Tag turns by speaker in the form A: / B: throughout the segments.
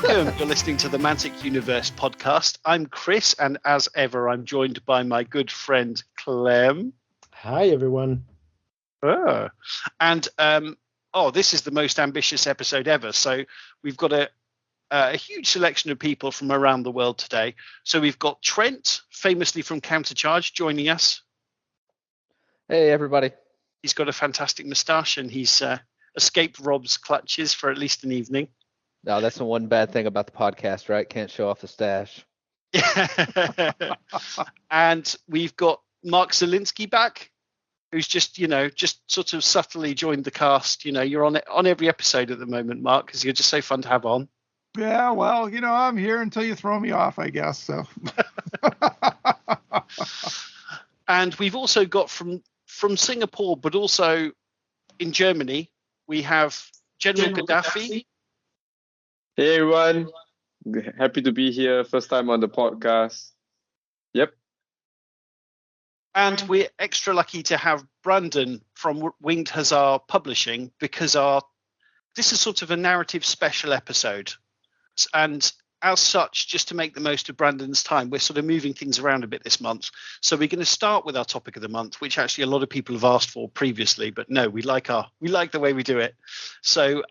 A: Welcome. You're listening to the Mantic Universe podcast. I'm Chris, and as ever, I'm joined by my good friend Clem.
B: Hi, everyone.
A: Oh. And this is the most ambitious episode ever. So we've got a huge selection of people from around the world today. So we've got Trent, famously from Countercharge, joining us.
C: Hey, everybody.
A: He's got a fantastic moustache, and he's escaped Rob's clutches for at least an evening.
C: No, that's the one bad thing about the podcast, right? Can't show off the stash.
A: And we've got Mark Zielinski back, who's just sort of subtly joined the cast. You know, you're on every episode at the moment, Mark, because you're just so fun to have on.
D: Yeah, well, I'm here until you throw me off, I guess. So.
A: And we've also got from Singapore, but also in Germany, we have General Gaddafi.
E: Hey everyone, happy to be here. First time on the podcast. Yep.
A: And we're extra lucky to have Brandon from Winged Hussar Publishing, because this is sort of a narrative special episode. And as such, just to make the most of Brandon's time, we're sort of moving things around a bit this month. So we're going to start with our topic of the month, which actually a lot of people have asked for previously, but no, we like the way we do it. So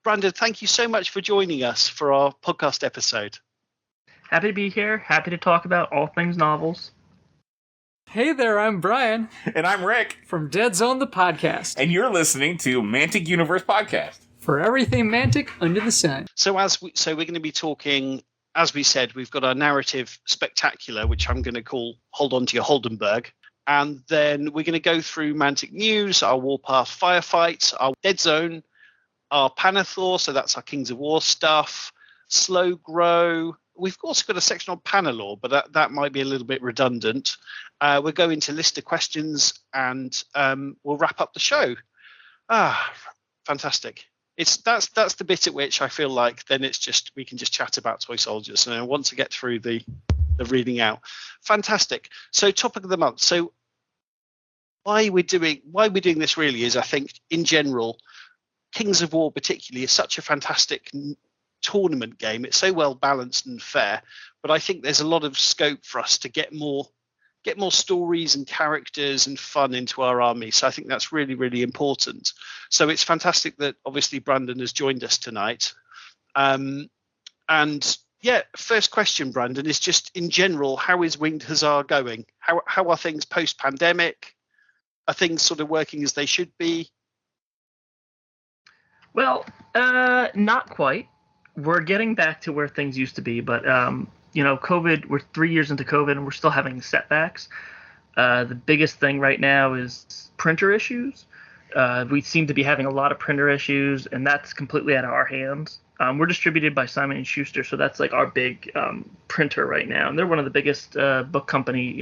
A: Brandon, thank you so much for joining us for our podcast episode.
F: Happy to be here. Happy to talk about all things novels.
G: Hey there, I'm Brian.
H: And I'm Rick.
G: From Deadzone, the podcast.
H: And you're listening to Mantic Universe Podcast.
G: For everything Mantic under the sun.
A: So we're going to be talking, as we said, we've got our narrative spectacular, which I'm going to call Hold On to Your Hodenburg. And then we're going to go through Mantic News, our Warpath Firefight, our Deadzone, our Pannithor, so that's our Kings of War stuff, Slow Grow. We've also got a section on Pannilore, but that might be a little bit redundant. We'll go into list of questions, and we'll wrap up the show. Fantastic. That's the bit at which I feel like then it's just we can just chat about toy soldiers, and I want to get through the reading out. Fantastic. So topic of the month. So why we're doing this really is, I think, in general, Kings of War particularly is such a fantastic tournament game. It's so well balanced and fair, but I think there's a lot of scope for us to get more stories and characters and fun into our army. So I think that's really, really important. So it's fantastic that obviously Brandon has joined us tonight. And yeah, first question, Brandon, is just in general, how is Winged Hussar going? How are things post-pandemic? Are things sort of working as they should be?
F: Well, not quite. We're getting back to where things used to be, but COVID, we're 3 years into COVID and we're still having setbacks. The biggest thing right now is printer issues. We seem to be having a lot of printer issues, and that's completely out of our hands. We're distributed by Simon & Schuster, so that's like our big printer right now. And they're one of the biggest book company,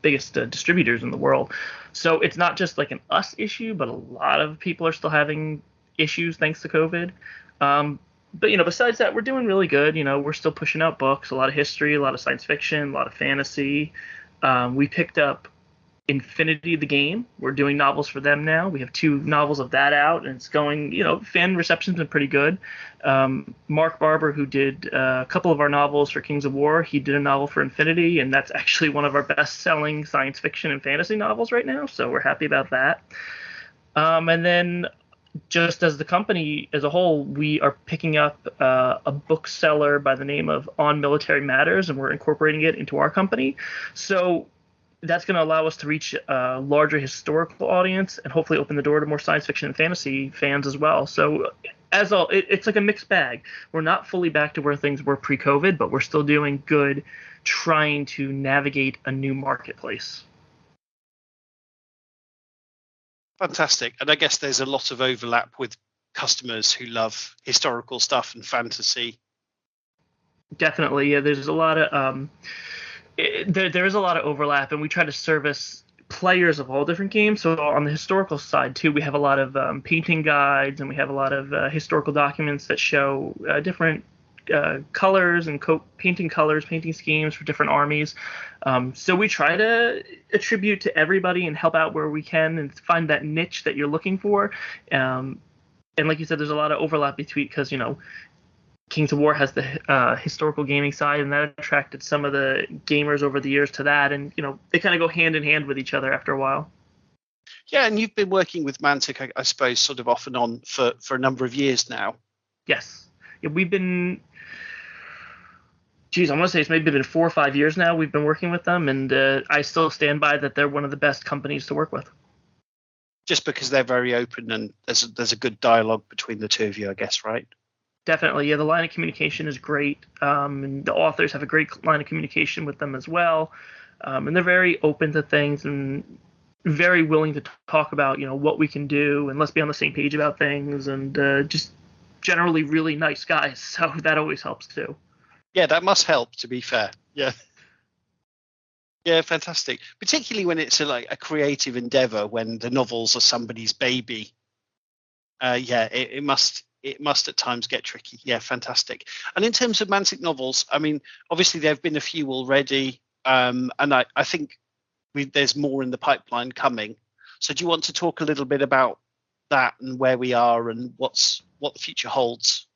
F: biggest distributors in the world. So it's not just like an us issue, but a lot of people are still having issues thanks to COVID. But, besides that, we're doing really good. We're still pushing out books, a lot of history, a lot of science fiction, a lot of fantasy. We picked up Infinity the Game. We're doing novels for them now. We have 2 novels of that out, and it's going, fan reception's been pretty good. Mark Barber, who did a couple of our novels for Kings of War, he did a novel for Infinity, and that's actually one of our best-selling science fiction and fantasy novels right now, so we're happy about that. And then just as the company as a whole, we are picking up a bookseller by the name of On Military Matters, and we're incorporating it into our company. So that's going to allow us to reach a larger historical audience and hopefully open the door to more science fiction and fantasy fans as well. So it's like a mixed bag. We're not fully back to where things were pre-COVID, but we're still doing good trying to navigate a new marketplace.
A: Fantastic. And I guess there's a lot of overlap with customers who love historical stuff and fantasy.
F: Definitely. Yeah, there's a lot of there is a lot of overlap, and we try to service players of all different games. So on the historical side too, we have a lot of painting guides, and we have a lot of historical documents that show different colors and painting schemes for different armies. So we try to attribute to everybody and help out where we can and find that niche that you're looking for. And like you said, there's a lot of overlap between, because Kings of War has the historical gaming side, and that attracted some of the gamers over the years to that, and they kind of go hand in hand with each other after a while.
A: Yeah, and you've been working with Mantic, I suppose, sort of off and on for a number of years now.
F: Yes. Yeah, we've been, I want to say it's maybe been 4 or 5 years now we've been working with them, and I still stand by that they're one of the best companies to work with.
A: Just because they're very open and there's a good dialogue between the two of you, I guess, right?
F: Definitely, yeah. The line of communication is great, and the authors have a great line of communication with them as well, and they're very open to things and very willing to talk about, what we can do, and let's be on the same page about things, and just generally really nice guys. So that always helps too.
A: Yeah, that must help, to be fair. Yeah. Yeah, fantastic. Particularly when it's a creative endeavor, when the novels are somebody's baby. It must at times get tricky. Yeah, fantastic. And in terms of Mantic novels, I mean, obviously there have been a few already, and I think there's more in the pipeline coming. So do you want to talk a little bit about that and where we are and what the future holds?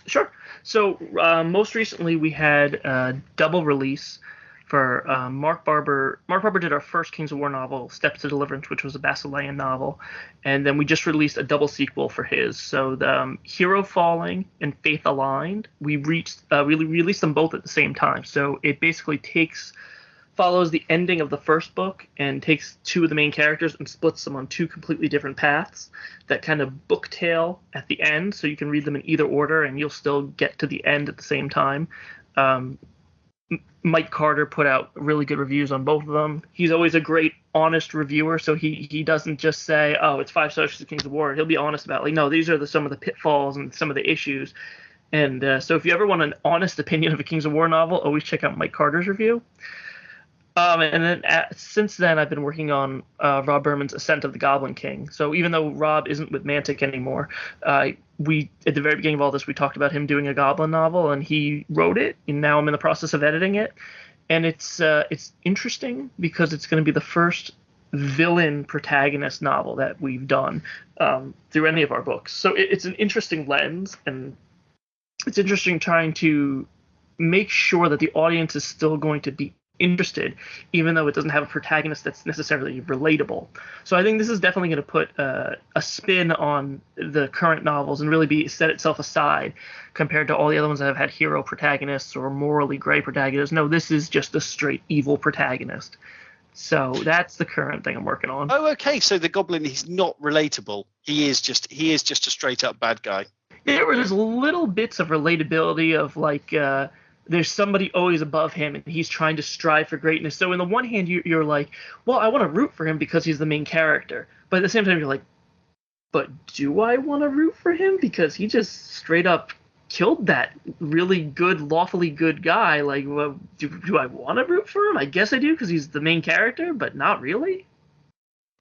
F: Sure. So most recently we had a double release for Mark Barber. Mark Barber did our first Kings of War novel, Steps to Deliverance, which was a Basilean novel, and then we just released a double sequel for his. So the Hero Falling and Faith Aligned, we released them both at the same time. So it basically follows the ending of the first book and takes two of the main characters and splits them on two completely different paths that kind of book tail at the end, so you can read them in either order and you'll still get to the end at the same time. Mike Carter put out really good reviews on both of them. He's always a great, honest reviewer, so he doesn't just say, oh, it's 5 stars to Kings of War. He'll be honest about, no, these are some of the pitfalls and some of the issues. And so if you ever want an honest opinion of a Kings of War novel, always check out Mike Carter's review. And then since then, I've been working on Rob Berman's Ascent of the Goblin King. So even though Rob isn't with Mantic anymore, we at the very beginning of all this, we talked about him doing a Goblin novel, and he wrote it. And now I'm in the process of editing it, and it's interesting because it's going to be the first villain protagonist novel that we've done through any of our books. So it's an interesting lens, and it's interesting trying to make sure that the audience is still going to be interested, even though it doesn't have a protagonist that's necessarily relatable. So I think this is definitely going to put a spin on the current novels and really set itself aside compared to all the other ones that have had hero protagonists or morally gray protagonists. No, this is just a straight evil protagonist. So that's the current thing I'm working on.
A: Oh, okay. So the Goblin, he's not relatable. He is just a straight up bad guy.
F: There's little bits of relatability of there's somebody always above him and he's trying to strive for greatness. So in the one hand, you're like, well, I want to root for him because he's the main character. But at the same time, you're like, but do I want to root for him? Because he just straight up killed that really good, lawfully good guy. Like, well, do I want to root for him? I guess I do because he's the main character, but not really.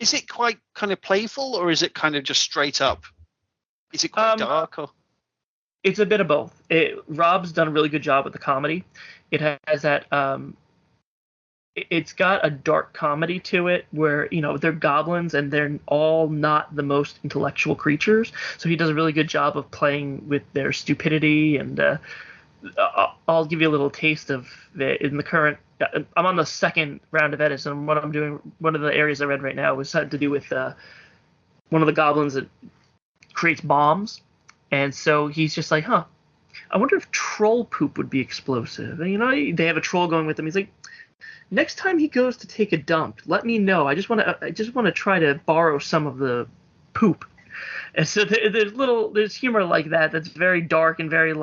A: Is it quite kind of playful, or is it kind of just straight up? Is it quite dark? Or?
F: It's a bit of both. Rob's done a really good job with the comedy. It has that. It's got a dark comedy to it where, they're goblins and they're all not the most intellectual creatures. So he does a really good job of playing with their stupidity. And I'll give you a little taste of it in the current. I'm on the second round of edits, and what I'm doing, one of the areas I read right now was had to do with one of the goblins that creates bombs. And so he's just like, I wonder if troll poop would be explosive. And, they have a troll going with them. He's like, next time he goes to take a dump, let me know. I just want to try to borrow some of the poop. And so there's humor like that that's very dark and very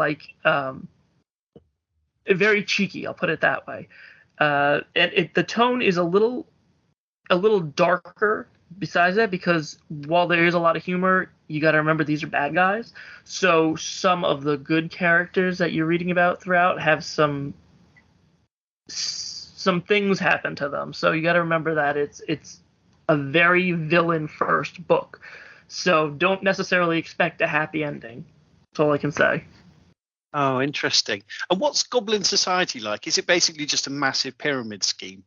F: very cheeky. I'll put it that way. And the tone is a little darker. Besides that, because while there is a lot of humor, you got to remember these are bad guys. So some of the good characters that you're reading about throughout have some things happen to them. So you got to remember that it's a very villain first book. So don't necessarily expect a happy ending. That's all I can say.
A: Oh, interesting. And what's Goblin Society like? Is it basically just a massive pyramid scheme?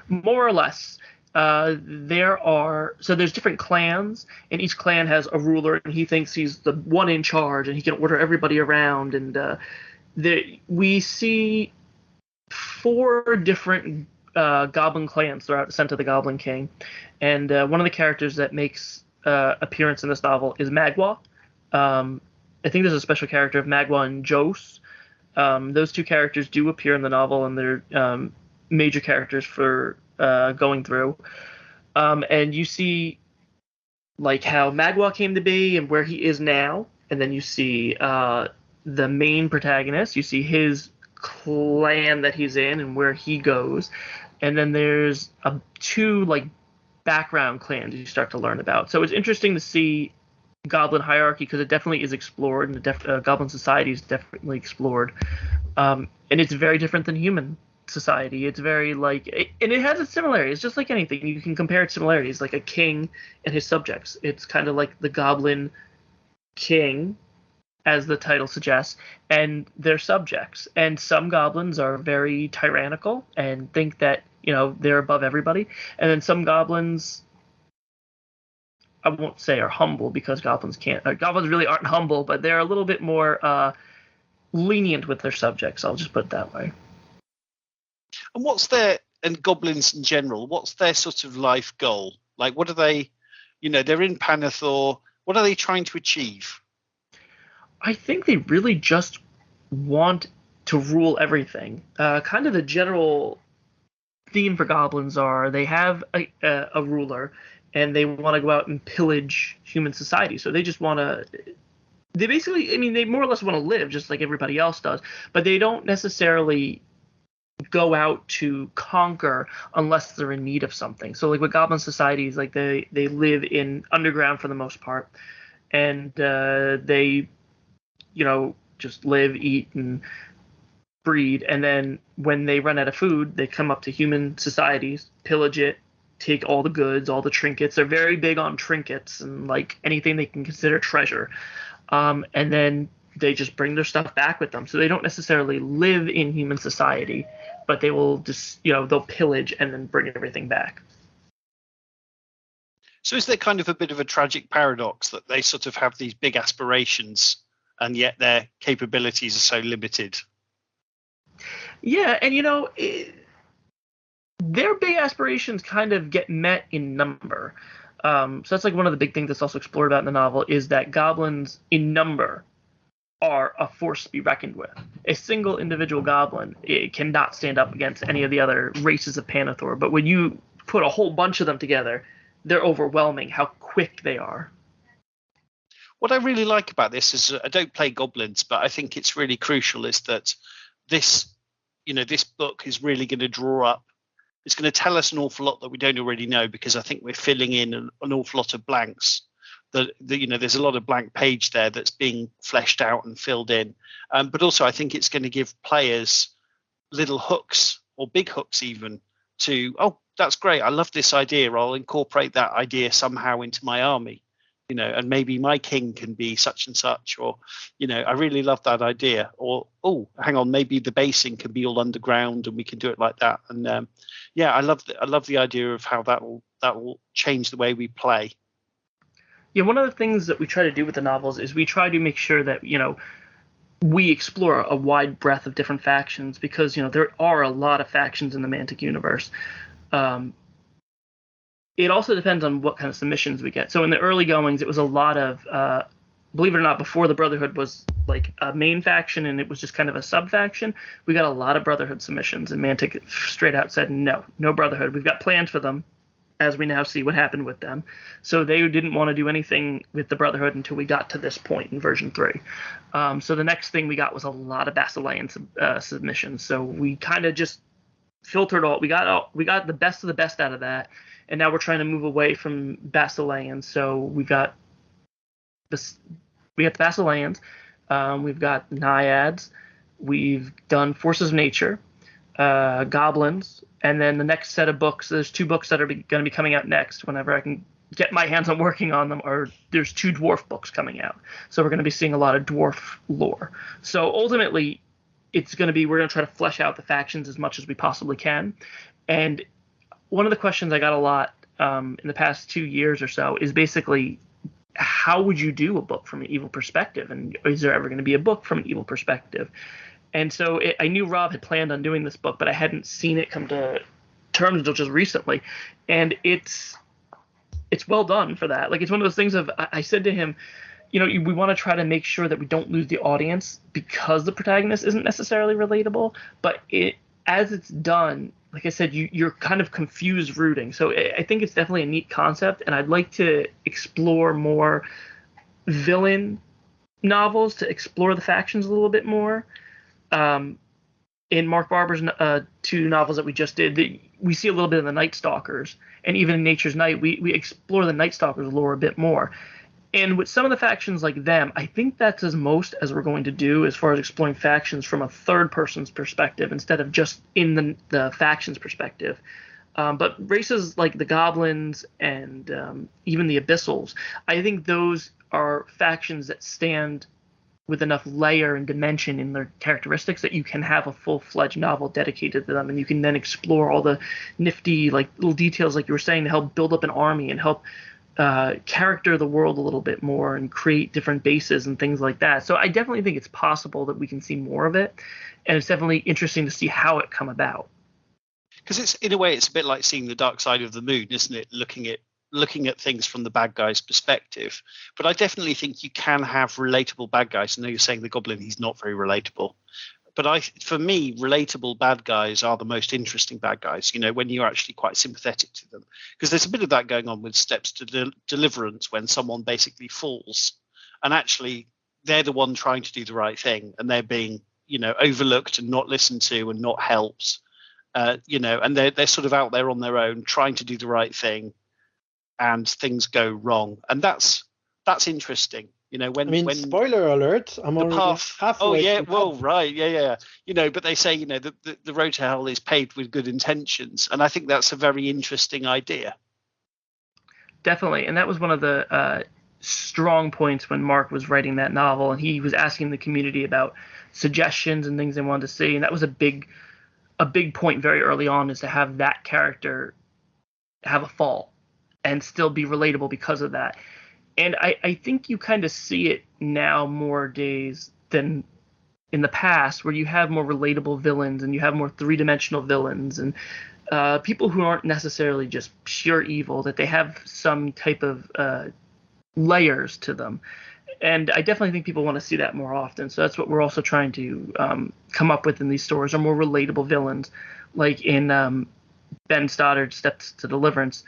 F: More or less. there's different clans, and each clan has a ruler, and he thinks he's the one in charge, and he can order everybody around. And we see 4 different goblin clans throughout Ascent of the Goblin King, and one of the characters that makes appearance in this novel is Magua. I think there's a special character of Magua and Jose. Those 2 characters do appear in the novel, and they're major characters for going through. And you see like how Magua came to be and where he is now, and then you see the main protagonist. You see his clan that he's in and where he goes, and then there's 2 like background clans you start to learn about. So it's interesting to see goblin hierarchy, because it definitely is explored, and the goblin society is definitely explored, and it's very different than human society. It's very and it has its similarities, just like anything. You can compare its similarities, like a king and his subjects. It's kind of like the goblin king, as the title suggests, and their subjects. And some goblins are very tyrannical and think that, they're above everybody. And then some goblins, I won't say are humble, because goblins really aren't humble, but they're a little bit more lenient with their subjects. I'll just put it that way.
A: And and goblins in general, what's their sort of life goal? Like, what are they, they're in Pannithor. What are they trying to achieve?
F: I think they really just want to rule everything. Kind of the general theme for goblins are they have a ruler, and they want to go out and pillage human society. So they just want to. They basically, they more or less want to live just like everybody else does, but they don't necessarily go out to conquer unless they're in need of something. So like with goblin societies, like they live in underground for the most part, and they just live, eat, and breed. And then when they run out of food, they come up to human societies, pillage it, take all the goods, all the trinkets. They're very big on trinkets and like anything they can consider treasure. And then they just bring their stuff back with them. So they don't necessarily live in human society, but they will just, they'll pillage and then bring everything back.
A: So is there kind of a bit of a tragic paradox that they sort of have these big aspirations, and yet their capabilities are so limited?
F: Yeah, and their big aspirations kind of get met in number. So that's like one of the big things that's also explored about in the novel, is that goblins in number are a force to be reckoned with. A single individual goblin, it cannot stand up against any of the other races of Pannithor. But when you put a whole bunch of them together, they're overwhelming how quick they are.
A: What I really like about this is, I don't play goblins, but I think it's really crucial, is that this book is really going to draw up. It's going to tell us an awful lot that we don't already know, because I think we're filling in an awful lot of blanks. There's a lot of blank page there that's being fleshed out and filled in. But also I think it's going to give players little hooks, or big hooks even, to, oh, that's great, I love this idea, I'll incorporate that idea somehow into my army. And maybe my king can be such and such, or, I really love that idea. Or, oh, hang on, maybe the basing can be all underground and we can do it like that. And I love the idea of how that will change the way we play.
F: Yeah, one of the things that we try to do with the novels is we try to make sure that, we explore a wide breadth of different factions, because, there are a lot of factions in the Mantic universe. It also depends on what kind of submissions we get. So in the early goings, it was a lot of, believe it or not, before the Brotherhood was like a main faction and it was just kind of a sub-faction, we got a lot of Brotherhood submissions, and Mantic straight out said, no Brotherhood. We've got plans for them, as we now see what happened with them. So they didn't want to do anything with the Brotherhood until we got to this point in version 3. So the next thing we got was a lot of Basilean submissions. So we kind of just filtered all. We got the best of the best out of that. And now we're trying to move away from Basileans. So we've got the Basileans, we've got Naiads, we've done Forces of Nature, Goblins, and then the next set of books, there's 2 books that are going to be coming out next whenever I can get my hands on working on them, or there's 2 dwarf books coming out. So we're going to be seeing a lot of dwarf lore. So ultimately, we're going to try to flesh out the factions as much as we possibly can. And one of the questions I got a lot in the past 2 years or so is basically, how would you do a book from an evil perspective? And is there ever going to be a book from an evil perspective? And so I knew Rob had planned on doing this book, but I hadn't seen it come to terms until just recently. And it's well done for that. Like, it's one of those things of, I said to him, we want to try to make sure that we don't lose the audience because the protagonist isn't necessarily relatable, but as it's done, like I said, you're kind of confused rooting. So I think it's definitely a neat concept, and I'd like to explore more villain novels to explore the factions a little bit more. In Mark Barber's 2 novels that we just did, we see a little bit of the Night Stalkers, and even in Nature's Night, we explore the Night Stalkers lore a bit more. And with some of the factions like them, I think that's as most as we're going to do as far as exploring factions from a third person's perspective instead of just in the faction's perspective. But races like the Goblins and even the Abyssals, I think those are factions that stand with enough layer and dimension in their characteristics that you can have a full-fledged novel dedicated to them, and you can then explore all the nifty little details, like you were saying, to help build up an army and help character the world a little bit more and create different bases and things like that. So I definitely think it's possible that we can see more of it, and it's definitely interesting to see how it come about.
A: Because it's, in a way, it's a bit like seeing the dark side of the moon, isn't it? Looking at things from the bad guy's perspective. But I definitely think you can have relatable bad guys. I know you're saying the Goblin, he's not very relatable. But for me, relatable bad guys are the most interesting bad guys, when you're actually quite sympathetic to them. Because there's a bit of that going on with Steps to Deliverance, when someone basically falls and actually they're the one trying to do the right thing, and they're being, overlooked and not listened to and not helped, and they're sort of out there on their own trying to do the right thing, and things go wrong. And that's interesting. When
B: spoiler alert, I'm already halfway.
A: Oh yeah, well, right, yeah. But they say, the road to hell is paved with good intentions, and I think that's a very interesting idea.
F: Definitely, and that was one of the strong points when Mark was writing that novel, and he was asking the community about suggestions and things they wanted to see, and that was a big point very early on, is to have that character have a fall and still be relatable because of that. And I think you kind of see it now more days than in the past, where you have more relatable villains and you have more three-dimensional villains and people who aren't necessarily just pure evil, that they have some type of layers to them. And I definitely think people want to see that more often. So that's what we're also trying to come up with in these stories, are more relatable villains. Like in Ben Stoddard's Steps to Deliverance,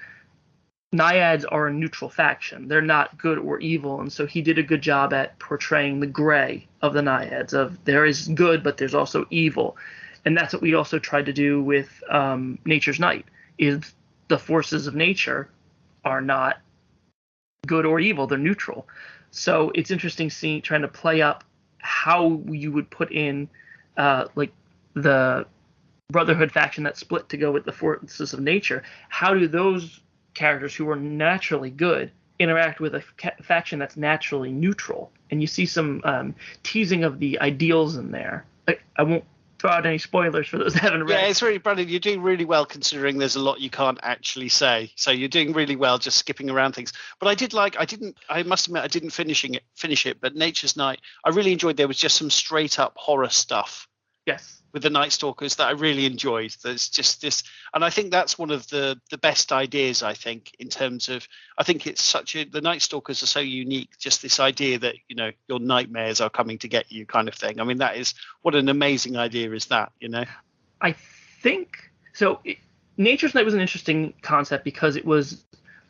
F: Naiads are a neutral faction. They're not good or evil, and so he did a good job at portraying the gray of the Naiads, of there is good, but there's also evil. And that's what we also tried to do with Nature's Night, is the forces of nature are not good or evil, they're neutral. So it's interesting trying to play up how you would put in like the Brotherhood faction that split to go with the forces of nature. How do those characters who are naturally good interact with a faction that's naturally neutral? And you see some teasing of the ideals in there. I won't throw out any spoilers for those that haven't read.
A: Yeah, it's really, Brandon, you're doing really well, considering there's a lot you can't actually say. So you're doing really well just skipping around things. But I must admit, I didn't finish it, but Nature's Night, I really enjoyed. There was just some straight up horror stuff.
F: Yes.
A: With the Night Stalkers that I really enjoyed. There's just this, and I think that's one of the best ideas, I think, in terms of, I think it's the Night Stalkers are so unique, just this idea that, your nightmares are coming to get you kind of thing. I mean, that is, what an amazing idea is that,
F: I think, so Nature's Night was an interesting concept because it was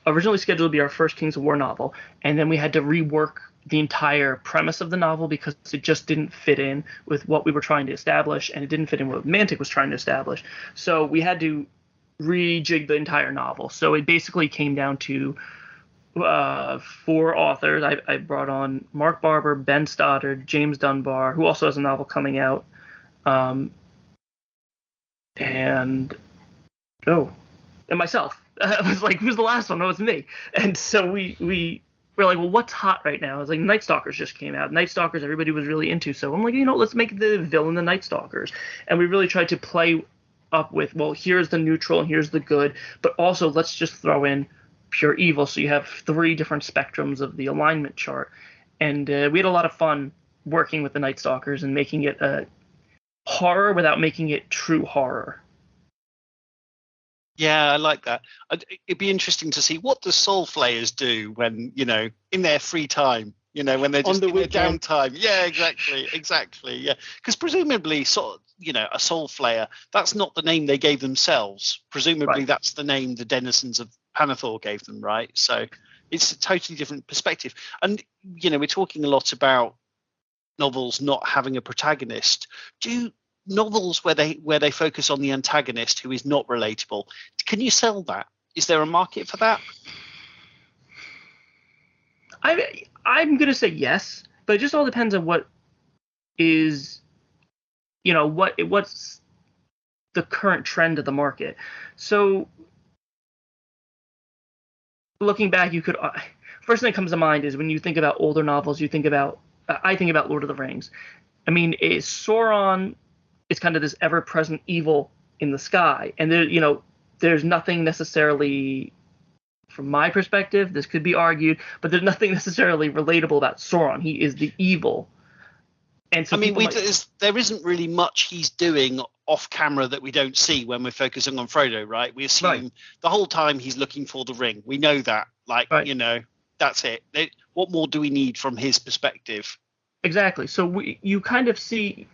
F: originally scheduled to be our first Kings of War novel, and then we had to rework the entire premise of the novel because it just didn't fit in with what we were trying to establish, and it didn't fit in with what Mantic was trying to establish. So we had to rejig the entire novel. So it basically came down to 4 authors. I brought on Mark Barber, Ben Stoddard, James Dunbar, who also has a novel coming out, and myself. I was like, who's the last one? No, it's me. And so we're like, well, what's hot right now? It's like Night Stalkers just came out. Night Stalkers, everybody was really into. So I'm like, let's make the villain the Night Stalkers. And we really tried to play up with, well, here's the neutral and here's the good, but also let's just throw in pure evil. So you have 3 different spectrums of the alignment chart. And we had a lot of fun working with the Night Stalkers and making it horror without making it true horror.
A: Yeah, I like that. It'd be interesting to see what the Soul Flayers do when, in their free time, when they're just in their downtime. Yeah, exactly. Yeah, because presumably, a Soul Flayer, that's not the name they gave themselves. Presumably, that's the name the denizens of Pannithor gave them, right? So it's a totally different perspective. And, we're talking a lot about novels not having a protagonist. Do novels where they focus on the antagonist who is not relatable, can you sell that? Is there a market for that?
F: I'm going to say yes, but it just all depends on what is, what's the current trend of the market. So looking back, you could first thing that comes to mind is when you think about older novels, I think about Lord of the Rings. I mean, Sauron is kind of this ever-present evil in the sky, and there's nothing necessarily, from my perspective, this could be argued, but there's nothing necessarily relatable about Sauron. He is the evil. And so
A: there isn't really much he's doing off camera that we don't see when we're focusing on Frodo, right? We assume the whole time he's looking for the ring. We know that, that's it. What more do we need from his perspective?
F: Exactly. So you kind of see,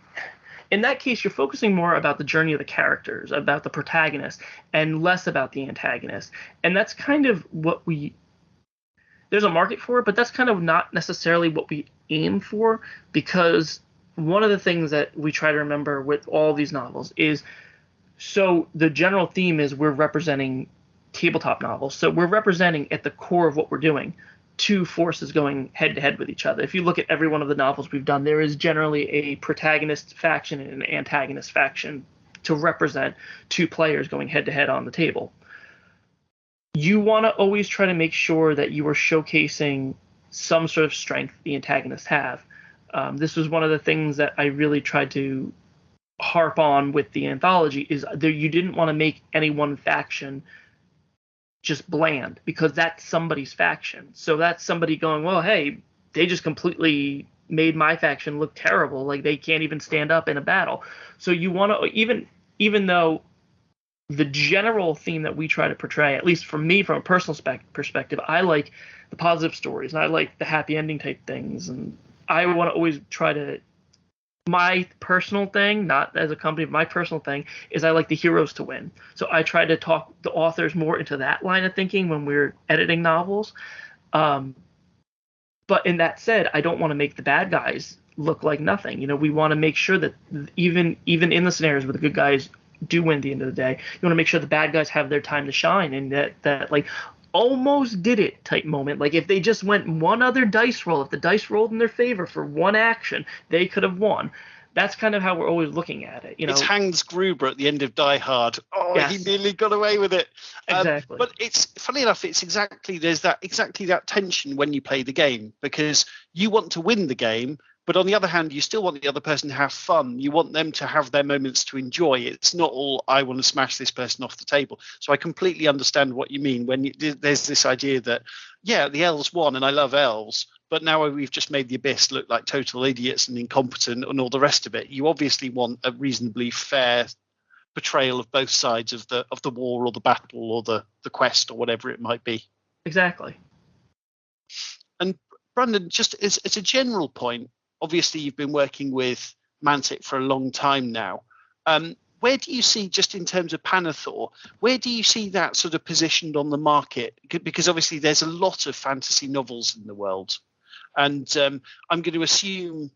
F: in that case, you're focusing more about the journey of the characters, about the protagonist, and less about the antagonist. And that's kind of what there's a market for it, but that's kind of not necessarily what we aim for, because one of the things that we try to remember with all these novels is, so the general theme is we're representing tabletop novels. So we're representing at the core of what we're doing 2 forces going head to head with each other. If you look at every one of the novels we've done, there is generally a protagonist faction and an antagonist faction to represent 2 players going head to head on the table. You want to always try to make sure that you are showcasing some sort of strength the antagonists have. This was one of the things that I really tried to harp on with the anthology, is you didn't want to make any one faction just bland, because that's somebody's faction. So that's somebody going, well, hey, they just completely made my faction look terrible. Like, they can't even stand up in a battle. So you want to, even though the general theme that we try to portray, at least for me, from a personal perspective, I like the positive stories, and I like the happy ending type things. And I want to always try to, my personal thing, not as a company, but my personal thing is I like the heroes to win. So I try to talk the authors more into that line of thinking when we're editing novels. But in that said, I don't want to make the bad guys look like nothing. We want to make sure that even in the scenarios where the good guys do win at the end of the day, you want to make sure the bad guys have their time to shine, and that like almost did it type moment. Like, if they just went one other dice roll, if the dice rolled in their favor for one action, they could have won. That's kind of how we're always looking at it.
A: It's Hans Gruber at the end of Die Hard. Oh, yes. He nearly got away with it.
F: Exactly.
A: But it's funny enough. There's that tension when you play the game, because you want to win the game, but on the other hand, you still want the other person to have fun. You want them to have their moments to enjoy. It's not all, I want to smash this person off the table. So I completely understand what you mean when there's this idea that, yeah, the elves won and I love elves, but now we've just made the Abyss look like total idiots and incompetent and all the rest of it. You obviously want a reasonably fair portrayal of both sides of the war or the battle or the quest or whatever it might be.
F: Exactly.
A: And Brandon, just as a general point, obviously you've been working with Mantic for a long time now. Where do you see, just in terms of Pannithor, where do you see that sort of positioned on the market? Because obviously there's a lot of fantasy novels in the world. And I'm going to assume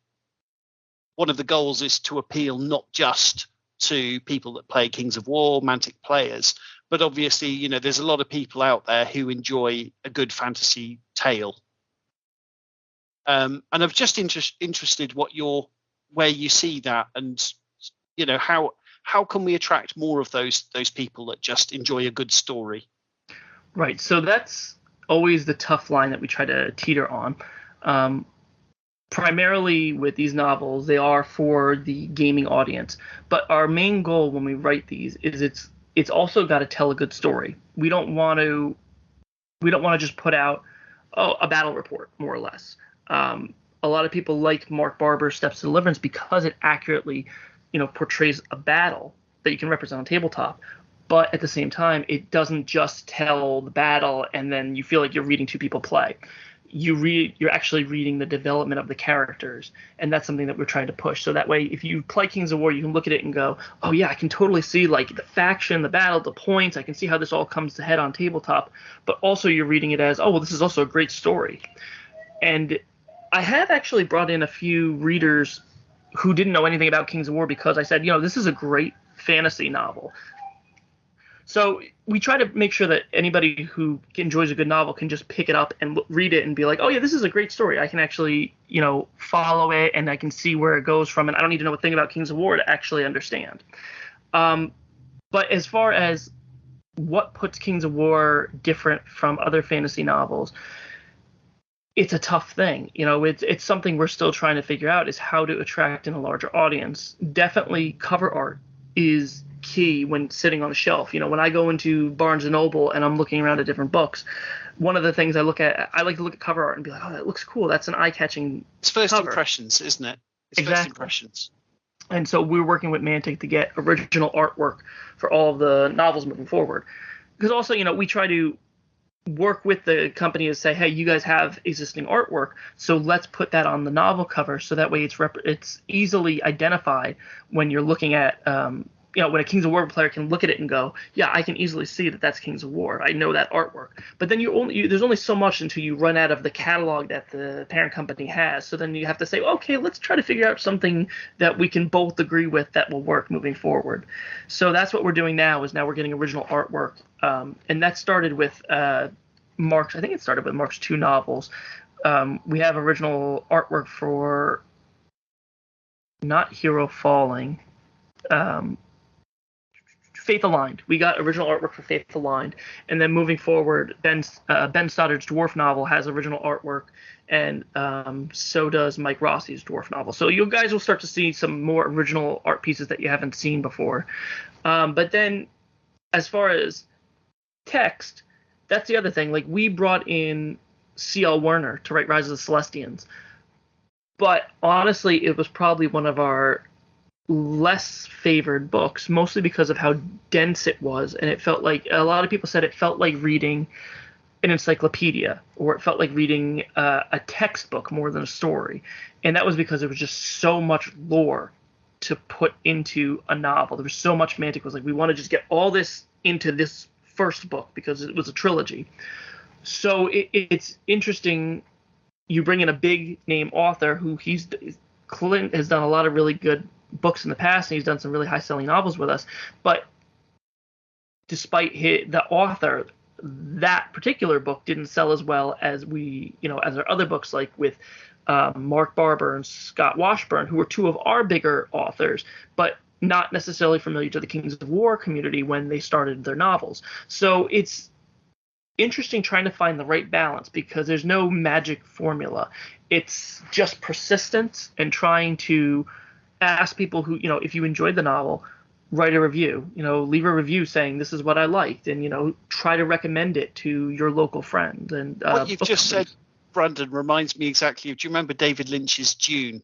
A: one of the goals is to appeal not just to people that play Kings of War, Mantic players, but obviously, there's a lot of people out there who enjoy a good fantasy tale. And I'm just interested where you see that, and how can we attract more of those people that just enjoy a good story?
F: Right. So that's always the tough line that we try to teeter on. primarily with these novels, they are for the gaming audience. But our main goal when we write these is it's also got to tell a good story. We don't want to just put out a battle report, more or less. A lot of people like Mark Barber's Steps to Deliverance because it accurately, portrays a battle that you can represent on tabletop. But at the same time, it doesn't just tell the battle and then you feel like you're reading two people play. You're actually reading the development of the characters, and that's something that we're trying to push. So that way, if you play Kings of War, you can look at it and go, oh yeah, I can totally see like the faction, the battle, the points. I can see how this all comes to head on tabletop. But also you're reading it as, oh well, this is also a great story. And I have actually brought in a few readers who didn't know anything about Kings of War because I said, this is a great fantasy novel. So we try to make sure that anybody who enjoys a good novel can just pick it up and read it and be like, oh yeah, this is a great story. I can actually, follow it and I can see where it goes from. And I don't need to know a thing about Kings of War to actually understand. But as far as what puts Kings of War different from other fantasy novels, it's a tough thing. It's something we're still trying to figure out is how to attract in a larger audience. Definitely cover art is key when sitting on the shelf. When I go into Barnes and Noble and I'm looking around at different books, one of the things I like to look at cover art and be like, oh, that looks cool. That's an eye-catching
A: It's first
F: cover.
A: Impressions, isn't it? It's
F: Exactly.
A: First impressions.
F: And so we're working with Mantic to get original artwork for all of the novels moving forward. Because also, we try to work with the company to say, hey, you guys have existing artwork, so let's put that on the novel cover so that way it's easily identified when you're looking at when a Kings of War player can look at it and go, yeah, I can easily see that that's Kings of War. I know that artwork. But then there's only so much until you run out of the catalog that the parent company has. So then you have to say, okay, let's try to figure out something that we can both agree with that will work moving forward. So that's what we're doing now we're getting original artwork. And that started with Mark's 2 novels. We have original artwork for not Hero Falling, Faith Aligned. We got original artwork for Faith Aligned, and then moving forward, Ben Stoddard's dwarf novel has original artwork, and so does Mike Rossi's dwarf novel. So you guys will start to see some more original art pieces that you haven't seen before. But then, as far as text, that's the other thing. Like, we brought in C.L. Werner to write Rise of the Celestians, but honestly, it was probably one of our less favored books, mostly because of how dense it was, and it felt like a lot of people said it felt like reading an encyclopedia, or it felt like reading a textbook more than a story, and that was because there was just so much lore to put into a novel. There was so much. Mantic was like, we want to just get all this into this first book because it was a trilogy. So it's interesting. You bring in a big name author who Clint has done a lot of really good books in the past, and he's done some really high-selling novels with us. But despite the author, that particular book didn't sell as well as as our other books, like with Mark Barber and Scott Washburn, who were two of our bigger authors, but not necessarily familiar to the Kings of War community when they started their novels. So it's interesting trying to find the right balance because there's no magic formula. It's just persistence and trying to ask people who, if you enjoyed the novel, write a review, leave a review saying this is what I liked, and, try to recommend it to your local friend. And
A: what you've just said, Brandon, reminds me exactly of, do you remember David Lynch's Dune?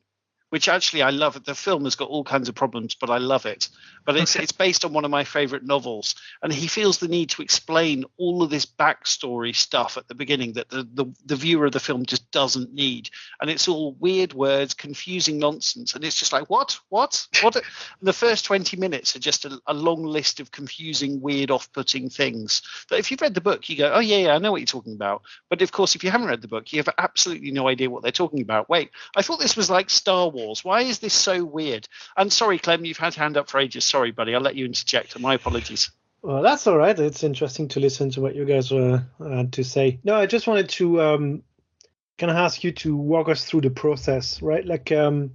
A: Which actually I love it. The film has got all kinds of problems, but I love it. But it's based on one of my favorite novels. And he feels the need to explain all of this backstory stuff at the beginning that the viewer of the film just doesn't need. And it's all weird words, confusing nonsense. And it's just like, what? And the first 20 minutes are just a long list of confusing, weird, off-putting things. That if you've read the book, you go, oh, yeah, I know what you're talking about. But of course, if you haven't read the book, you have absolutely no idea what they're talking about. Wait, I thought this was like Star Wars. Why is this so weird? And sorry, Clem, you've had hand up for ages. Sorry, buddy. I'll let you interject. My apologies.
B: Well, that's all right. It's interesting to listen to what you guys were to say. No, I just wanted to kind of ask you to walk us through the process, right? Like, I'm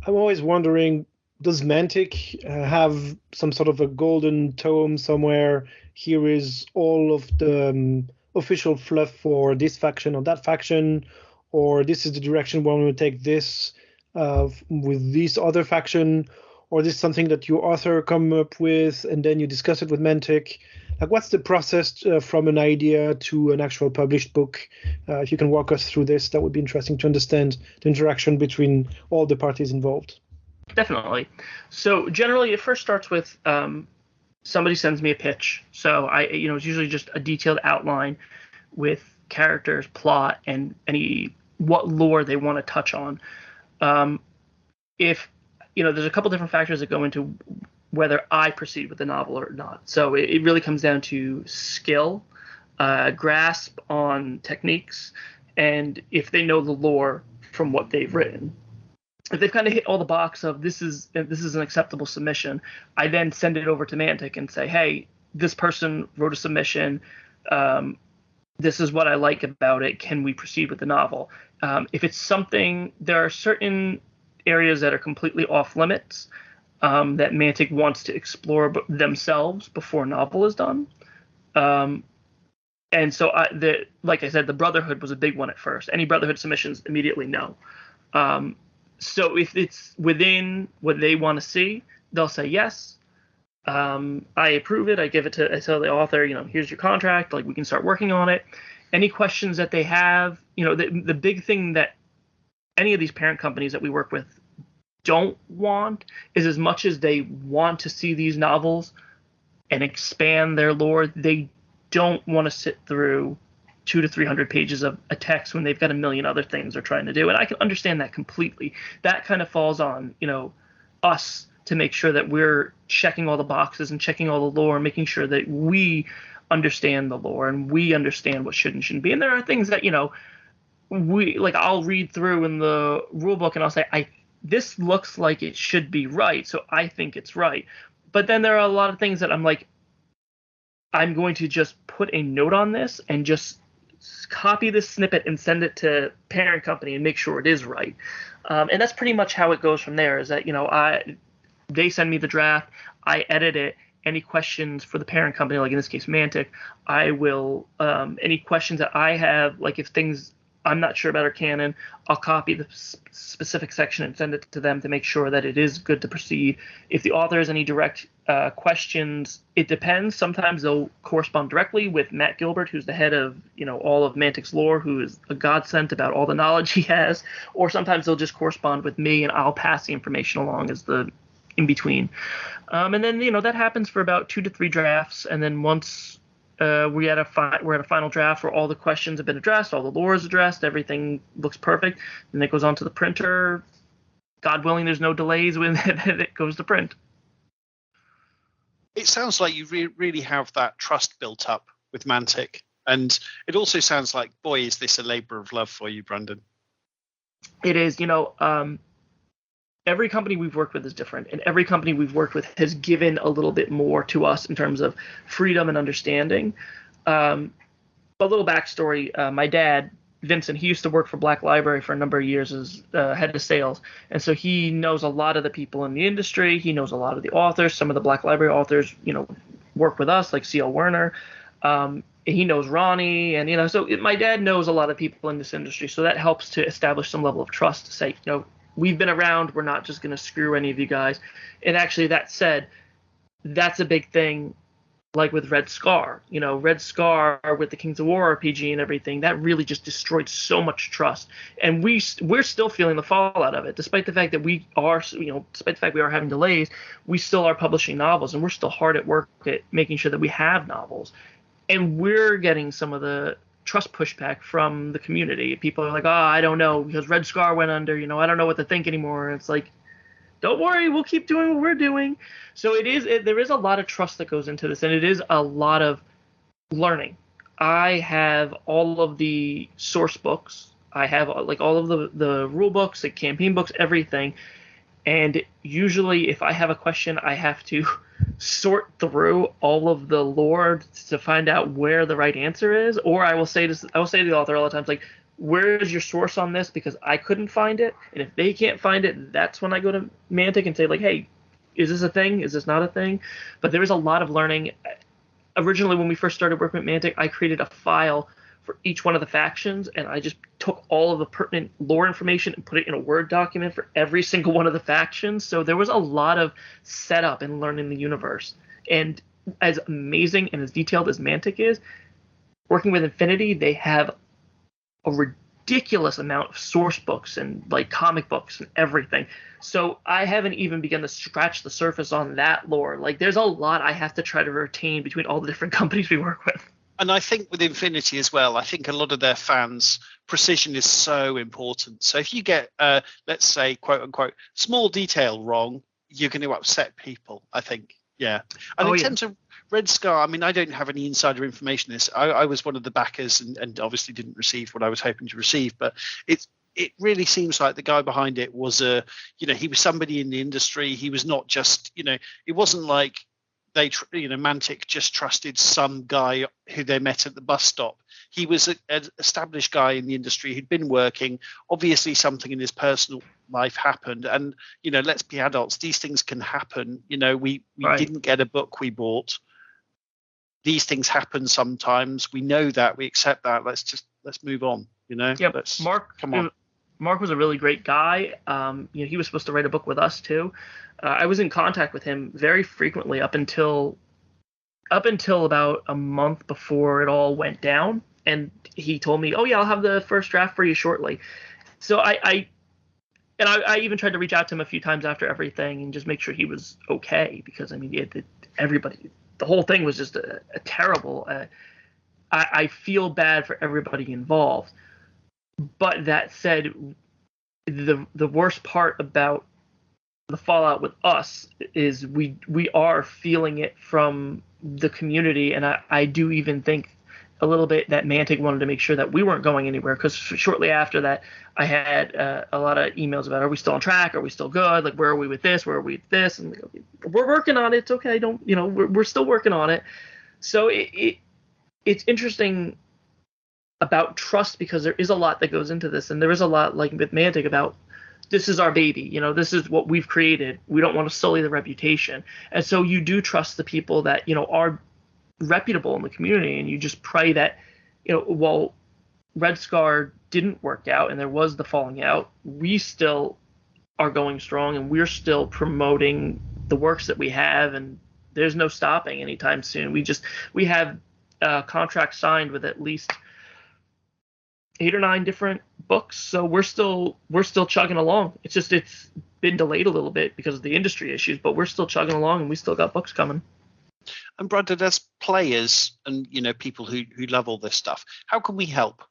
B: always wondering, does Mantic have some sort of a golden tome somewhere? Here is all of the official fluff for this faction or that faction. or this is the direction we want to take this with this other faction, or this is something that your author come up with, and then you discuss it with Mantic. Like, what's the process from an idea to an actual published book? If you can walk us through this, that would be interesting to understand the interaction between all the parties involved.
F: Definitely. So generally, it first starts with somebody sends me a pitch. So it's usually just a detailed outline with characters, plot, and what lore they want to touch on. If there's a couple different factors that go into whether I proceed with the novel or not. So it really comes down to skill, grasp on techniques, and if they know the lore from what they've written. If they've kind of hit all the box of this is an acceptable submission, I then send it over to Mantic and say, hey, this person wrote a submission. This is what I like about it. Can we proceed with the novel? If it's something, there are certain areas that are completely off limits that Mantic wants to explore themselves before a novel is done. And so, like I said, the Brotherhood was a big one at first. Any Brotherhood submissions, immediately no. So if it's within what they want to see, they'll say yes. I approve it. I tell the author, here's your contract. Like, we can start working on it. Any questions that they have, the big thing that any of these parent companies that we work with don't want is, as much as they want to see these novels and expand their lore, they don't want to sit through 200 to 300 pages of a text when they've got a million other things they're trying to do. And I can understand that completely. That kind of falls on, us to make sure that we're checking all the boxes and checking all the lore and making sure that we understand the lore and we understand what should and shouldn't be. And there are things that, I'll read through in the rule book and I'll say, this looks like it should be right, so I think it's right. But then there are a lot of things that I'm like, I'm going to just put a note on this and just copy this snippet and send it to parent company and make sure it is right. And that's pretty much how it goes from there, is that, they send me the draft, I edit it. Any questions for the parent company, like in this case Mantic, I will, any questions that I have, like if things I'm not sure about are canon, I'll copy the specific section and send it to them to make sure that it is good to proceed. If the author has any direct questions, it depends. Sometimes they'll correspond directly with Matt Gilbert, who's the head of all of Mantic's lore, who is a godsend about all the knowledge he has. Or sometimes they'll just correspond with me, and I'll pass the information along as the in between. And then that happens for about 2 to 3 drafts, and then once we're at a final draft where all the questions have been addressed, all the lore is addressed, everything looks perfect, and it goes on to the printer. God willing, there's no delays when it goes to print.
A: It sounds like you really have that trust built up with Mantic, and it also sounds like, boy, is this a labor of love for you, Brandon.
F: It is. Every company we've worked with is different, and every company we've worked with has given a little bit more to us in terms of freedom and understanding. A little backstory, my dad, Vincent, he used to work for Black Library for a number of years as head of sales, and so he knows a lot of the people in the industry. He knows a lot of the authors. Some of the Black Library authors, work with us, like C.L. Werner. He knows Ronnie, and so my dad knows a lot of people in this industry, so that helps to establish some level of trust to say, we've been around. We're not just going to screw any of you guys. And actually, that said, that's a big thing, like with Red Scar. Red Scar with the Kings of War RPG and everything, that really just destroyed so much trust. And we're still feeling the fallout of it, despite the fact that we are having delays. We still are publishing novels, and we're still hard at work at making sure that we have novels. And we're getting some of the trust pushback from the community. People are like, I don't know, because Red Scar went under, I don't know what to think anymore. And it's like, don't worry, we'll keep doing what we're doing. So there is a lot of trust that goes into this, and it is a lot of learning. I have all of the source books. I have all of the rule books, the campaign books, everything. And usually if I have a question, I have to sort through all of the lore to find out where the right answer is. Or I will say to the author all the time, like, where is your source on this? Because I couldn't find it. And if they can't find it, that's when I go to Mantic and say, like, hey, is this a thing? Is this not a thing? But there is a lot of learning. Originally, when we first started working with Mantic, I created a file for each one of the factions, and I just took all of the pertinent lore information and put it in a Word document for every single one of the factions. So there was a lot of setup and learning the universe. And as amazing and as detailed as Mantic is, working with Infinity, they have a ridiculous amount of source books and like comic books and everything. So I haven't even begun to scratch the surface on that lore. Like there's a lot I have to try to retain between all the different companies we work with.
A: And I think with Infinity as well, I think a lot of their fans, precision is so important. So if you get, let's say, quote unquote, small detail wrong, you're going to upset people, I think. Yeah. And in terms of Red Scar, I mean, I don't have any insider information on this. I was one of the backers and obviously didn't receive what I was hoping to receive. But it really seems like the guy behind it was he was somebody in the industry. He was not just, it wasn't like Mantic just trusted some guy who they met at the bus stop. He was an established guy in the industry who'd been working. Obviously, something in his personal life happened, and let's be adults. These things can happen. We
F: Right.
A: didn't get a book we bought. These things happen sometimes. We know that. We accept that. Let's move on.
F: Yep.
A: Come on.
F: Mark was a really great guy. He was supposed to write a book with us too. I was in contact with him very frequently up until about a month before it all went down, and he told me, "Oh yeah, I'll have the first draft for you shortly." So I even tried to reach out to him a few times after everything and just make sure he was okay, because I mean, everybody, the whole thing was just a terrible. I feel bad for everybody involved. But that said, the worst part about the fallout with us is we are feeling it from the community, and I do even think a little bit that Mantic wanted to make sure that we weren't going anywhere, because shortly after that I had a lot of emails about, are we still on track, are we still good, like where are we with this, where are we with this, and we're working on it, it's okay, we're still working on it. So it's interesting about trust, because there is a lot that goes into this, and there is a lot, like with Mantic, about this is our baby, this is what we've created, we don't want to sully the reputation. And so you do trust the people that are reputable in the community, and you just pray that while Red Scar didn't work out and there was the falling out, we still are going strong, and we're still promoting the works that we have, and there's no stopping anytime soon. We have a contract signed with at least 8 or 9 different books, so we're still chugging along. It's been delayed a little bit because of the industry issues, but we're still chugging along, and we still got books coming.
A: And Brother, as players and people who love all this stuff, how can we help?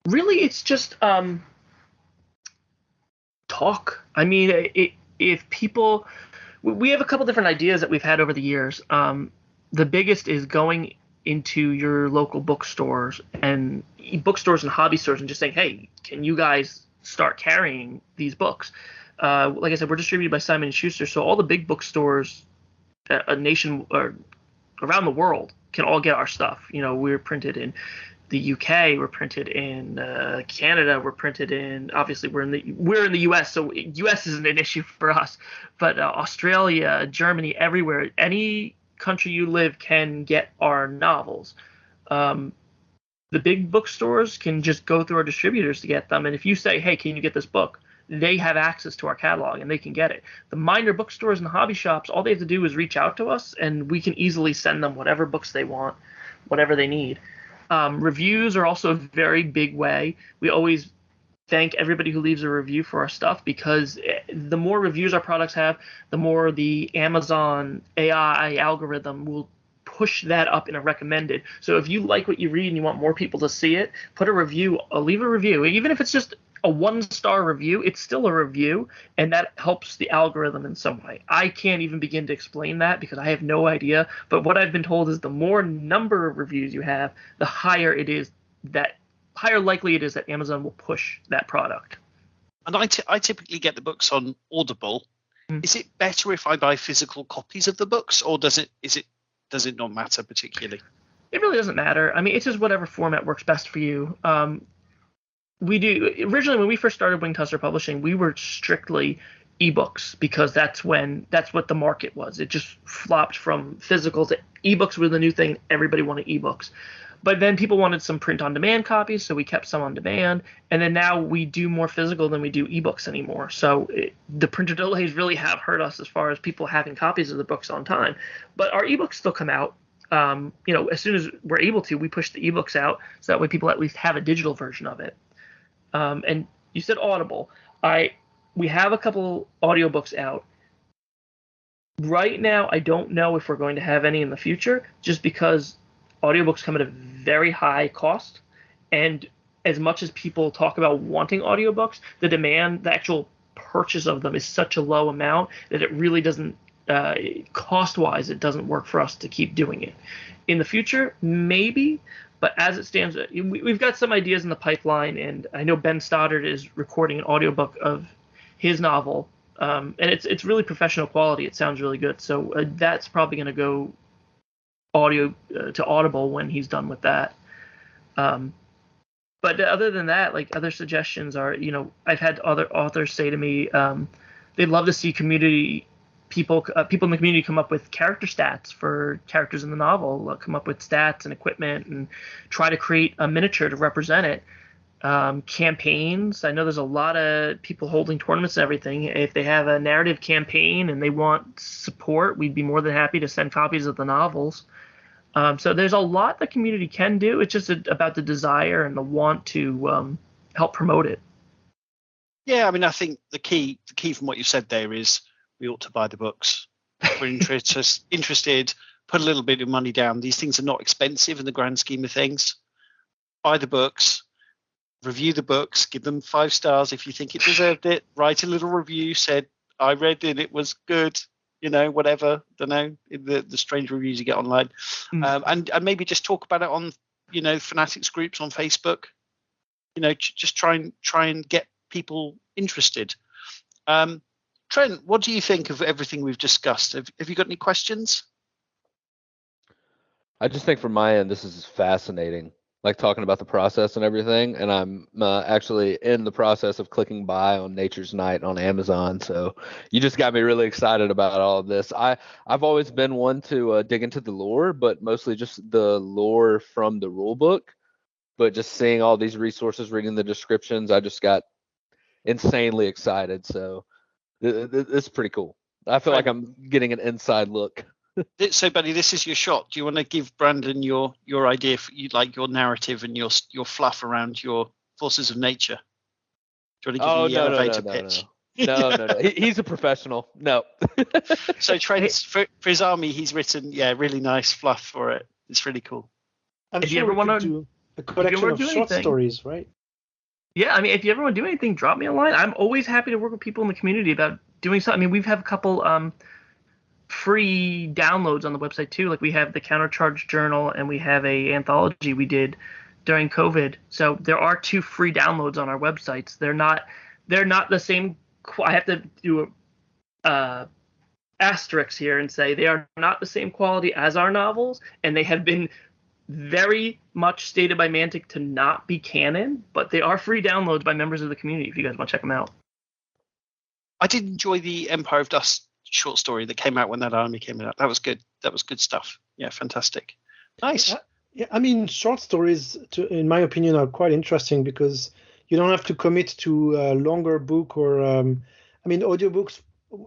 F: Really, it's just talk. I mean, if people, we have a couple different ideas that we've had over the years. The biggest is going into your local bookstores and hobby stores and just saying, hey, can you guys start carrying these books? Like I said, we're distributed by Simon & Schuster, so all the big bookstores a nation or around the world can all get our stuff. We're printed in the UK, we're printed in Canada, we're printed in, obviously we're in the US, so US isn't an issue for us, but Australia, Germany, everywhere, any country you live can get our novels. The big bookstores can just go through our distributors to get them, and if you say, hey, can you get this book, they have access to our catalog and they can get it. The minor bookstores and the hobby shops, all they have to do is reach out to us, and we can easily send them whatever books they want, whatever they need. Reviews are also a very big way. We always thank everybody who leaves a review for our stuff, because the more reviews our products have, the more the Amazon AI algorithm will push that up in a recommended. So if you like what you read and you want more people to see it, put a review, leave a review. Even if it's just a 1-star review, it's still a review, and that helps the algorithm in some way. I can't even begin to explain that because I have no idea, but what I've been told is the more number of reviews you have, the higher likely it is that Amazon will push that product.
A: And I typically get the books on Audible. Is it better if I buy physical copies of the books, or does it not matter particularly?
F: It really doesn't matter. I mean, it's just whatever format works best for you. We do originally, when we first started Winged Hussar Publishing, we were strictly ebooks, because that's what the market was. It just flopped from physical to ebooks were the new thing. Everybody wanted ebooks. But then people wanted some print-on-demand copies, so we kept some on demand. And then now we do more physical than we do ebooks anymore. So the printer delays really have hurt us as far as people having copies of the books on time. But our ebooks still come out. As soon as we're able to, we push the ebooks out, so that way people at least have a digital version of it. And you said Audible. We have a couple audiobooks out. Right now, I don't know if we're going to have any in the future, just because audiobooks come at a very high cost. And as much as people talk about wanting audiobooks, the demand, the actual purchase of them is such a low amount that it really doesn't, cost-wise, it doesn't work for us to keep doing it. In the future, maybe, but as it stands, we've got some ideas in the pipeline, and I know Ben Stoddard is recording an audiobook of his novel. And it's really professional quality. It sounds really good. So that's probably going to go audio to Audible when he's done with that. But other than that, like, other suggestions are, I've had other authors say to me they'd love to see people in the community come up with character stats for characters in the novel, come up with stats and equipment, and try to create a miniature to represent it. Campaigns. I know there's a lot of people holding tournaments and everything. If they have a narrative campaign and they want support, we'd be more than happy to send copies of the novels. So there's a lot the community can do. It's just about the desire and the want to help promote it.
A: Yeah, I mean, I think the key from what you said there is we ought to buy the books. If we're interested, put a little bit of money down. These things are not expensive in the grand scheme of things. Buy the books. Review the books, give them 5 stars if you think it deserved it. Write a little review, said I read it, it was good, whatever. Don't know, the strange reviews you get online, and maybe just talk about it on fanatics groups on Facebook. Just try and get people interested. Trent, what do you think of everything we've discussed? Have you got any questions?
C: I just think from my end, this is fascinating. Like talking about the process and everything, and I'm actually in the process of clicking buy on Nature's Night on Amazon. So you just got me really excited about all of this. I've always been one to dig into the lore, but mostly just the lore from the rule book. But just seeing all these resources, reading the descriptions, I just got insanely excited. So this is pretty cool. I feel like I'm getting an inside look.
A: So, buddy, this is your shot. Do you want to give Brandon your idea for your narrative and your fluff around your forces of nature? Do you want to give him the elevator pitch?
C: No. He's a professional. No.
A: So, Trent's for his army, he's written really nice fluff for it. It's really cool.
B: If you ever want to do a collection of short stories, right?
F: Yeah, I mean, if you ever want to do anything, drop me a line. I'm always happy to work with people in the community about doing something. I mean, we've had a couple free downloads on the website too. Like we have the Countercharge Journal and we have a anthology we did during COVID. So there are 2 free downloads on our websites. They're not the same. I have to do a asterisk here and say they are not the same quality as our novels, and they have been very much stated by Mantic to not be canon, but they are free downloads by members of the community if you guys want to check them out.
A: I did enjoy the Empire of Dust short story that came out when that army came out. That was good. That was good stuff. Yeah, fantastic. Nice.
B: Yeah, I mean, short stories, in my opinion, are quite interesting because you don't have to commit to a longer book or, audiobooks.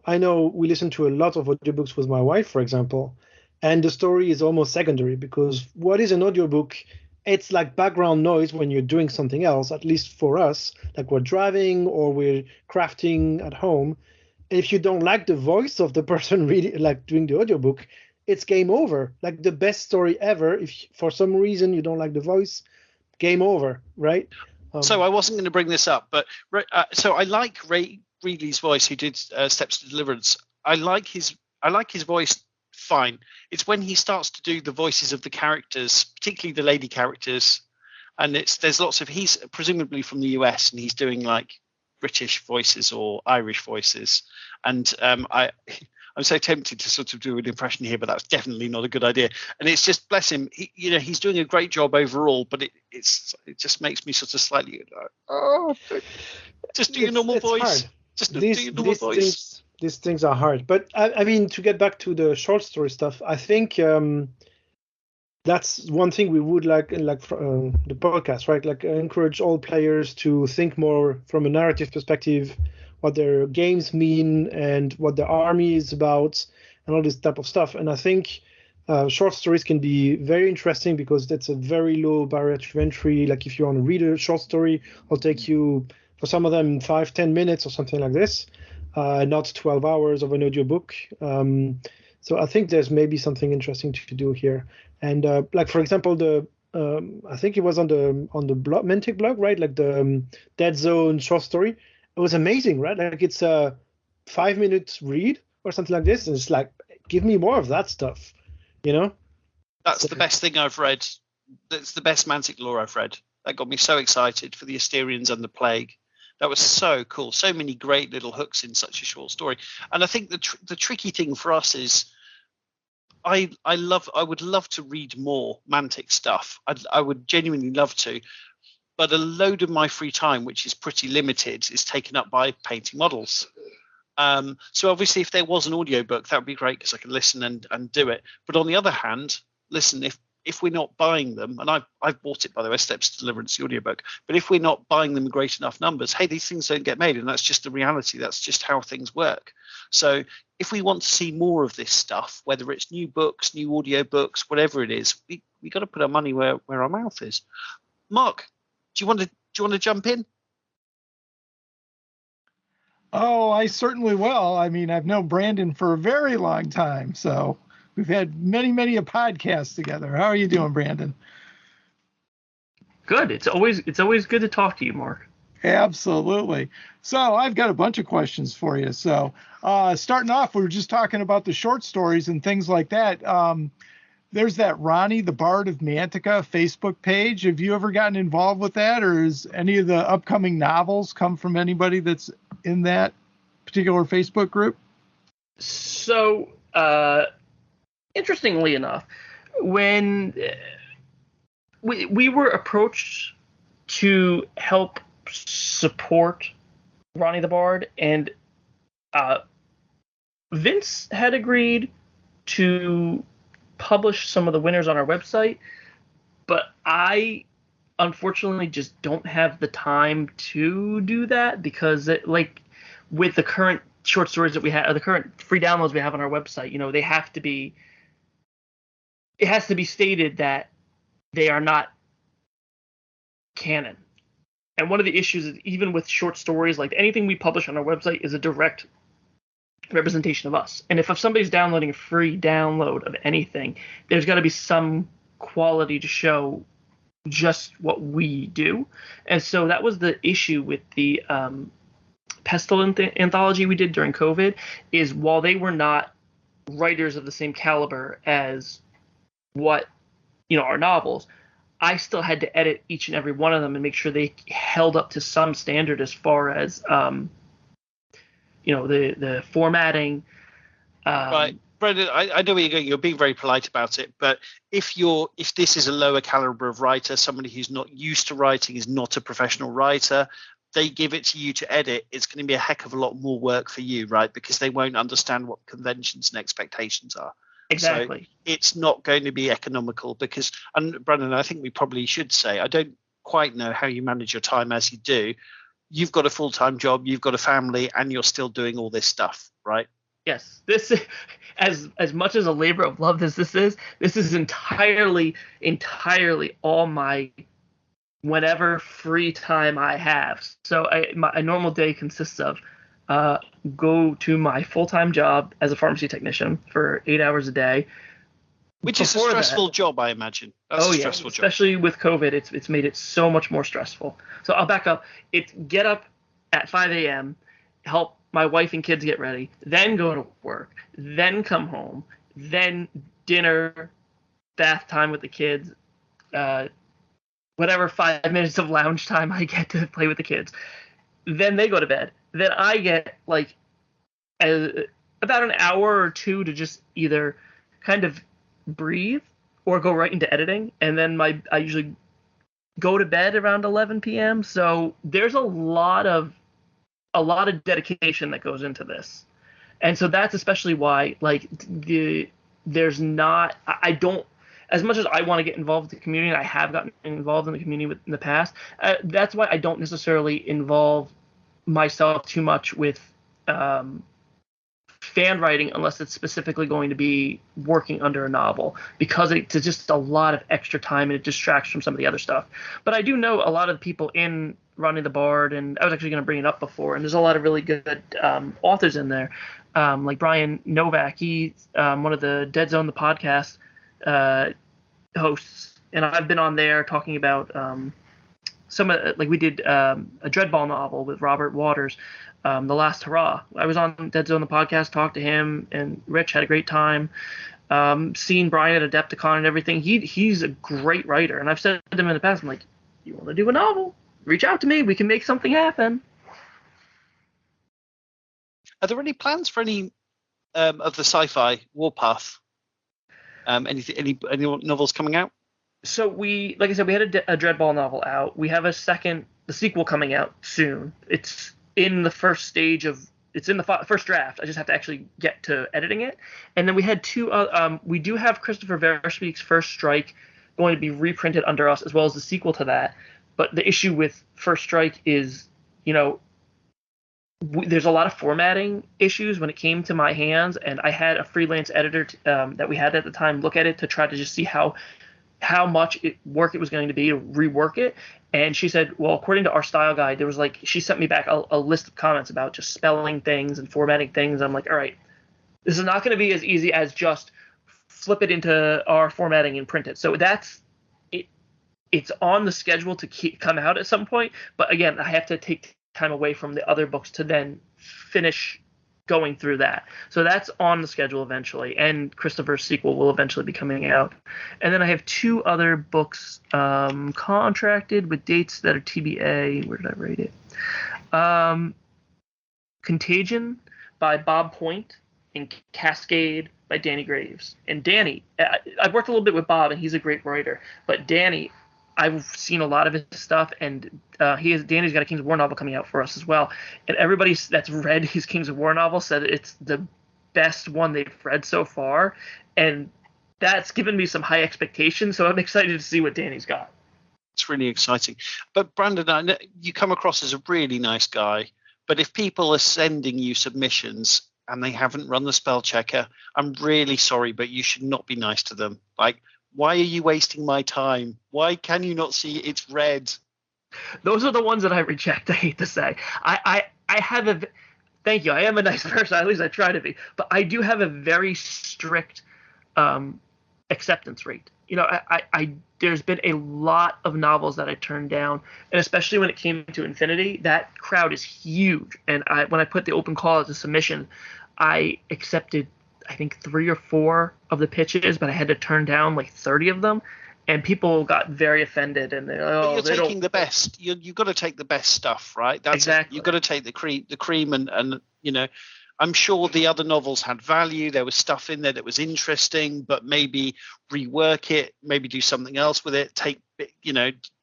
B: I know we listen to a lot of audiobooks with my wife, for example, and the story is almost secondary because what is an audiobook? It's like background noise when you're doing something else, at least for us, like we're driving or we're crafting at home. If you don't like the voice of the person reading, like doing the audiobook, it's game over. Like the best story ever. If for some reason you don't like the voice, game over, right?
A: So I wasn't going to bring this up, but so I like Ray Reedley's voice, who did Steps to Deliverance. I like his voice fine. It's when he starts to do the voices of the characters, particularly the lady characters, and there's lots of, he's presumably from the US and he's doing like British voices or Irish voices, and I'm so tempted to sort of do an impression here, but that's definitely not a good idea. And it's just, bless him, he's doing a great job overall, but it just makes me sort of slightly just do your normal voice.
B: Hard.
A: Just do your normal voice.
B: These things are hard, but I mean, to get back to the short story stuff, I think that's one thing we would like the podcast, right? Like encourage all players to think more from a narrative perspective, what their games mean and what the army is about, and all this type of stuff. And I think short stories can be very interesting because that's a very low barrier to entry. Like if you want to read a short story, it'll take you, for some of them, 5-10 minutes or something like this, not 12 hours of an audiobook. So I think there's maybe something interesting to do here. And like, for example, I think it was on the blog, Mantic blog, right? Like the Deadzone short story. It was amazing, right? Like it's a 5-minute read or something like this. And it's like, give me more of that stuff, you know?
A: That's the best thing I've read. That's the best Mantic lore I've read. That got me so excited for the Asterians and the Plague. That was so cool. So many great little hooks in such a short story. And I think the tricky thing for us is I would love to read more Mantic stuff. I would genuinely love to. But a load of my free time, which is pretty limited, is taken up by painting models. So obviously, if there was an audiobook, that would be great because I can listen and do it. But on the other hand, listen, if we're not buying them, and I've bought it, by the way, Steps to Deliverance, the audiobook, but if we're not buying them in great enough numbers, hey, these things don't get made, and that's just the reality. That's just how things work. So if we want to see more of this stuff, whether it's new books, new audiobooks, whatever it is, we got to put our money where our mouth is. Mark, do you want to jump in?
D: Oh, I certainly will. I mean, I've known Brandon for a very long time, so we've had many a podcast together. How are you doing, Brandon?
F: Good. It's always good to talk to you, Mark.
D: Absolutely. So I've got a bunch of questions for you. So starting off, we were just talking about the short stories and things like that. There's that Ronnie, the Bard of Mantica Facebook page. Have you ever gotten involved with that, or is any of the upcoming novels come from anybody that's in that particular Facebook group?
F: So, interestingly enough, when we were approached to help support Ronnie the Bard, and Vince had agreed to publish some of the winners on our website, but I unfortunately just don't have the time to do that because with the current short stories that we have, or the current free downloads we have on our website, it has to be stated that they are not canon. And one of the issues is, even with short stories, like anything we publish on our website is a direct representation of us. And if somebody's downloading a free download of anything, there's got to be some quality to show just what we do. And so that was the issue with the Pestilence anthology we did during COVID, is while they were not writers of the same caliber as what our novels, I still had to edit each and every one of them and make sure they held up to some standard as far as the formatting.
A: Right, Brendan, I know where you're going. You're being very polite about it, but if this is a lower caliber of writer, somebody who's not used to writing, is not a professional writer, they give it to you to edit, it's going to be a heck of a lot more work for you, right? Because they won't understand what conventions and expectations are.
F: Exactly.
A: So it's not going to be economical because, and Brendan, I think we probably should say, I don't quite know how you manage your time as you do. You've got a full-time job, you've got a family, and you're still doing all this stuff, right?
F: Yes. This, as much as a labor of love as this is entirely all my whenever free time I have. So a normal day consists of go to my full-time job as a pharmacy technician for 8 hours a day.
A: Which is a stressful job, I imagine. That's a stressful job.
F: Especially with COVID, it's made it so much more stressful. So I'll back up. It's get up at 5 a.m., help my wife and kids get ready, then go to work, then come home, then dinner, bath time with the kids, whatever 5 minutes of lounge time I get to play with the kids. Then they go to bed. Then I get about an hour or two to just either kind of breathe or go right into editing. And then I usually go to bed around 11 p.m. So there's a lot of dedication that goes into this. And so that's especially why there's not, I don't, as much as I want to get involved in the community, and I have gotten involved in the community in the past, that's why I don't necessarily involve myself too much with fan writing unless it's specifically going to be working under a novel, because it's just a lot of extra time and it distracts from some of the other stuff. But I do know a lot of the people in Ronnie the Bard, and I was actually going to bring it up before, and there's a lot of really good authors in there, like Brian Novak. He's one of the Deadzone the podcast hosts, and I've been on there talking about some of, like, we did a Dreadball novel with Robert Waters, The Last Hurrah. I was on Deadzone the podcast, talked to him, and Rich had a great time. Seen Brian at Adepticon and everything. He's a great writer, and I've said to him in the past, I'm like, you want to do a novel? Reach out to me. We can make something happen.
A: Are there any plans for any of the sci-fi Warpath? Any novels coming out?
F: So like I said, we had a Dreadball novel out. We have the sequel coming out soon. It's in the first stage it's in the first draft. I just have to actually get to editing it. And then we had we do have Christopher Verspeak's First Strike going to be reprinted under us, as well as the sequel to that. But the issue with First Strike is, there's a lot of formatting issues when it came to my hands, and I had a freelance editor that we had at the time look at it to try to just see how much work it was going to be to rework it. And she said, well, according to our style guide, there was she sent me back a list of comments about just spelling things and formatting things. I'm like, all right, this is not going to be as easy as just flip it into our formatting and print it. So that's it. It's on the schedule to come out at some point. But again, I have to take time away from the other books to then finish going through that. So that's on the schedule eventually, and Christopher's sequel will eventually be coming out. And then I have 2 other books contracted with dates that are TBA. Where did I rate it? Contagion by Bob Point and Cascade by Danny Graves. And Danny, I've worked a little bit with Bob, and he's a great writer. But Danny, I've seen a lot of his stuff, and Danny's got a Kings of War novel coming out for us as well. And everybody that's read his Kings of War novel said it's the best one they've read so far, and that's given me some high expectations. So I'm excited to see what Danny's got.
A: It's really exciting. But Brandon, you come across as a really nice guy. But if people are sending you submissions and they haven't run the spell checker, I'm really sorry, but you should not be nice to them. Why are you wasting my time? Why can you not see it's red?
F: Those are the ones that I reject. I hate to say. I have thank you. I am a nice person. At least I try to be. But I do have a very strict acceptance rate. There's been a lot of novels that I turned down, and especially when it came to Infinity, that crowd is huge. And when I put the open call as a submission, I accepted, I think, 3 or 4 of the pitches, but I had to turn down 30 of them, and people got very offended. And they're like,
A: you're taking the best. You've got to take the best stuff, right? That's
F: exactly.
A: You've got to take the cream, and I'm sure the other novels had value. There was stuff in there that was interesting, but maybe rework it, maybe do something else with it.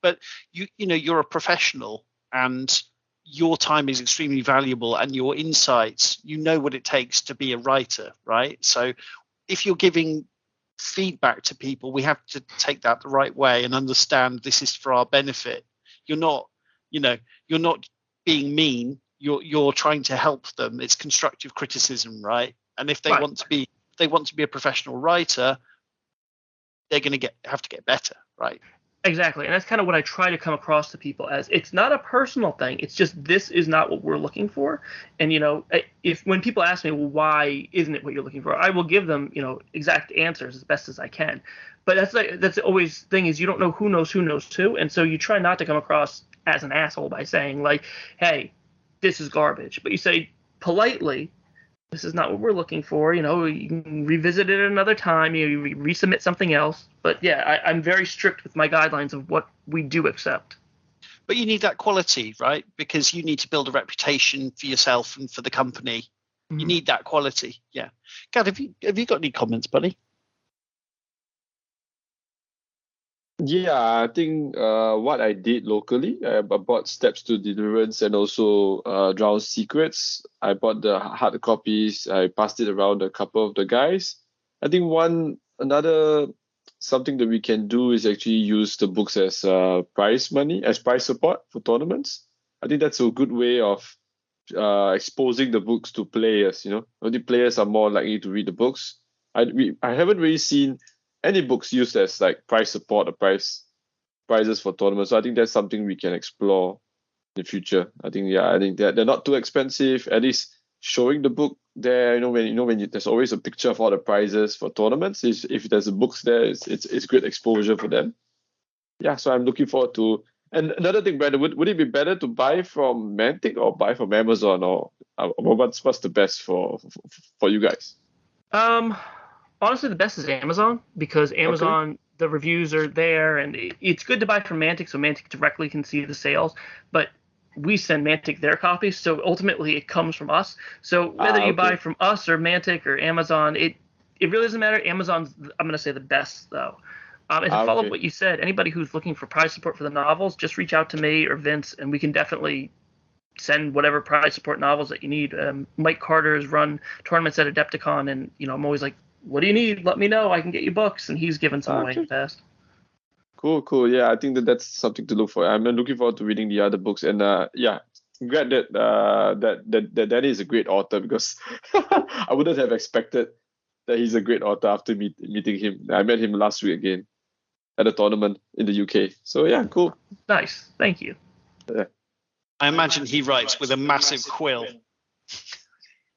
A: But you're a professional, and your time is extremely valuable, and your insights, what it takes to be a writer, right? So if you're giving feedback to people, we have to take that the right way and understand this is for our benefit. You're not being mean. You're trying to help them. It's constructive criticism, right? And if they want to be a professional writer, they're going to have to get better, right?
F: Exactly. And that's kind of what I try to come across to people as. It's not a personal thing. It's just, this is not what we're looking for. And, when people ask me, well, why isn't it what you're looking for? I will give them, exact answers as best as I can. But that's always the thing, is you don't know who knows who. And so you try not to come across as an asshole by saying hey, this is garbage. But you say politely, this is not what we're looking for. You can revisit it another time. You resubmit something else. But yeah, I'm very strict with my guidelines of what we do accept.
A: But you need that quality, right? Because you need to build a reputation for yourself and for the company. Mm-hmm. You need that quality. Yeah. Gad, have you got any comments, buddy?
E: Yeah, I think what I did locally, I bought Steps to Deliverance and also Drowned Secrets. I bought the hard copies. I passed it around a couple of the guys. I think another something that we can do is actually use the books as prize money, as prize support for tournaments. I think that's a good way of exposing the books to players. Only players are more likely to read the books. I haven't really seen any books used as like prize support or prizes for tournaments. So I think that's something we can explore in the future. I think they're not too expensive. At least showing the book there, there's always a picture of all the prizes for tournaments. If there's a books there, it's great exposure for them. Yeah, so I'm looking forward to. And another thing, Brandon, would it be better to buy from Mantic or buy from Amazon, or what's the best for you guys?
F: Honestly, the best is Amazon, because Amazon, the reviews are there, and it's good to buy from Mantic, so Mantic directly can see the sales. But we send Mantic their copies, so ultimately it comes from us. So whether you buy from us or Mantic or Amazon, it really doesn't matter. Amazon's, I'm going to say, the best, though. And to follow up what you said, anybody who's looking for prize support for the novels, just reach out to me or Vince, and we can definitely send whatever prize support novels that you need. Mike Carter has run tournaments at Adepticon, and I'm always like, what do you need? Let me know. I can get you books, and he's given some away in the past.
E: Cool. Yeah, I think that's something to look for. I'm looking forward to reading the other books, and I'm glad that Danny is a great author, because I wouldn't have expected that he's a great author after meeting him. I met him last week again at a tournament in the UK. So yeah, cool.
F: Nice, thank you.
E: Yeah.
A: I imagine he writes with a massive quill.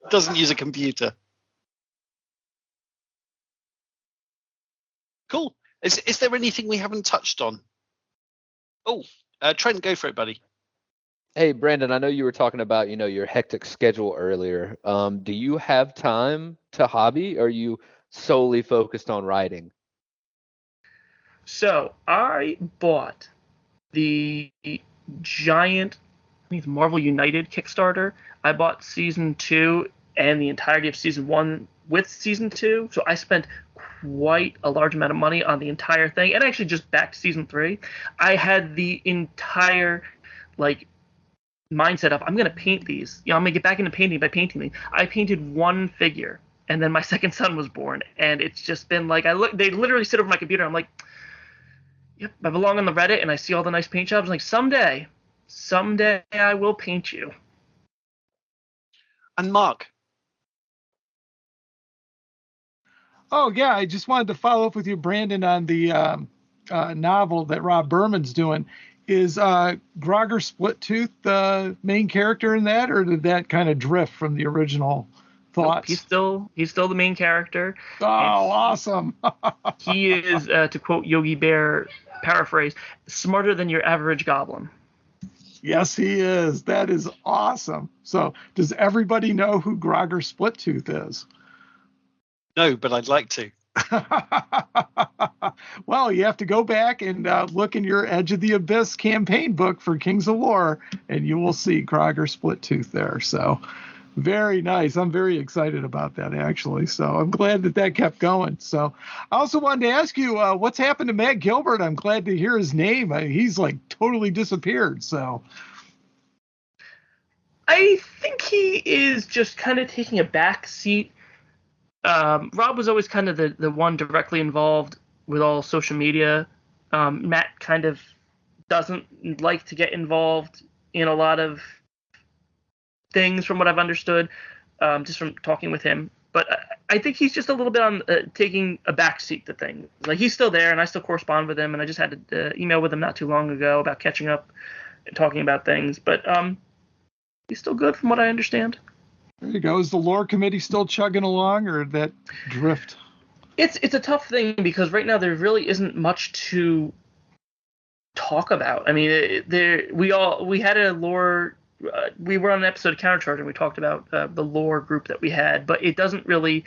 A: Doesn't use a computer. Cool. Is there anything we haven't touched on? Oh, Trent, go for it, buddy.
C: Hey, Brandon, I know you were talking about, your hectic schedule earlier. Do you have time to hobby, or are you solely focused on writing?
F: So I bought the giant, I think it's Marvel United Kickstarter. I bought season 2 and the entirety of season 1 with season 2. So I spent quite a large amount of money on the entire thing, and actually just back to season 3. I had the entire mindset of, I'm going to paint these. I'm going to get back into painting by painting these. I painted one figure, and then my second son was born, and it's just been they literally sit over my computer. I'm like, yep, I belong on the Reddit, and I see all the nice paint jobs. I'm like, someday I will paint you.
A: And Mark.
D: Oh, yeah, I just wanted to follow up with you, Brandon, on the novel that Rob Berman's doing. Is Grogger Splittooth the main character in that, or did that kind of drift from the original thoughts?
F: Nope, he's still the main character.
D: Oh, awesome.
F: He is, to quote Yogi Bear, paraphrase, smarter than your average goblin.
D: Yes, he is. That is awesome. So does everybody know who Grogger Splittooth is?
A: No, but I'd like to.
D: Well, you have to go back and look in your Edge of the Abyss campaign book for Kings of War, and you will see Grogger Splittooth there. So very nice. I'm very excited about that, actually. So I'm glad that kept going. So I also wanted to ask you, what's happened to Matt Gilbert? I'm glad to hear his name. He's totally disappeared. So
F: I think he is just kind of taking a back seat. Rob was always kind of the one directly involved with all social media. Matt kind of doesn't like to get involved in a lot of things, from what I've understood, just from talking with him. But I think he's just a little bit on taking a back seat to things. He's still there, and I still correspond with him, and I just had to email with him not too long ago about catching up and talking about things. But he's still good, from what I understand.
D: There you go. Is the lore committee still chugging along, or did that drift?
F: It's a tough thing, because right now there really isn't much to talk about. I mean, we had a lore. We were on an episode of Countercharge, and we talked about the lore group that we had, but it doesn't really.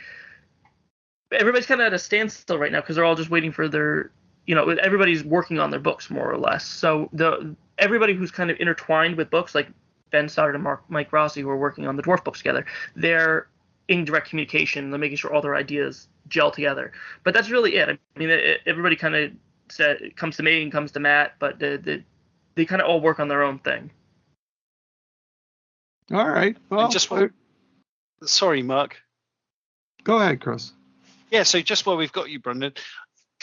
F: Everybody's kind of at a standstill right now, because they're all just waiting for their. Everybody's working on their books, more or less. So everybody who's kind of intertwined with books, like Ben Stoddard and Mike Rossi, who are working on the Dwarf books together, they're in direct communication. They're making sure all their ideas gel together. But that's really it. I mean, everybody kind of comes to me and comes to Matt, but they kind of all work on their own thing.
D: All right. Well,
A: sorry, Mark.
D: Go ahead, Chris.
A: Yeah, so just while we've got you, Brendan,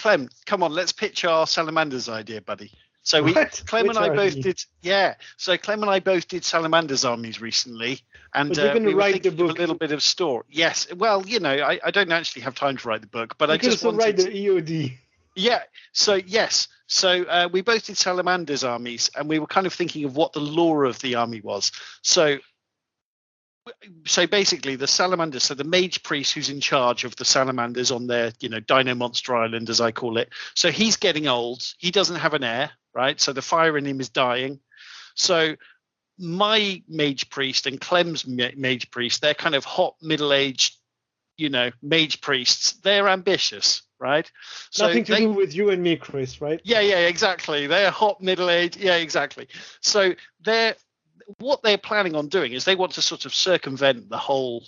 A: Clem, come on, let's pitch our Salamanders idea, buddy. So Clem
B: Which
A: and I both
B: army?
A: did, yeah. So Clem and I both did Salamanders armies recently, and
B: But you're gonna
A: we were
B: write the
A: thinking of a
B: book.
A: little bit of story. Yes, well, I don't actually have time to write the book, but
B: You
A: I
B: can
A: just
B: also
A: wanted
B: write
A: to,
B: the EOD.
A: yeah. So yes, so we both did Salamanders armies, and we were kind of thinking of what the lore of the army was. So basically the Salamanders, so the mage priest who's in charge of the Salamanders on their, Dino Monster Island, as I call it. So he's getting old. He doesn't have an heir, right? So the fire in him is dying. So my mage priest and Clem's mage priest, they're kind of hot, middle-aged, mage priests. They're ambitious, right? So
B: Nothing to do with you and me, Chris, right?
A: Yeah, exactly. They're hot, middle-aged. Yeah, exactly. So what they're planning on doing is they want to sort of circumvent the whole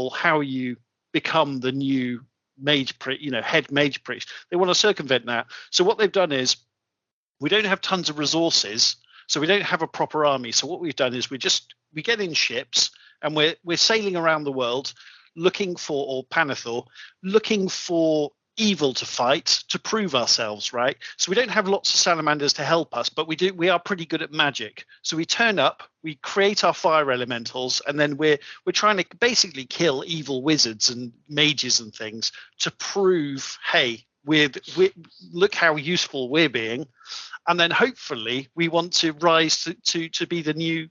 A: how you become the new head mage priest. They want to circumvent that. So what they've done is, we don't have tons of resources, so we don't have a proper army. So what we've done is we get in ships and we're sailing around the world looking for evil to fight, to prove ourselves, right? So we don't have lots of salamanders to help us, but we are pretty good at magic. So we turn up, we create our fire elementals, and then we're trying to basically kill evil wizards and mages and things to prove, hey, we look how useful we're being. And then hopefully we want to rise to be the new,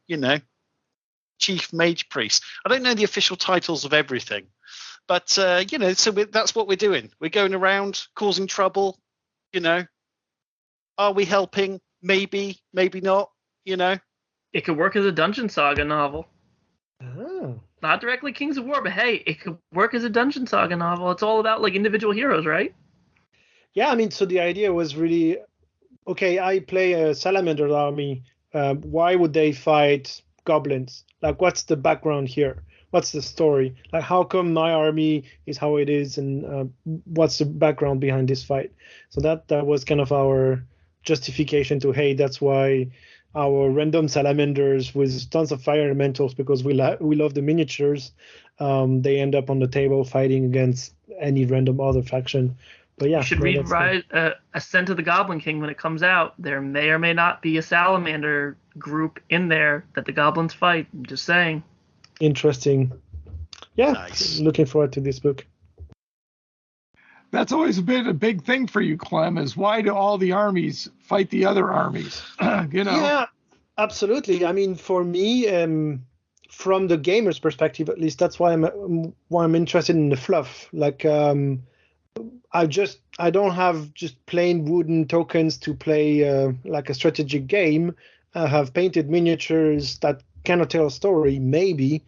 A: chief mage priest. I don't know the official titles of everything. But, so that's what we're doing. We're going around causing trouble, Are we helping? Maybe, maybe not,
F: It could work as a Dungeon Saga novel.
B: Oh.
F: Not directly Kings of War, but hey, it could work as a Dungeon Saga novel. It's all about, individual heroes, right?
B: Yeah, I mean, so the idea was really, okay, I play a Salamander army. Why would they fight goblins? What's the background here? What's the story? How come my army is how it is, and what's the background behind this fight? So that was kind of our justification to, hey, that's why our random salamanders with tons of fire elementals, because we love the miniatures, they end up on the table fighting against any random other faction. But yeah,
F: you should read Ascent of the Goblin King when it comes out. There may or may not be a salamander group in there that the goblins fight. I'm just saying.
B: Interesting. Yeah,
A: nice.
B: Looking forward to this book.
D: That's always been a big thing for you, Clem, is why do all the armies fight the other armies?
B: Yeah, absolutely. I mean, for me, from the gamer's perspective, at least, that's why I'm interested in the fluff. I don't have just plain wooden tokens to play a strategic game. I have painted miniatures that cannot tell a story, maybe,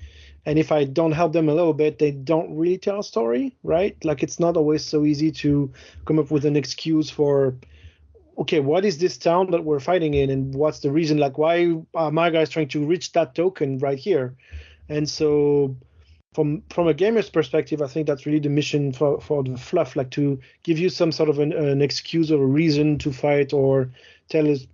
B: and if I don't help them a little bit, they don't really tell a story, right? It's not always so easy to come up with an excuse for, okay, what is this town that we're fighting in, and what's the reason? Why are my guys trying to reach that token right here? And so from a gamer's perspective, I think that's really the mission for the fluff, to give you some sort of an excuse or a reason to fight, or tell us,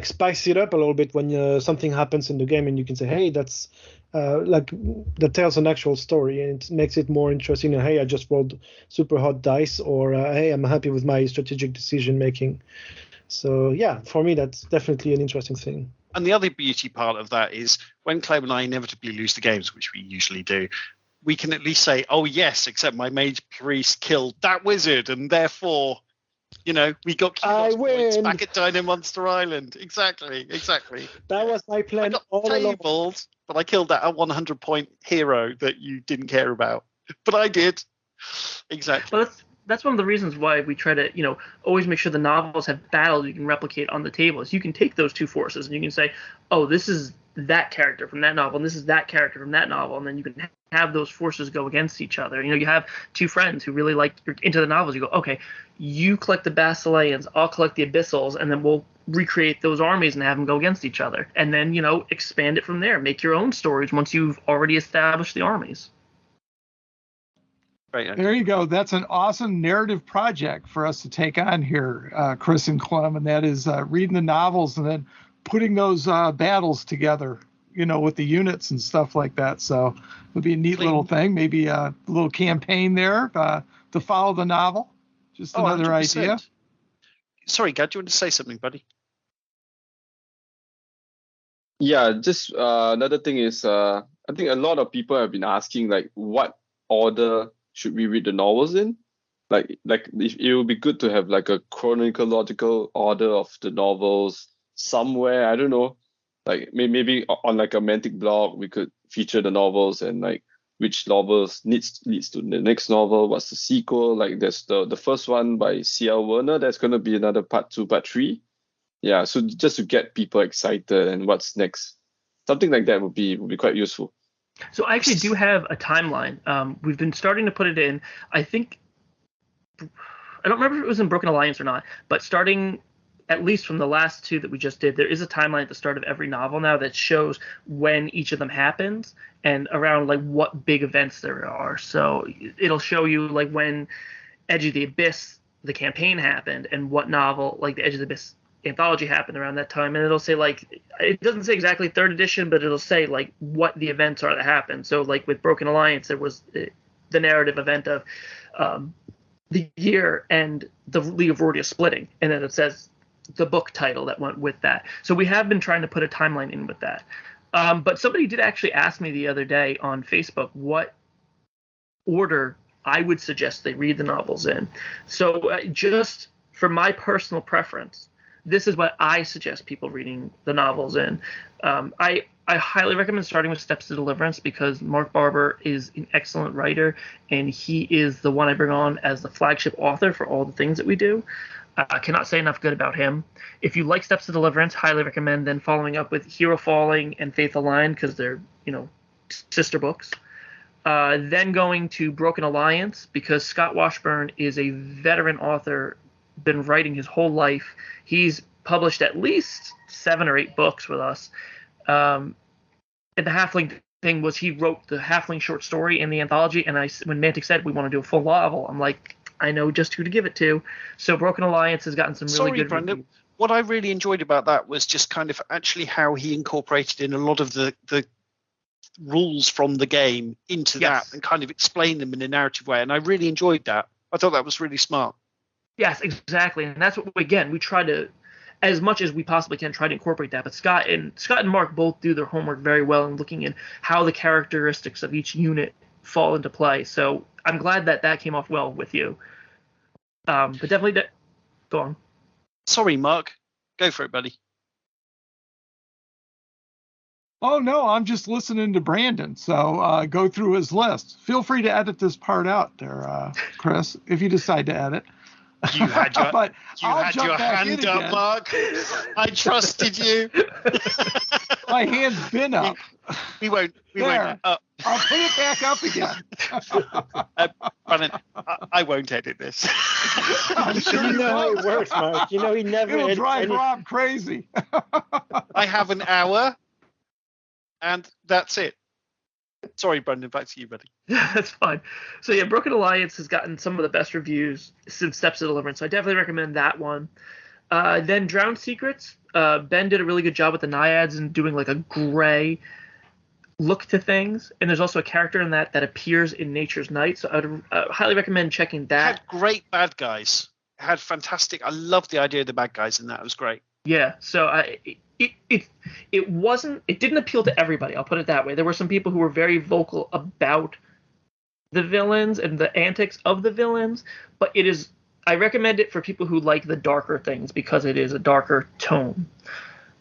B: spice it up a little bit when something happens in the game, and you can say, hey, that's that tells an actual story, and it makes it more interesting. Hey, I just rolled super hot dice, or hey, I'm happy with my strategic decision making. So yeah, for me, that's definitely an interesting thing.
A: And the other beauty part of that is when Clem and I inevitably lose the games, which we usually do, we can at least say, oh yes, except my mage priest killed that wizard, and therefore, we got points back at Dino Monster Island. Exactly.
B: That was my plan.
A: I got tabled, but I killed that 100-point hero that you didn't care about. But I did. Exactly.
F: Well, that's one of the reasons why we try to, always make sure the novels have battles you can replicate on the table. So you can take those two forces and you can say, oh, this is that character from that novel, and this is that character from that novel, and then you can have those forces go against each other. You have two friends who really you're into the novels. You go, okay, you collect the Basileans, I'll collect the Abyssals, and then we'll recreate those armies and have them go against each other. And then, expand it from there. Make your own stories once you've already established the armies.
A: Right.
D: There you go. That's an awesome narrative project for us to take on here, Chris and Clem, and that is reading the novels and then putting those battles together, with the units and stuff like that. So it'll be a neat little thing, maybe a little campaign there to follow the novel. Just another idea.
A: Sorry, Gad, do you want to say something, buddy?
E: Yeah, just another thing is I think a lot of people have been asking like what order should we read the novels in? Like if it would be good to have like a chronological order of the novels somewhere. I don't know, like maybe on like a Mantic blog we could feature the novels and like which novels leads to the next novel. What's the sequel? Like there's the first one by C.L. Werner. There's gonna be another part 2, part 3. Yeah, so just to get people excited and what's next, something like that would be quite useful.
F: So I actually do have a timeline. We've been starting to put it in. I think I don't remember if it was in Broken Alliance or not, but starting at least from the last 2 that we just did, there is a timeline at the start of every novel now that shows when each of them happens and around like what big events there are. So it'll show you like when Edge of the Abyss, the campaign happened, and what novel, like the Edge of the Abyss anthology happened around that time, and it'll say like, it doesn't say exactly 3rd edition, but it'll say like what the events are that happened. So like with Broken Alliance, there was the narrative event of the year and the League of Rortia splitting, and then it says the book title that went with that. So we have been trying to put a timeline in with that. But somebody did actually ask me the other day on Facebook what order I would suggest they read the novels in. So just for my personal preference, this is what I suggest people reading the novels in. I highly recommend starting with Steps to Deliverance because Mark Barber is an excellent writer, and he is the one I bring on as the flagship author for all the things that we do. I cannot say enough good about him. If you like Steps to Deliverance, highly recommend then following up with Hero Falling and Faith Aligned because they're, sister books. Then going to Broken Alliance because Scott Washburn is a veteran author, been writing his whole life. He's published at least 7 or 8 books with us. And the Halfling thing was he wrote the Halfling short story in the anthology, and when Mantic said we want to do a full novel, I'm like, I know just who to give it to. So Broken Alliance has gotten some really good
A: Brandon.
F: reviews.
A: What I really enjoyed about that was just kind of actually how he incorporated in a lot of the rules from the game into that and kind of explained them in a narrative way. And I really enjoyed that. I thought that was really smart.
F: Yes, exactly. And that's what, again, we try to, as much as we possibly can, try to incorporate that. But Scott and Mark both do their homework very well in looking at how the characteristics of each unit fall into play. So I'm glad that came off well with you. But definitely, go on.
A: Sorry, Mark. Go for it, buddy.
D: Oh, no, I'm just listening to Brandon. So go through his list. Feel free to edit this part out there, Chris, if you decide to edit.
A: You had your,
D: but
A: you had your hand up, Mark. I trusted you.
D: My hand's been up.
A: We won't.
D: I'll put it back up again.
A: Brandon, I won't edit this.
D: I'm sure
B: you know how it works, Mark. He never.
D: It'll drive Rob crazy.
A: I have an hour, and that's it. Sorry, Brendan, back to you, buddy.
F: That's fine. So yeah, Broken Alliance has gotten some of the best reviews since Steps to Deliverance, so I definitely recommend that one. Then Drowned Secrets. Ben did a really good job with the Naiads and doing like a gray look to things, and there's also a character in that appears in Nature's Night, so I would highly recommend checking that.
A: It had great bad guys. It had fantastic. I love the idea of the bad guys in that. It was great.
F: Yeah, so it didn't appeal to everybody. I'll put it that way. There were some people who were very vocal about the villains and the antics of the villains, but I recommend it for people who like the darker things because it is a darker tone.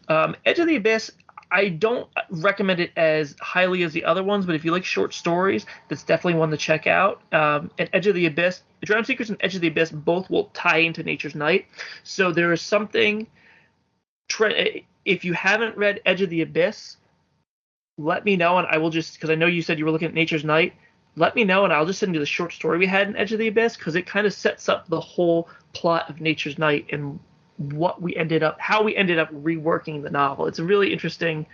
F: Edge of the Abyss, I don't recommend it as highly as the other ones, but if you like short stories, that's definitely one to check out. And Edge of the Abyss, Drowned Secrets and Edge of the Abyss both will tie into Nature's Night, so there is something. If you haven't read Edge of the Abyss, let me know, and I will just, because I know you said you were looking at Nature's Night, let me know, and I'll just send you the short story we had in Edge of the Abyss, because it kind of sets up the whole plot of Nature's Night and how we ended up reworking the novel. It's a really interesting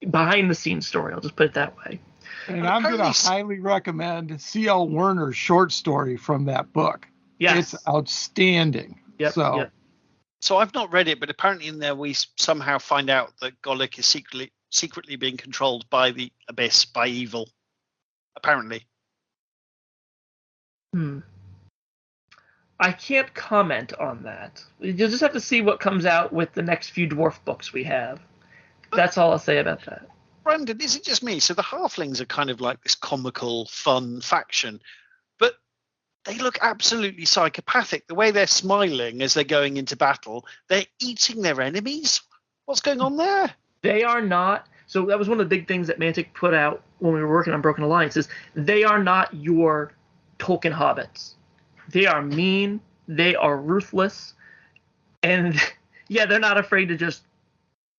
F: behind-the-scenes story. I'll just put it that way.
D: And I'm going to highly recommend C.L. Werner's short story from that book.
F: Yes.
D: It's outstanding.
F: Yep.
A: So I've not read it, but apparently in there we somehow find out that Golik is secretly being controlled by the Abyss, by evil. Apparently.
F: I can't comment on that. You'll just have to see what comes out with the next few dwarf books we have. That's all I'll say about that.
A: Brandon, is it just me? So the halflings are kind of like this comical, fun faction, but they look absolutely psychopathic. The way they're smiling as they're going into battle, they're eating their enemies. What's going on there?
F: They are not. So that was one of the big things that Mantic put out when we were working on Broken Alliances. They are not your Tolkien hobbits. They are mean. They are ruthless. And yeah, they're not afraid to just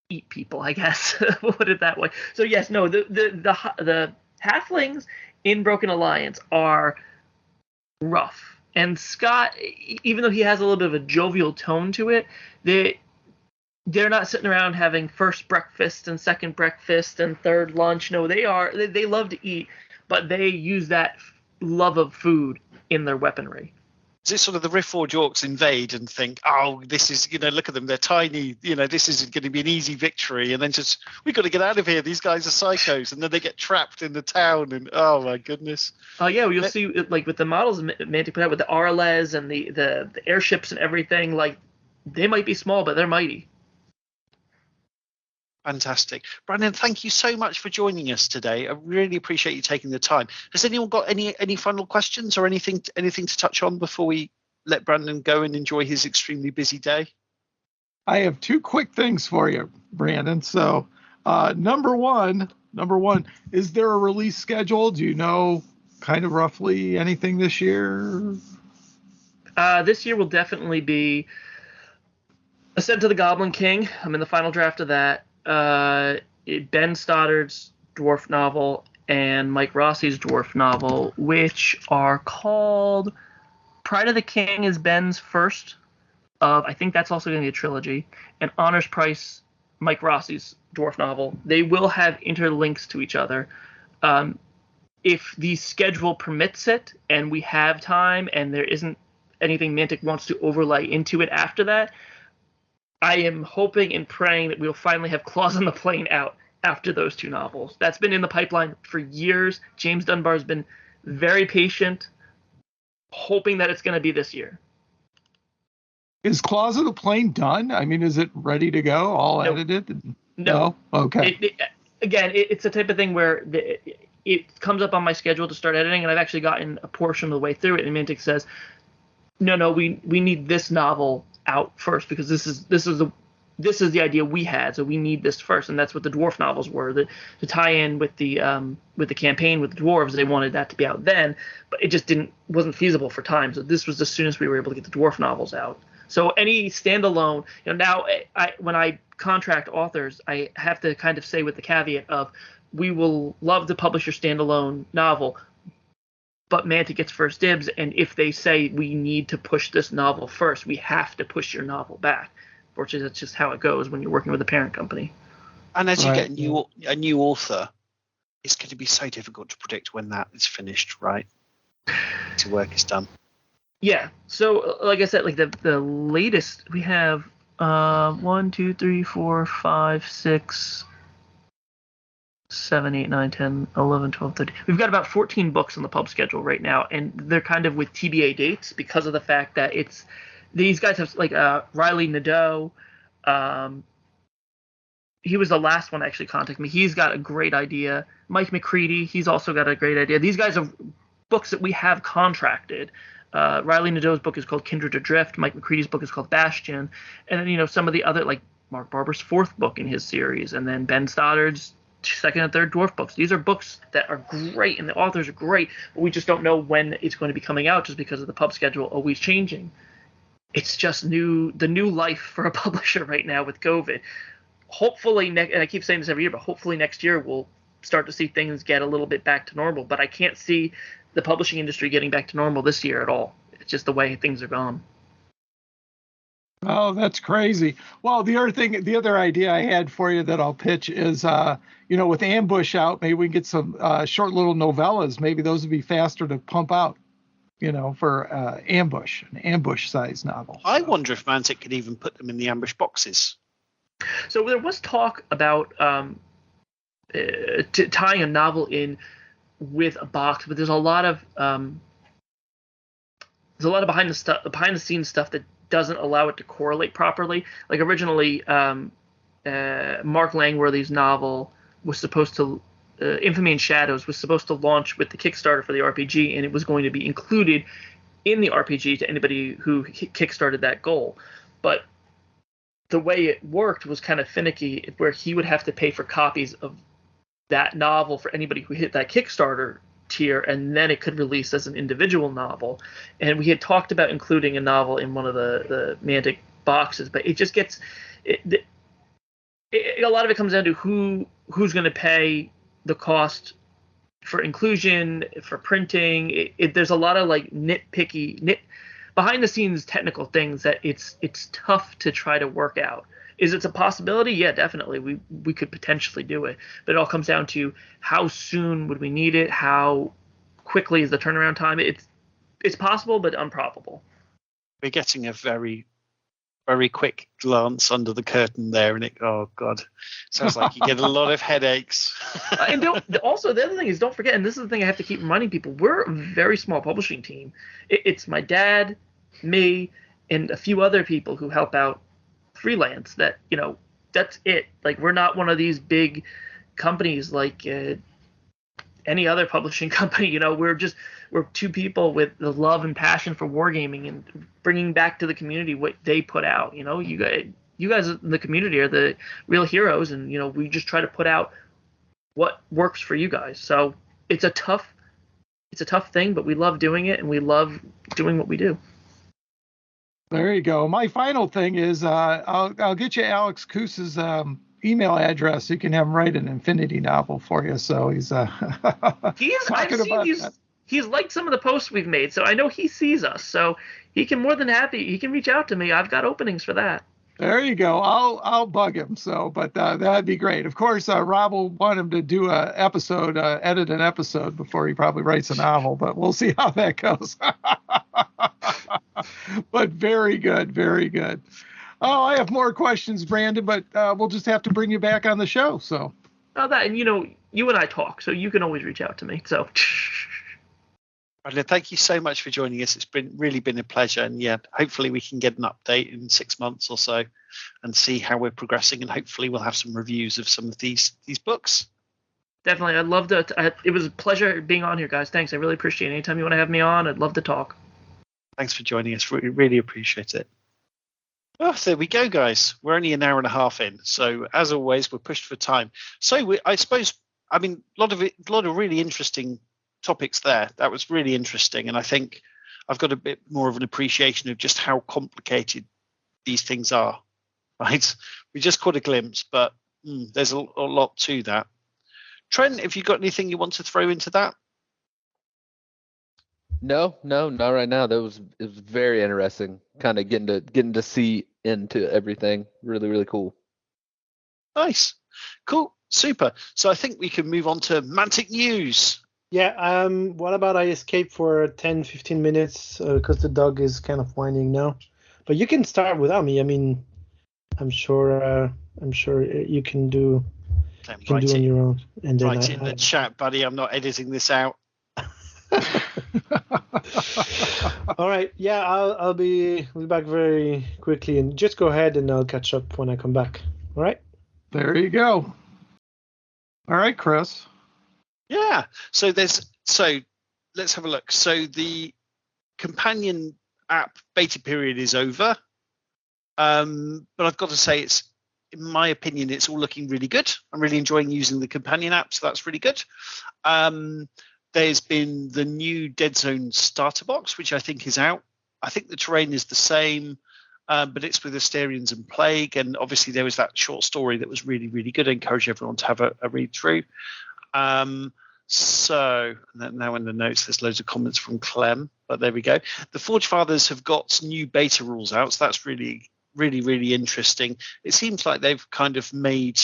F: eat people, I guess. We'll put it that way. So yes, no, the halflings in Broken Alliance are rough. And Scott, even though he has a little bit of a jovial tone to it, they're not sitting around having first breakfast and second breakfast and third lunch. No, they love to eat, but they use that love of food in their weaponry.
A: Is it sort of the Riffforge orcs invade and think, oh, this is, look at them, they're tiny, this isn't going to be an easy victory, and then just, we've got to get out of here, these guys are psychos, and then they get trapped in the town, and oh my goodness.
F: Oh yeah, you'll see, like with the models Mantic put out with the Arles and the airships and everything, like they might be small, but they're mighty.
A: Fantastic. Brandon, thank you so much for joining us today. I really appreciate you taking the time. Has anyone got any final questions or anything to touch on before we let Brandon go and enjoy his extremely busy day?
D: I have two quick things for you, Brandon. So number one, is there a release schedule? Do you know kind of roughly anything this year?
F: This year will definitely be Ascent to the Goblin King. I'm in the final draft of that. Ben Stoddard's dwarf novel and Mike Rossi's dwarf novel, which are called Pride of the King is Ben's first of, I think that's also going to be a trilogy, and Honor's Price, Mike Rossi's dwarf novel. They will have interlinks to each other. If the schedule permits it and we have time and there isn't anything Mantic wants to overlay into it after that, I am hoping and praying that we'll finally have Claws on the Plane out after those two novels. That's been in the pipeline for years. James Dunbar's been very patient, hoping that it's going to be this year.
D: Is Claws of the Plane done? I mean, is it ready to go, all edited? No? Okay.
F: It's a type of thing where it comes up on my schedule to start editing, and I've actually gotten a portion of the way through it, and Mantic says, no, we need this novel out first because this is the idea we had, so we need this first, and that's what the dwarf novels were. To tie in with the campaign with the dwarves, they wanted that to be out then, but it just wasn't feasible for time. So this was as soon as we were able to get the dwarf novels out. So any standalone, now when I contract authors, I have to kind of say with the caveat of we will love to publish your standalone novel, but Mantic gets first dibs, and if they say we need to push this novel first, we have to push your novel back. Fortunately, that's just how it goes when you're working with a parent company.
A: And as you get a new author, it's going to be so difficult to predict when that is finished, right? The work is done.
F: Yeah. So, like I said, like the latest we have 1, 2, 3, 4, 5, 6, 7, 8, 9, 10, 11, 12, 13. We've got about 14 books on the pub schedule right now, and they're kind of with TBA dates because of the fact that these guys have, like, Riley Nadeau. He was the last one to actually contact me. He's got a great idea. Mike McCready, he's also got a great idea. These guys are books that we have contracted. Riley Nadeau's book is called Kindred Adrift. Mike McCready's book is called Bastion. And then, some of the other, like Mark Barber's fourth book in his series, and then Ben Stoddard's second and third dwarf books. These are books that are great, and the authors are great, but we just don't know when it's going to be coming out just because of the pub schedule always changing. It's just the new life for a publisher right now with COVID. Hopefully, and I keep saying this every year, but hopefully next year we'll start to see things get a little bit back to normal. But I can't see the publishing industry getting back to normal this year at all. It's just the way things are gone.
D: Oh, that's crazy. Well, the other idea I had for you that I'll pitch is, with Ambush out, maybe we can get some short little novellas. Maybe those would be faster to pump out, for an ambush size novel.
A: I wonder if Mantic could even put them in the ambush boxes.
F: So there was talk about tying a novel in with a box, but there's a lot of there's a lot of behind the scenes stuff that doesn't allow it to correlate properly. Like originally, Mark Langworthy's novel was supposed to, Infamy and Shadows was supposed to launch with the Kickstarter for the RPG, and it was going to be included in the RPG to anybody who kickstarted that goal. But the way it worked was kind of finicky, where he would have to pay for copies of that novel for anybody who hit that Kickstarter tier, and then it could release as an individual novel. And we had talked about including a novel in one of the Mantic boxes, but it just gets a lot of it comes down to who's going to pay the cost for inclusion, for printing. There's a lot of like nitpicky behind the scenes technical things that it's tough to try to work out. Is it a possibility? Yeah, definitely. We could potentially do it, but it all comes down to how soon would we need it? How quickly is the turnaround time? It's possible, but improbable.
A: We're getting a very, very quick glance under the curtain there, and oh god, sounds like you get a lot of headaches.
F: And also the other thing is, don't forget, and this is the thing I have to keep reminding people, we're a very small publishing team. It's my dad, me, and a few other people who help out freelance. That's it. Like, we're not one of these big companies like any other publishing company. We're two people with the love and passion for wargaming and bringing back to the community what they put out. You guys in the community are the real heroes, and we just try to put out what works for you guys. So it's a tough thing, but we love doing it, and we love doing what we do.
D: There you go. My final thing is I'll get you Alex Koos's email address. You can have him write an Infinity novel for you. So he's
F: I've seen he's liked some of the posts we've made, so I know he sees us. So he can he can reach out to me. I've got openings for that.
D: There you go. I'll bug him. But that'd be great. Of course, Rob will want him to do edit an episode before he probably writes a novel. But we'll see how that goes. But very good, very good. Oh, I have more questions, Brandon, but we'll just have to bring you back on the show. So.
F: Oh, that, and you and I talk, so you can always reach out to me. So.
A: Thank you so much for joining us. It's really been a pleasure, and yeah, hopefully we can get an update in 6 months or so, and see how we're progressing, and hopefully we'll have some reviews of some of these books.
F: Definitely, I'd love to. It was a pleasure being on here, guys. Thanks, I really appreciate it. Anytime you want to have me on, I'd love to talk. Thanks
A: for joining us. We really appreciate it. Oh, there we go, guys. We're only an hour and a half in, so as always, we're pushed for time. So I suppose, a lot of really interesting topics there. That was really interesting, and I think I've got a bit more of an appreciation of just how complicated these things are. Right? We just caught a glimpse, but there's a lot to that. Trent, have you got anything you want to throw into that?
C: No, not right now. It was very interesting, kind of getting to see into everything. Really, really cool.
A: Nice, cool, super. So I think we can move on to Mantic news.
B: Yeah. What about I escape for 10-15 minutes because the dog is kind of whining now. But you can start without me. I'm sure you can do. You can do on your own. And then
A: write in the chat, buddy. I'm not editing this out.
B: All right. Yeah, I'll be back very quickly, and just go ahead and I'll catch up when I come back. All right.
D: There you go. All right, Chris.
A: Yeah. So let's have a look. So the companion app beta period is over. But I've got to say, in my opinion, it's all looking really good. I'm really enjoying using the companion app, so that's really good. There's been the new Deadzone starter box, which I think is out. I think the terrain is the same, but it's with Asterians and Plague. And obviously there was that short story that was really, really good. I encourage everyone to have a read through. So now in the notes, there's loads of comments from Clem, but there we go. The Forge Fathers have got new beta rules out, so that's really, really, really interesting. It seems like they've kind of made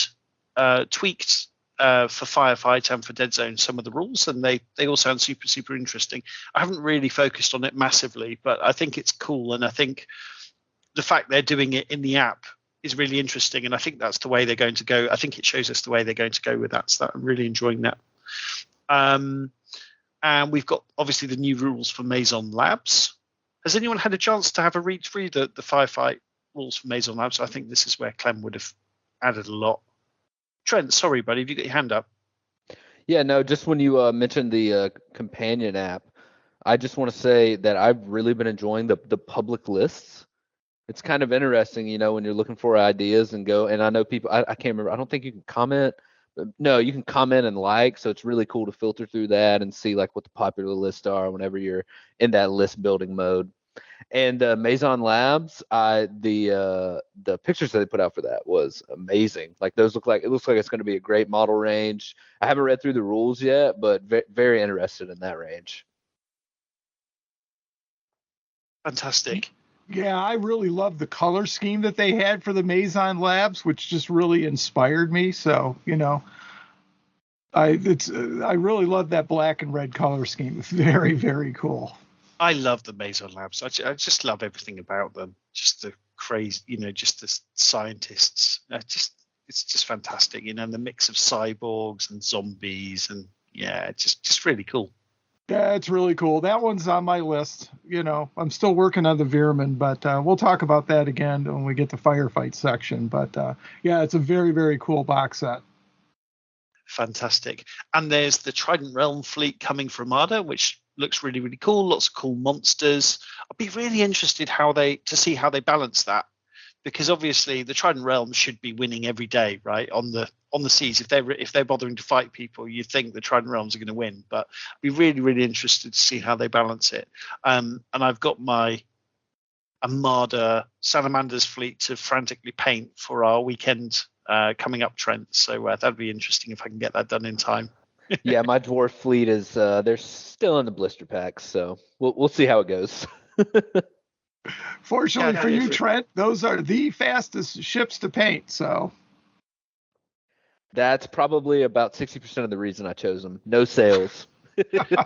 A: tweaked for Firefight and for Deadzone some of the rules, and they all sound super, super interesting. I haven't really focused on it massively, but I think it's cool, and I think the fact they're doing it in the app is really interesting, and I think that's the way they're going to go. I think it shows us the way they're going to go with that, so I'm really enjoying that. And we've got obviously the new rules for Maison Labs, Has anyone had a chance to have a read through the Firefight rules for Maison Labs? I think this is where Clem would have added a lot. Trent, sorry, buddy, have you got your hand up?
C: Yeah, no, just when you mentioned the companion app, I just want to say that I've really been enjoying the public lists. It's kind of interesting, when you're looking for ideas and I know people, I can't remember, I don't think you can comment. But no, you can comment and like, so it's really cool to filter through that and see like what the popular lists are whenever you're in that list building mode. And Maison Labs, the pictures that they put out for that was amazing. Like it looks like it's going to be a great model range. I haven't read through the rules yet, but very interested in that range.
A: Fantastic.
D: Yeah, I really love the color scheme that they had for the Maison Labs, which just really inspired me. So, I really love that black and red color scheme. It's very, very cool.
A: I love the Maison Labs. I just love everything about them. Just the crazy, just the scientists. It's just fantastic. The mix of cyborgs and zombies, and yeah, just really cool.
D: Yeah, it's really cool. That one's on my list. I'm still working on the Veerman, but we'll talk about that again when we get to Firefight section. But yeah, it's a very, very cool box set.
A: Fantastic. And there's the Trident Realm fleet coming from Armada, which looks really, really cool. Lots of cool monsters. I'd be really interested to see how they balance that, because obviously the Trident Realm should be winning every day, right? On the seas, if they're bothering to fight people, you think the Trident Realms are going to win. But I'd be really, really interested to see how they balance it. And I've got my Armada Salamanders fleet to frantically paint for our weekend coming up, Trent. So that'd be interesting if I can get that done in time.
C: Yeah, my dwarf fleet is they're still in the blister packs, so we'll see how it goes.
D: Fortunately for you, Trent, those are the fastest ships to paint. So
C: that's probably about 60% of the reason I chose them. No sales.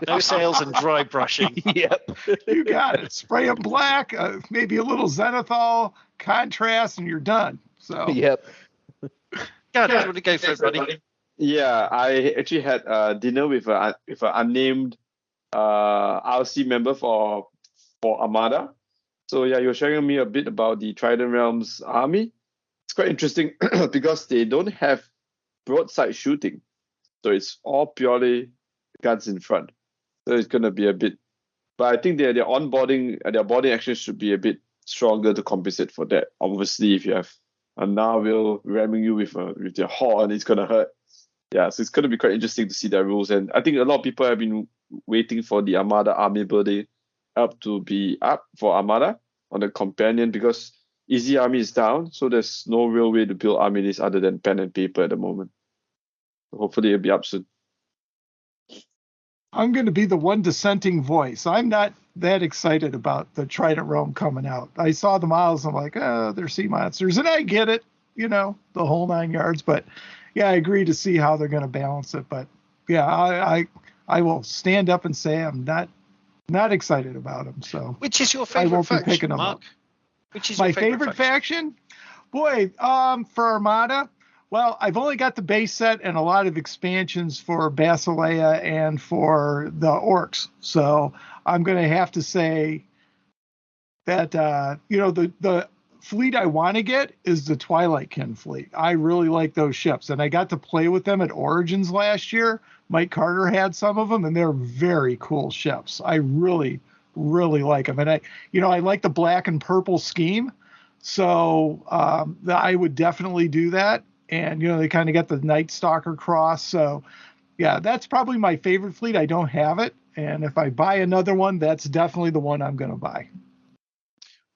A: No sales and dry brushing.
C: Yep.
D: You got it. Spray them black, maybe a little zenithal, contrast, and you're done. So
C: yep.
A: Yeah, I want to go for it, buddy.
E: Yeah, I actually had dinner with an unnamed RC member for Armada. So yeah, you're sharing with me a bit about the Trident Realms army. It's quite interesting because they don't have broadside shooting, so it's all purely guns in front. So it's gonna be a bit, but I think their onboarding, their boarding action should be a bit stronger to compensate for that. Obviously, if you have a Narwhal ramming you with their horn, it's gonna hurt. Yeah, so it's gonna be quite interesting to see their rules, and I think a lot of people have been waiting for the Armada army building up to be up for Armada on the companion, because Easy Army is down, so there's no real way to build army lists other than pen and paper at the moment. So hopefully it'll be up soon.
D: I'm going to be the one dissenting voice. I'm not that excited about the Trident Realm coming out. I saw the models, I'm like, they're sea monsters, and I get it, the whole 9 yards. But yeah, I agree to see how they're going to balance it. But yeah, I will stand up and say I'm not excited about them. So
A: which is your favorite faction, Mark? Which is
D: my favorite faction? Boy, for Armada, well, I've only got the base set and a lot of expansions for Basileia and for the Orcs. So I'm going to have to say that the fleet I want to get is the Twilightkin fleet. I really like those ships, and I got to play with them at Origins last year. Mike Carter had some of them, and they're very cool ships. I really, really like them. And I like the black and purple scheme. So I would definitely do that. And, they kind of got the Night Stalker cross. So yeah, that's probably my favorite fleet. I don't have it. And if I buy another one, that's definitely the one I'm going to buy.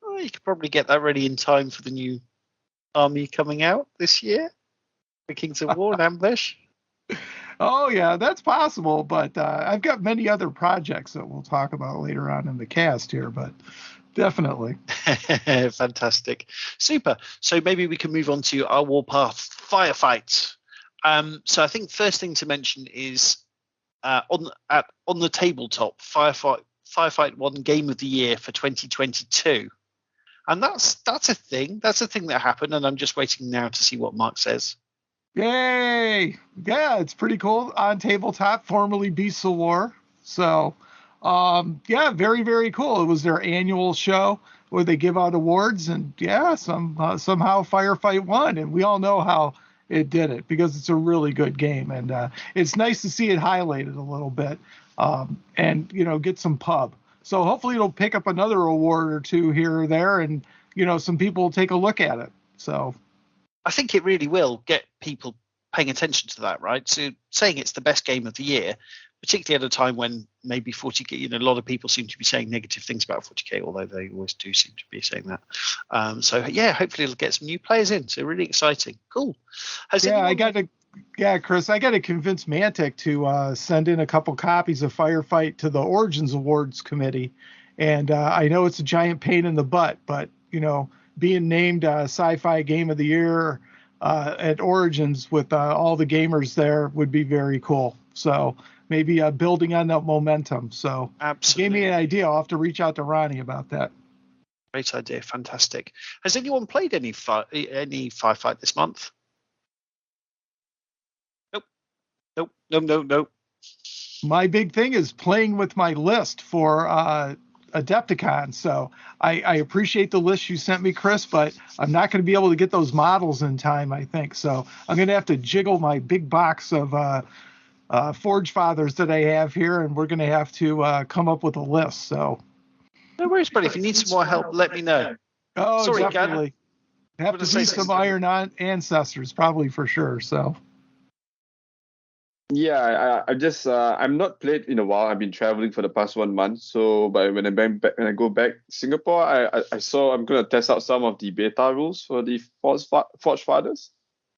A: Well, you could probably get that ready in time for the new army coming out this year. The Kings of War and Ambush.
D: Oh, yeah, that's possible. But I've got many other projects that we'll talk about later on in the cast here. But definitely.
A: Fantastic. Super. So maybe we can move on to our Warpath Firefight. So I think first thing to mention is on the tabletop, Firefight won Game of the Year for 2022. And that's a thing. That's a thing that happened, and I'm just waiting now to see what Mark says.
D: Yay! Yeah, it's pretty cool. On tabletop, formerly Beasts of War. So Yeah, very, very cool. It was their annual show where they give out awards, and somehow Firefight won, and we all know how it did it because it's a really good game, and it's nice to see it highlighted a little bit, and get some pub. So hopefully it'll pick up another award or two here or there, and some people will take a look at it. So
A: I think it really will get people paying attention to that, right? So saying it's the best game of the year, particularly at a time when maybe 40K, a lot of people seem to be saying negative things about 40K, although they always do seem to be saying that. So yeah, hopefully it'll get some new players in. So really exciting. Cool.
D: Chris, I got to convince Mantic to send in a couple copies of Firefight to the Origins Awards committee. And I know it's a giant pain in the butt, but being named Sci-Fi Game of the Year at Origins with all the gamers there would be very cool. So maybe building on that momentum. So
A: absolutely,
D: gave me an idea. I'll have to reach out to Ronnie about that.
A: Great idea. Fantastic. Has anyone played any Firefight this month? Nope.
D: My big thing is playing with my list for Adepticon. So I appreciate the list you sent me, Chris, but I'm not going to be able to get those models in time, I think. So I'm going to have to jiggle my big box of Forge Fathers that I have here, and we're going to have to come up with a list. So
A: no worries, buddy. If you need some more help, let me know.
D: Oh,
A: sorry,
D: definitely. Have to see some Iron Ancestors, probably for sure. So
E: yeah, I'm not played in a while. I've been traveling for the past 1 month. So, but when I go back to Singapore, I saw I'm gonna test out some of the beta rules for the Forge Fathers.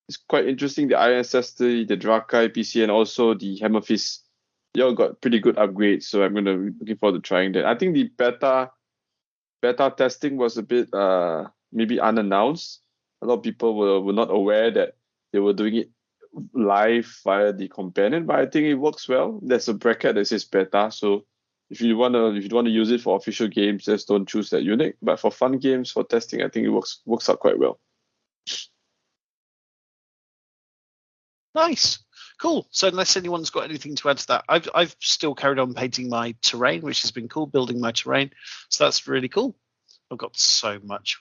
E: It's quite interesting. The Iron Ancestor, the Drakai PC, and also the Hammer Fist. They all got pretty good upgrades. So I'm gonna be looking forward to trying that. I think the beta testing was a bit maybe unannounced. A lot of people were not aware that they were doing it live via the companion, but I think it works well. There's a bracket that says beta, so if you want to use it for official games, just don't choose that unit. But for fun games, for testing, I think it works out quite well.
A: Nice. Cool. So unless anyone's got anything to add to that, I've still carried on painting my terrain, which has been cool, building my terrain. So that's really cool. I've got so much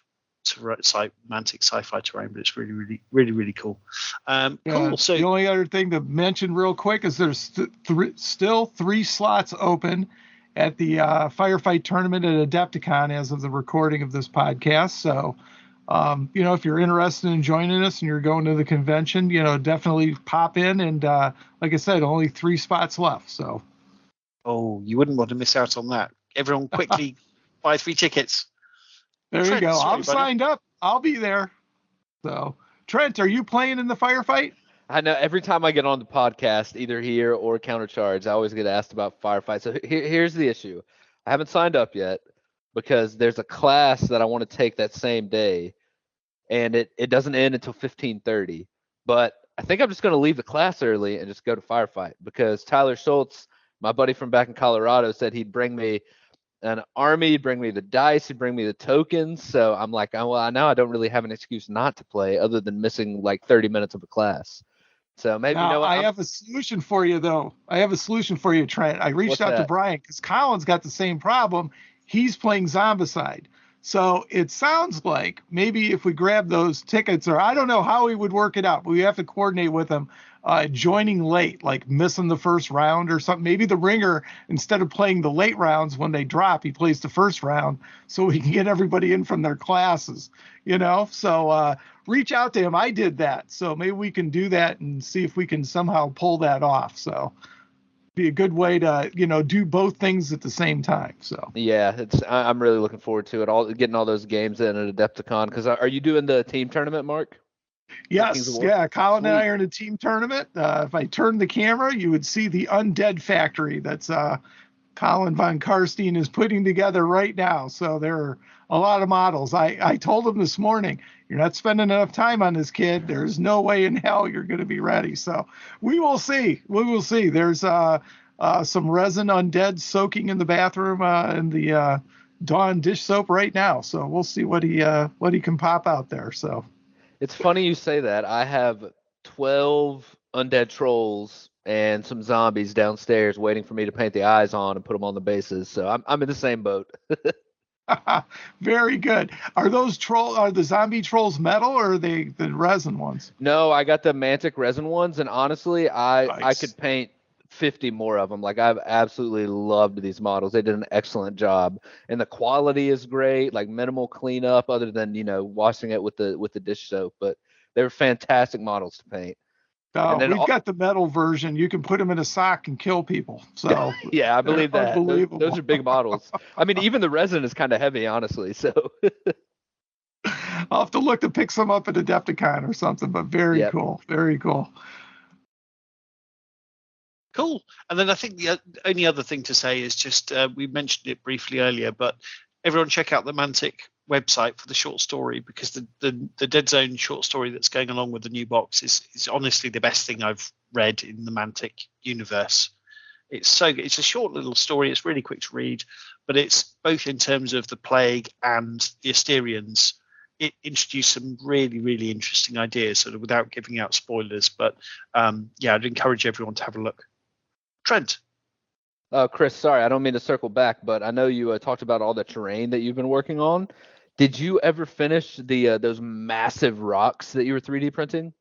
A: Mantic sci-fi terrain, but it's really cool. Cool. So
D: the only other thing to mention real quick is there's still 3 slots open at the Firefight tournament at Adepticon as of the recording of this podcast. So if you're interested in joining us and you're going to the convention, definitely pop in. And like I said, only 3 spots left. So
A: you wouldn't want to miss out on that. Everyone quickly buy 3 tickets.
D: There you go. I'm signed up. I'll be there. So, Trent, are you playing in the Firefight?
C: I know every time I get on the podcast, either here or Countercharge, I always get asked about Firefight. So here's the issue. I haven't signed up yet because there's a class that I want to take that same day, and it doesn't end until 15:30. But I think I'm just going to leave the class early and just go to Firefight because Tyler Schultz, my buddy from back in Colorado, said he'd bring me an army, he'd bring me the dice, he'd bring me the tokens. So I'm like, well, now I don't really have an excuse not to play other than missing like 30 minutes of a class. So maybe
D: I have a solution for you, though. I have a solution for you, Trent. I reached out to Brian because Colin's got the same problem. He's playing Zombicide. So it sounds like maybe if we grab those tickets, or I don't know how we would work it out, but we have to coordinate with him joining late, like missing the first round or something. Maybe the ringer, instead of playing the late rounds when they drop, he plays the first round so we can get everybody in from their classes, So reach out to him. I did that. So maybe we can do that and see if we can somehow pull that off. So be a good way to do both things at the same time. So
C: yeah, I'm really looking forward to it, getting all those games in at Adepticon. Because are you doing the team tournament, Mark?
D: Yes, yeah. Colin and I are in a team tournament. If I turn the camera, you would see the Undead Factory that's Colin von Karstein is putting together right now. So there are a lot of models. I told him this morning, you're not spending enough time on this, kid. There's no way in hell you're going to be ready. So we will see. There's some resin undead soaking in the bathroom in the Dawn dish soap right now. So we'll see what he can pop out there. So
C: it's funny you say that. I have 12 undead trolls and some zombies downstairs waiting for me to paint the eyes on and put them on the bases. So I'm in the same boat.
D: Very good. Are the zombie trolls metal, or are they the resin ones?
C: No, I got the Mantic resin ones, and honestly, I
D: Nice.
C: could paint 50 more of them. Like, I've absolutely loved these models. They did an excellent job, and the quality is great. Like, minimal cleanup other than washing it with the dish soap, but they were fantastic models to paint.
D: Oh, we've got the metal version. You can put them in a sock and kill people. So
C: yeah, I believe that.
D: Unbelievable.
C: Those are big models. I mean, even the resin is kind of heavy, honestly. So
D: I'll have to look to pick some up at Adepticon or something. But very cool. Very cool.
A: Cool. And then I think the only other thing to say is just we mentioned it briefly earlier, but everyone check out the Mantic website for the short story, because the Deadzone short story that's going along with the new box is honestly the best thing I've read in the Mantic universe. It's a short little story. It's really quick to read, but it's both in terms of the plague and the Asterians. It introduced some really, really interesting ideas, sort of without giving out spoilers. But I'd encourage everyone to have a look. Trent.
C: Chris, sorry, I don't mean to circle back, but I know you talked about all the terrain that you've been working on. Did you ever finish those massive rocks that you were 3D printing?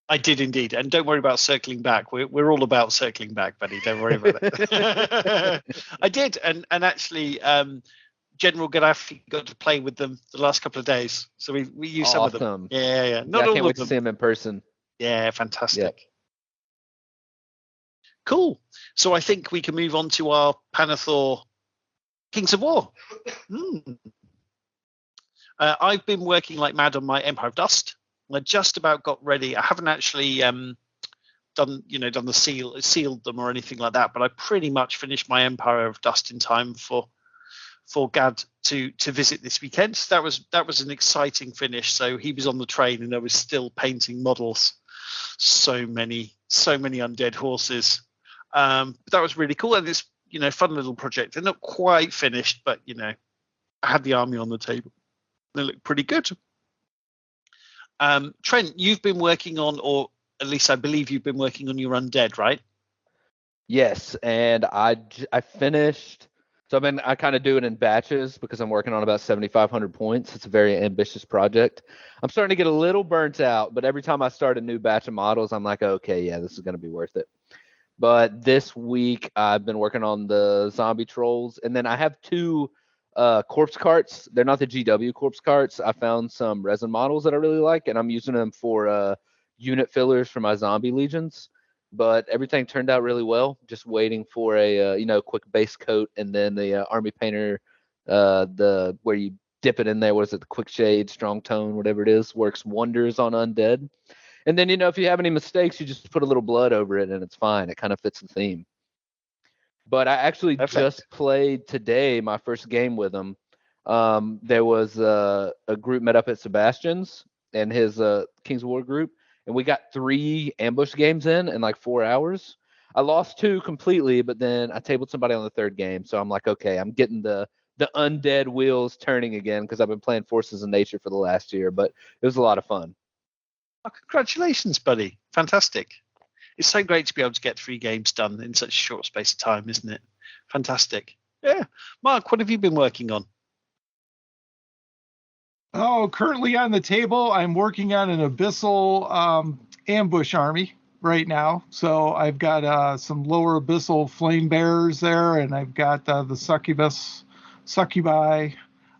A: I did indeed, and don't worry about circling back. We're all about circling back, buddy. Don't worry about it. I did, and actually, General Gaddafi got to play with them the last couple of days, so we used some of them. Yeah. Not all
C: I can't
A: of
C: wait
A: them.
C: to see him in person.
A: Yeah, fantastic. Cool. So I think we can move on to our Pannithor Kings of War. I've been working like mad on my Empire of Dust. I just about got ready. I haven't actually done the sealed them or anything like that, but I pretty much finished my Empire of Dust in time for Gad to visit this weekend. So that was an exciting finish. So he was on the train and I was still painting models. So many undead horses. But that was really cool, and it's fun little project. They're not quite finished, but I had the army on the table. They look pretty good. Trent, you've been working on, or at least I believe you've been working on your undead, right?
C: Yes, and I finished. So I kind of do it in batches because I'm working on about 7,500 points. It's a very ambitious project. I'm starting to get a little burnt out, but every time I start a new batch of models, I'm like, okay, yeah, this is going to be worth it. But this week I've been working on the zombie trolls, and then I have two corpse carts. They're not the GW corpse carts. I found some resin models that I really like, and I'm using them for unit fillers for my zombie legions. But everything turned out really well. Just waiting for a quick base coat, and then the army painter, where you dip it in there. What is it? The quick shade, strong tone, whatever it is, works wonders on undead. And then if you have any mistakes, you just put a little blood over it, and it's fine. It kind of fits the theme. But I actually just played today my first game with him. There was a group met up at Sebastian's and his Kings of War group, and we got 3 ambush games in like 4 hours. I lost 2 completely, but then I tabled somebody on the 3rd game. So I'm like, okay, I'm getting the undead wheels turning again because I've been playing Forces of Nature for the last year, but it was a lot of fun.
A: Oh, congratulations, buddy. Fantastic. It's so great to be able to get 3 games done in such a short space of time, isn't it? Fantastic. Yeah. Mark, what have you been working on?
D: Oh, currently on the table, I'm working on an Abyssal ambush army right now. So I've got some lower Abyssal flame bearers there, and I've got the succubi,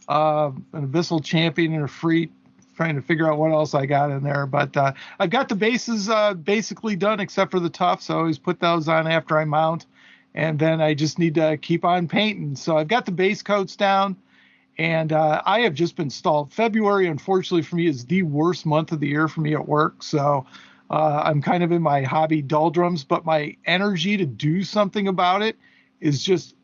D: an Abyssal champion, and a Freet. Trying to figure out what else I got in there, but I've got the bases basically done except for the tufts. I always put those on after I mount, and then I just need to keep on painting. So I've got the base coats down, and I have just been stalled. February, unfortunately for me, is the worst month of the year for me at work. So I'm kind of in my hobby doldrums, but my energy to do something about it is just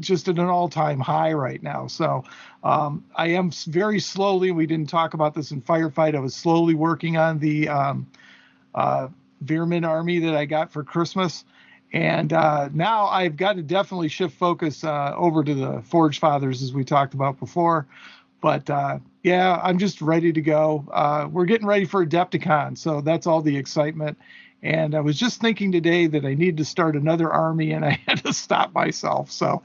D: just at an all-time high right now. So I am very slowly, we didn't talk about this in Firefight, I was slowly working on the Veerman army that I got for Christmas. And now I've got to definitely shift focus over to the Forge Fathers, as we talked about before. But I'm just ready to go. We're getting ready for Adepticon, so that's all the excitement. And I was just thinking today that I need to start another army, and I had to stop myself. So,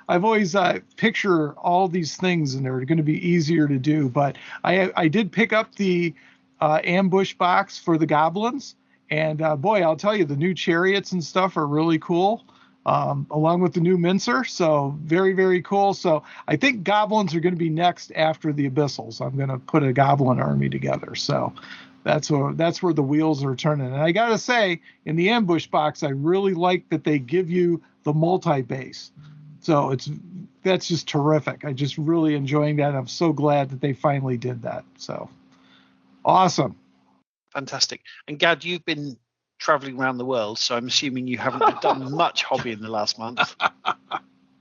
D: I've always picture all these things, and they're going to be easier to do. But I did pick up the ambush box for the goblins, and boy, I'll tell you, the new chariots and stuff are really cool, along with the new mincer. So very, very cool. So I think goblins are going to be next after the abyssals. I'm going to put a goblin army together. So that's where the wheels are turning. And I got to say, in the ambush box, I really like that they give you the multi-base. So that's just terrific. I just really enjoying that. I'm so glad that they finally did that. So awesome.
A: Fantastic. And Gad, you've been traveling around the world, so I'm assuming you haven't done much hobby in the last month.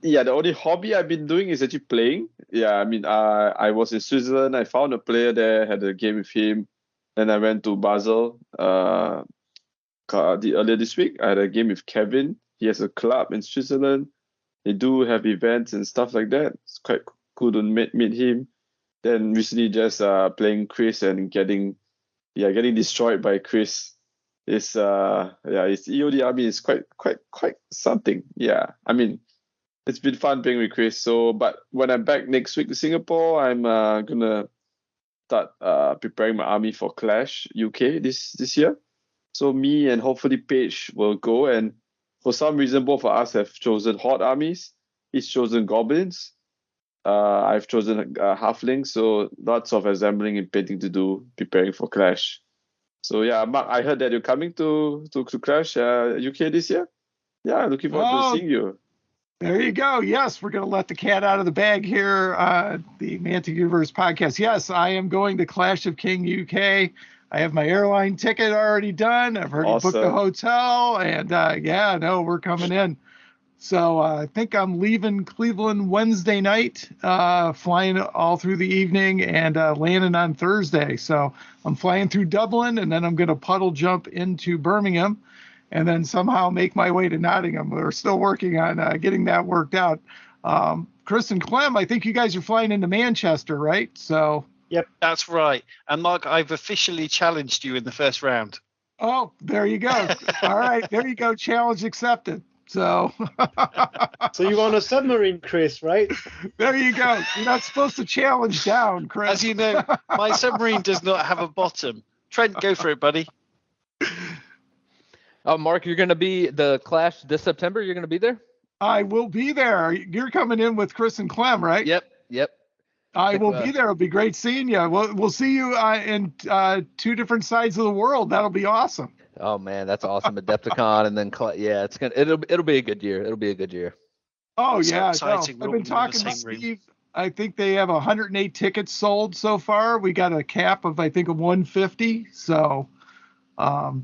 E: Yeah, the only hobby I've been doing is actually playing. Yeah, I mean, I was in Switzerland. I found a player there, had a game with him. Then I went to Basel earlier this week. I had a game with Kevin. He has a club in Switzerland. They do have events and stuff like that. It's quite cool to meet him. Then recently just playing Chris and getting destroyed by Chris. His EOD army is quite something. Yeah, I mean, it's been fun playing with Chris. So, but when I'm back next week to Singapore, I'm gonna start preparing my army for Clash UK this year. So me and hopefully Paige will go, and for some reason both of us have chosen Horde armies. He's chosen Goblins. I've chosen Halflings. So lots of assembling and painting to do, preparing for Clash. So yeah, Mark, I heard that you're coming to Clash UK this year. Yeah, looking forward to seeing you.
D: There you go. Yes, we're going to let the cat out of the bag here. The Mantic Universe podcast. Yes, I am going to Clash of King UK. I have my airline ticket already done. I've already booked the hotel, and we're coming in. So I think I'm leaving Cleveland Wednesday night, flying all through the evening, and landing on Thursday. So I'm flying through Dublin, and then I'm going to puddle jump into Birmingham, and then somehow make my way to Nottingham. We're still working on getting that worked out. Chris and Clem, I think you guys are flying into Manchester, right? So.
A: Yep, that's right. And Mark, I've officially challenged you in the first round.
D: Oh, there you go. All right, there you go. Challenge accepted. So.
B: So you want a submarine, Chris, right?
D: There you go. You're not supposed to challenge down, Chris.
A: As you know, my submarine does not have a bottom. Trent, go for it, buddy.
C: Mark, you're going to be the Clash this September. You're going to be there?
D: I will be there. You're coming in with Chris and Clem, right?
C: Yep.
D: I will be there. It'll be great seeing you. We'll see you in two different sides of the world. That'll be awesome.
C: Oh man, that's awesome. Adepticon and then it'll be a good year. It'll be a good year.
D: Oh
A: so
D: yeah,
A: exciting.
D: I've been talking to Steve. I think they have 108 tickets sold so far. We got a cap of I think of 150. So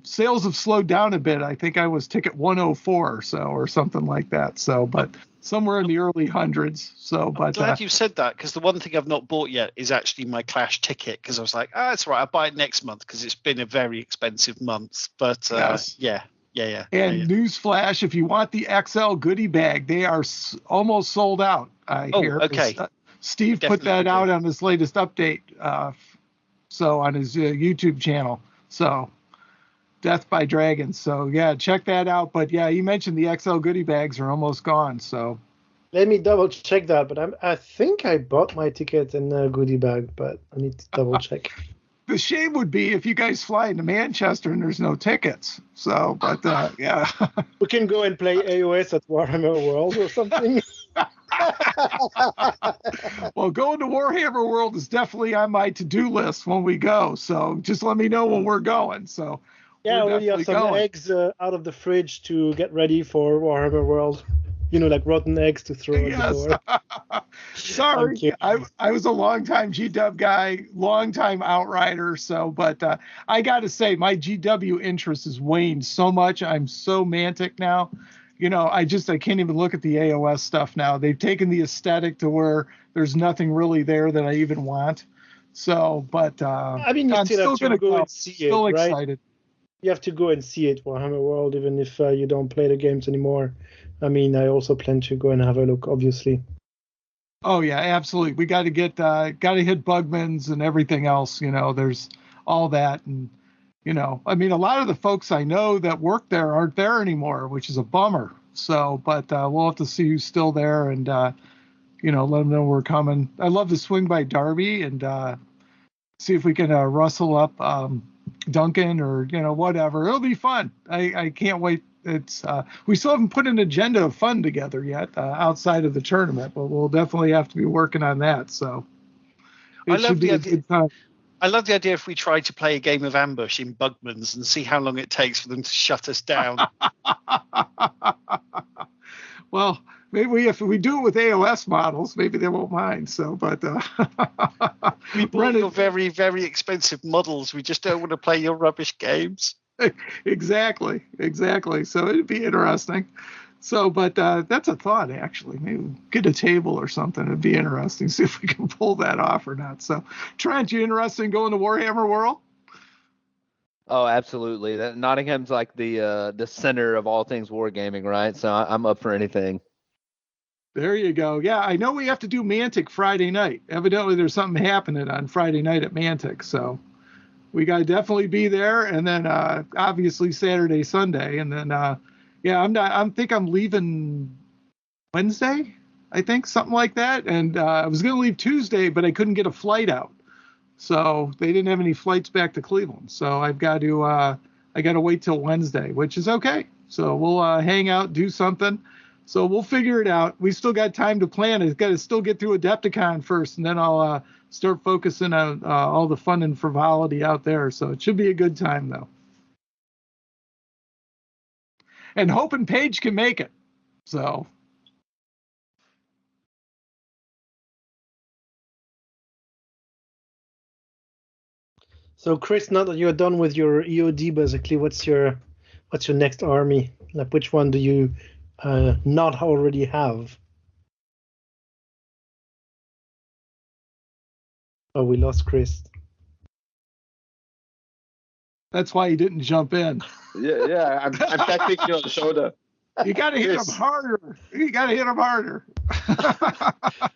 D: sales have slowed down a bit. I think I was ticket 104 or something like that. So, but somewhere in the early hundreds. So, but
A: I'm glad you said that, because the one thing I've not bought yet is actually my Clash ticket, because I was like, that's right, I'll buy it next month because it's been a very expensive month. But
D: yes.
A: Yeah.
D: And newsflash, if you want the XL goodie bag, they are almost sold out. I hear.
A: Okay.
D: Steve put that out on his latest update. So on his YouTube channel. So. Death by Dragons. So yeah, check that out. But yeah, you mentioned the XL goodie bags are almost gone. So
B: let me double check that. But I think I bought my ticket in a goodie bag, but I need to double check.
D: The shame would be if you guys fly into Manchester and there's no tickets. So, but yeah,
B: we can go and play AOS at Warhammer World or something.
D: Well, going to Warhammer World is definitely on my to-do list when we go. So just let me know when we're going. So.
B: Yeah, we have some eggs out of the fridge to get ready for Warhammer World. Like rotten eggs to throw at the door.
D: Sorry, I was a longtime GW guy, longtime Outrider. So, but I got to say, my GW interest has waned so much. I'm so Mantic now. I can't even look at the AOS stuff now. They've taken the aesthetic to where there's nothing really there that I even want. So, but
B: you
D: I'm
B: still have to go and see it,
D: still
B: right?
D: Excited.
B: You have to go and see it, Warhammer World, even if you don't play the games anymore. I also plan to go and have a look, obviously.
D: Oh yeah, absolutely. We got to hit Bugman's and everything else. There's all that, and I mean, a lot of the folks I know that work there aren't there anymore, which is a bummer. So, but we'll have to see who's still there and, let them know we're coming. I'd love to swing by Darby and see if we can rustle up Duncan or, whatever. It'll be fun. I can't wait. It's we still haven't put an agenda of fun together yet outside of the tournament, but we'll definitely have to be working on that. So it should be a good time.
A: I love the idea if we try to play a game of ambush in Bugman's and see how long it takes for them to shut us down.
D: Well, maybe if we do it with AOS models, maybe they won't mind. So, but
A: we bought your very, very expensive models. We just don't want to play your rubbish games.
D: Exactly. So it'd be interesting. So, but that's a thought, actually. Maybe get a table or something. It'd be interesting. See if we can pull that off or not. So, Trent, you interested in going to Warhammer World?
C: Oh, absolutely. Nottingham's like the center of all things wargaming, right? So I'm up for anything.
D: There you go. Yeah, I know we have to do Mantic Friday night. Evidently, there's something happening on Friday night at Mantic. So we got to definitely be there. And then obviously Saturday, Sunday. And then, I think I'm leaving Wednesday, I think, something like that. And I was going to leave Tuesday, but I couldn't get a flight out. So they didn't have any flights back to Cleveland. So I got to wait till Wednesday, which is okay. So we'll hang out, do something. So we'll figure it out. We still got time to plan. I've got to still get through Adepticon first, and then I'll start focusing on all the fun and frivolity out there. So it should be a good time, though. And hoping Paige can make it. So.
B: So, Chris, now that you're done with your EOD, basically, what's your next army? Like, which one do you not already have? Oh, we lost Chris.
D: That's why he didn't jump in.
E: Yeah, I'm tapping you on the shoulder.
D: You got to hit him harder.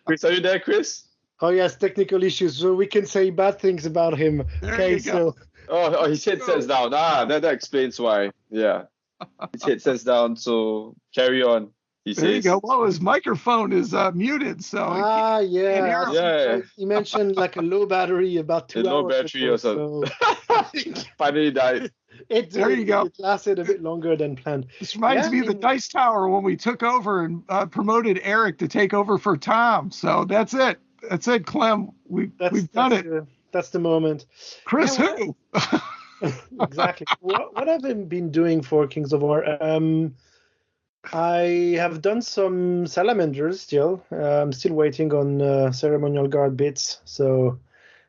E: Chris, are you there, Chris?
B: Oh, yes, technical issues. So we can say bad things about him.
D: Okay, so.
E: Oh, his headset's down. That explains why. Yeah. His headset's down, so carry on.
D: There you go. Well, his microphone is muted, so.
B: Yeah. You mentioned like a low battery about 2 hours.
E: Low battery or something. Finally died.
D: There you go.
B: It lasted a bit longer than planned.
D: This reminds me of the Dice Tower when we took over and promoted Eric to take over for Tom. So that's it. That's it, Clem. We've done it.
B: That's the moment.
D: Chris, who?
B: Exactly. What have I been doing for Kings of War? I have done some salamanders still. I'm still waiting on ceremonial guard bits. So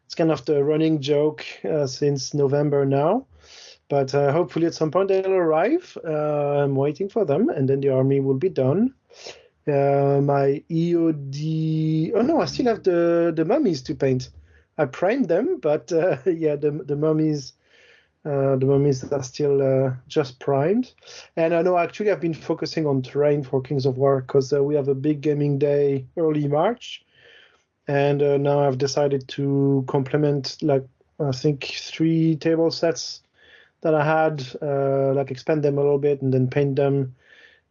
B: it's kind of the running joke since November now. But hopefully at some point they'll arrive. I'm waiting for them, and then the army will be done. My EOD... Oh, no, I still have the mummies to paint. I primed them, but the mummies... The mummies are still just primed. And I know actually I've been focusing on terrain for Kings of War because we have a big gaming day early March. And now I've decided to complement, I think 3 table sets that I had, expand them a little bit and then paint them.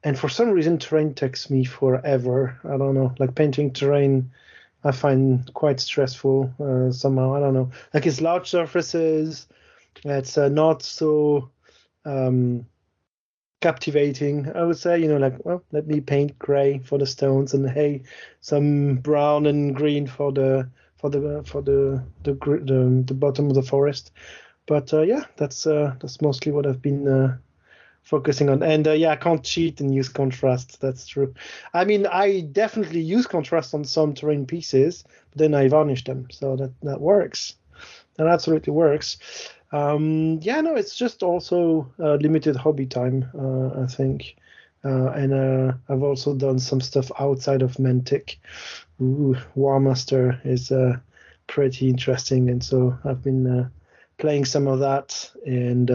B: And for some reason, terrain takes me forever. I don't know. Painting terrain, I find quite stressful somehow. I don't know. It's large surfaces. It's not so captivating, I would say. Let me paint gray for the stones and some brown and green for the bottom of the forest. But that's mostly what I've been focusing on. And I can't cheat and use contrast. That's true. I mean, I definitely use contrast on some terrain pieces, but then I varnish them, so that works. That absolutely works. It's just also limited hobby time, I think. And I've also done some stuff outside of Mantic. Warmaster is pretty interesting, and so I've been playing some of that and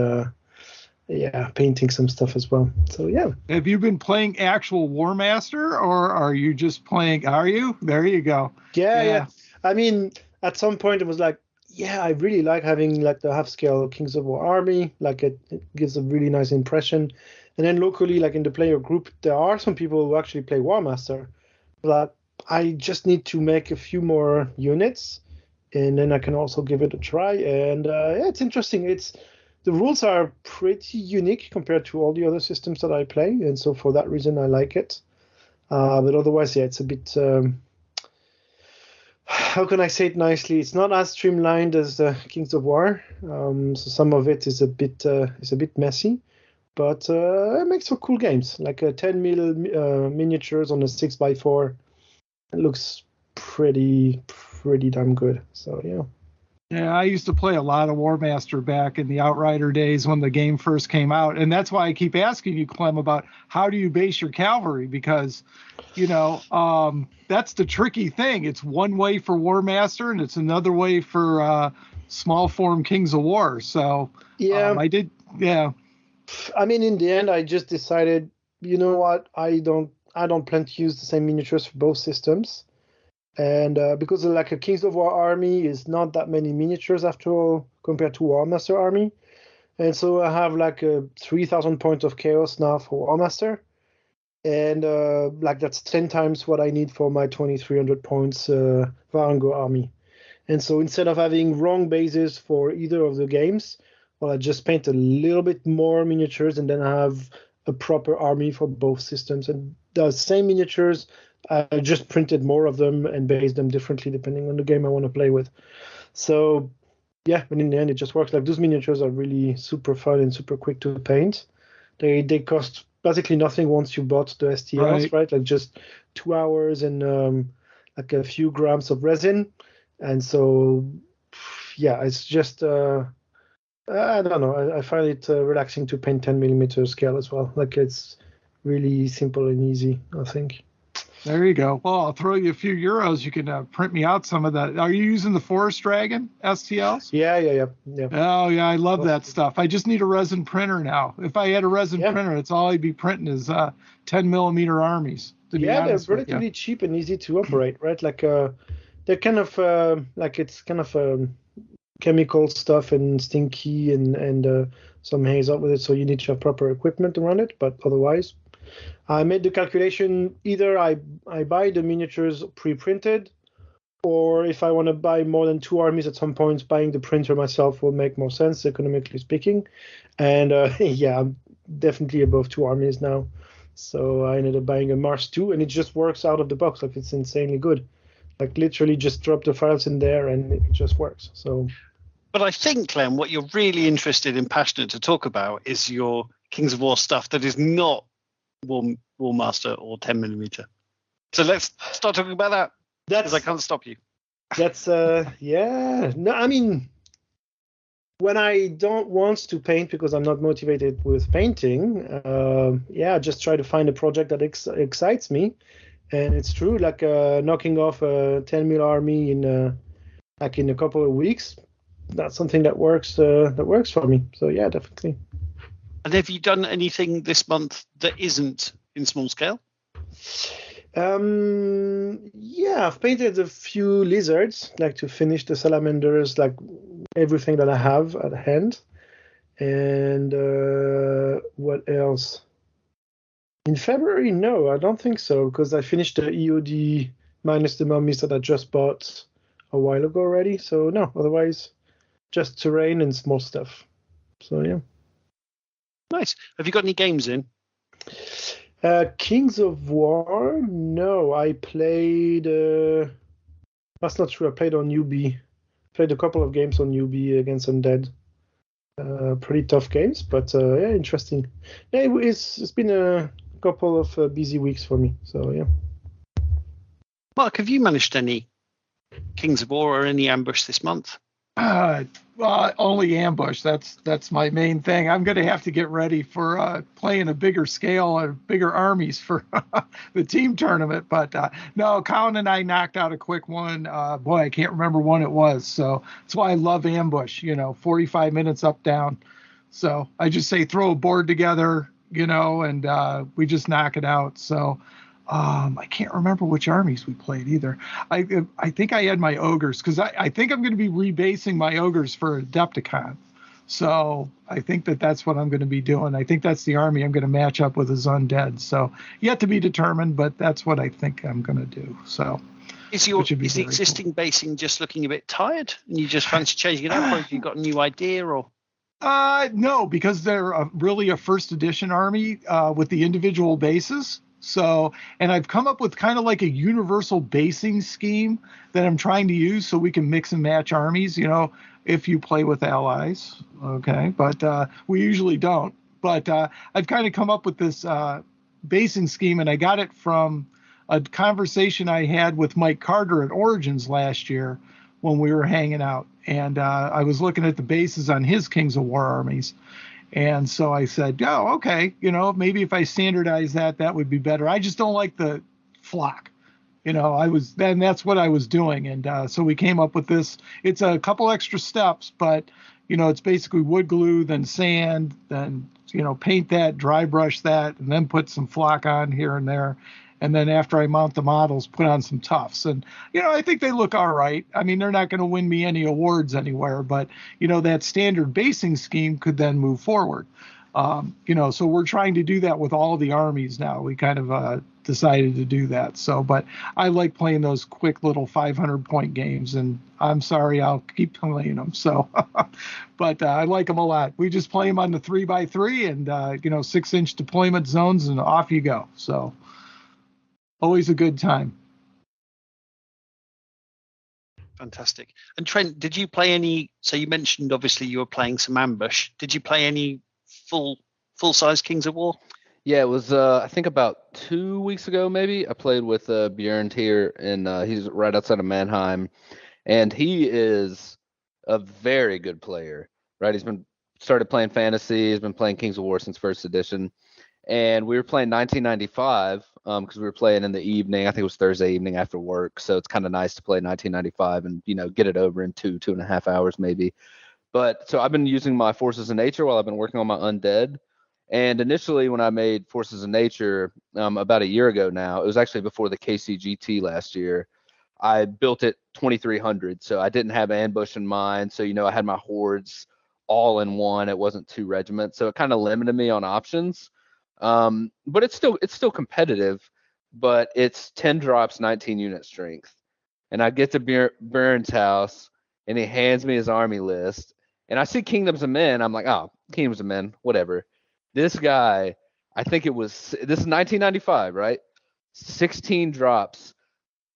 B: painting some stuff as well. So
D: Have you been playing actual Warmaster, or are you just playing? Are you? There you go.
B: Yeah. I mean, at some point it was like, yeah, I really like having like the half-scale Kings of War army. Like it gives a really nice impression. And then locally, like in the player group, there are some people who actually play War Master. But I just need to make a few more units, and then I can also give it a try. And yeah, it's interesting. The rules are pretty unique compared to all the other systems that I play, and so for that reason, I like it. But otherwise, yeah, it's a bit. How can I say it nicely? It's not as streamlined as the Kings of War. So some of it is a bit messy, but it makes for cool games. Like a 10 mil miniatures on a 6x4. It looks pretty damn good. So yeah.
D: Yeah, I used to play a lot of War Master back in the Outrider days when the game first came out. And that's why I keep asking you, Clem, about how do you base your cavalry? Because, that's the tricky thing. It's one way for War Master and it's another way for small form Kings of War. So
B: yeah,
D: I did. Yeah.
B: I mean, in the end, I just decided, you know what? I don't plan to use the same miniatures for both systems. And because like a Kings of War army is not that many miniatures after all compared to War Master army, and so I have like 3,000 points of chaos now for War Master, and like that's 10 times what I need for my 2,300 points Varango army. And so instead of having wrong bases for either of the games, well, I just paint a little bit more miniatures and then I have a proper army for both systems. And the same miniatures, I just printed more of them and based them differently depending on the game I want to play with. So yeah, but in the end it just works. Like those miniatures are really super fun and super quick to paint. They cost basically nothing once you bought the STLs, right? Like just 2 hours and like a few grams of resin. And so yeah, it's just I don't know. I find it relaxing to paint 10mm scale as well. Like it's really simple and easy, I think.
D: There you go. Well, I'll throw you a few euros. You can print me out some of that. Are you using the Forest Dragon STLs?
B: Yeah.
D: Oh, yeah. I love that stuff. I just need a resin printer now. If I had a resin printer, that's all I'd be printing is 10mm armies.
B: Yeah, they're relatively cheap and easy to operate, right? Like they're kind of like it's kind of chemical stuff and stinky and some haze up with it. So you need to have proper equipment around it. But otherwise, I made the calculation, either I buy the miniatures pre-printed, or if I want to buy more than 2 armies at some point, buying the printer myself will make more sense, economically speaking. And yeah, I'm definitely above 2 armies now. So I ended up buying a Mars 2, and it just works out of the box. Like it's insanely good. Like literally just drop the files in there and it just works. So.
A: But I think, Clem, what you're really interested and passionate to talk about is your Kings of War stuff that is not War Master or 10mm. So let's start talking about that. Because I can't stop you.
B: That's yeah. No, I mean, when I don't want to paint because I'm not motivated with painting, I just try to find a project that excites me. And it's true, like knocking off a 10mm army in a couple of weeks. That's something that works for me. So yeah, definitely.
A: And have you done anything this month that isn't in small scale?
B: Yeah, I've painted a few lizards, like to finish the salamanders, like everything that I have at hand. And what else? In February, no, I don't think so, because I finished the EOD minus the mummies that I just bought a while ago already. So no, otherwise, just terrain and small stuff. So yeah.
A: Nice. Have you got any games in?
B: Kings of War? No, I played. That's not true. I played on Newbie. Played a couple of games on Newbie against Undead. Pretty tough games, but yeah, interesting. Yeah, it's been a couple of busy weeks for me. So yeah.
A: Mark, have you managed any Kings of War or any ambush this month?
D: Well, only ambush. That's my main thing. I'm going to have to get ready for playing a bigger scale or bigger armies for the team tournament. But no, Colin and I knocked out a quick one. Boy, I can't remember when it was. So that's why I love ambush. 45 minutes up, down. So I just say throw a board together, and we just knock it out. So I can't remember which armies we played either. I think I had my ogres because I think I'm going to be rebasing my ogres for Adepticon. So I think that's what I'm going to be doing. I think that's the army I'm going to match up with as undead. So yet to be determined, but that's what I think I'm going to do. So
A: is the existing basing just looking a bit tired and you just fancy changing it up, or have you got a new idea? Or
D: no, because they're really a first edition army with the individual bases. So, and I've come up with kind of like a universal basing scheme that I'm trying to use so we can mix and match armies, if you play with allies. Okay. But we usually don't. But I've kind of come up with this basing scheme, and I got it from a conversation I had with Mike Carter at Origins last year when we were hanging out. And I was looking at the bases on his Kings of War armies. And so I said, oh, okay, maybe if I standardize that would be better. I just don't like the flock. That's what I was doing. And so we came up with this. It's a couple extra steps, but, it's basically wood glue, then sand, then, paint that, dry brush that, and then put some flock on here and there. And then after I mount the models, put on some tufts. And, I think they look all right. I mean, they're not going to win me any awards anywhere, but, that standard basing scheme could then move forward. So we're trying to do that with all the armies now. We kind of decided to do that. So, but I like playing those quick little 500-point games, and I'm sorry, I'll keep playing them. So, but I like them a lot. We just play them on the 3x3 and, 6-inch deployment zones, and off you go. So, always a good time.
A: Fantastic. And Trent, did you play any? So you mentioned obviously you were playing some Ambush. Did you play any full-size Kings of War?
C: Yeah, it was I think about 2 weeks ago maybe. I played with Bjorn here, and he's right outside of Mannheim, and he is a very good player. Right, he's started playing fantasy. He's been playing Kings of War since first edition. And we were playing 1995 because we were playing in the evening. I think it was Thursday evening after work. So it's kind of nice to play 1995 and, get it over in 2.5 hours maybe. But so I've been using my Forces of Nature while I've been working on my Undead. And initially when I made Forces of Nature about a year ago now, it was actually before the KCGT last year, I built it 2300. So I didn't have Ambush in mind. So, I had my hordes all in one. It wasn't 2 regiments. So it kind of limited me on options. But it's still competitive, but it's 10 drops, 19 unit strength. And I get to Byrne's house and he hands me his army list and I see Kingdoms of Men. I'm like, oh, Kingdoms of Men, whatever. This guy, this is 1995, right? 16 drops,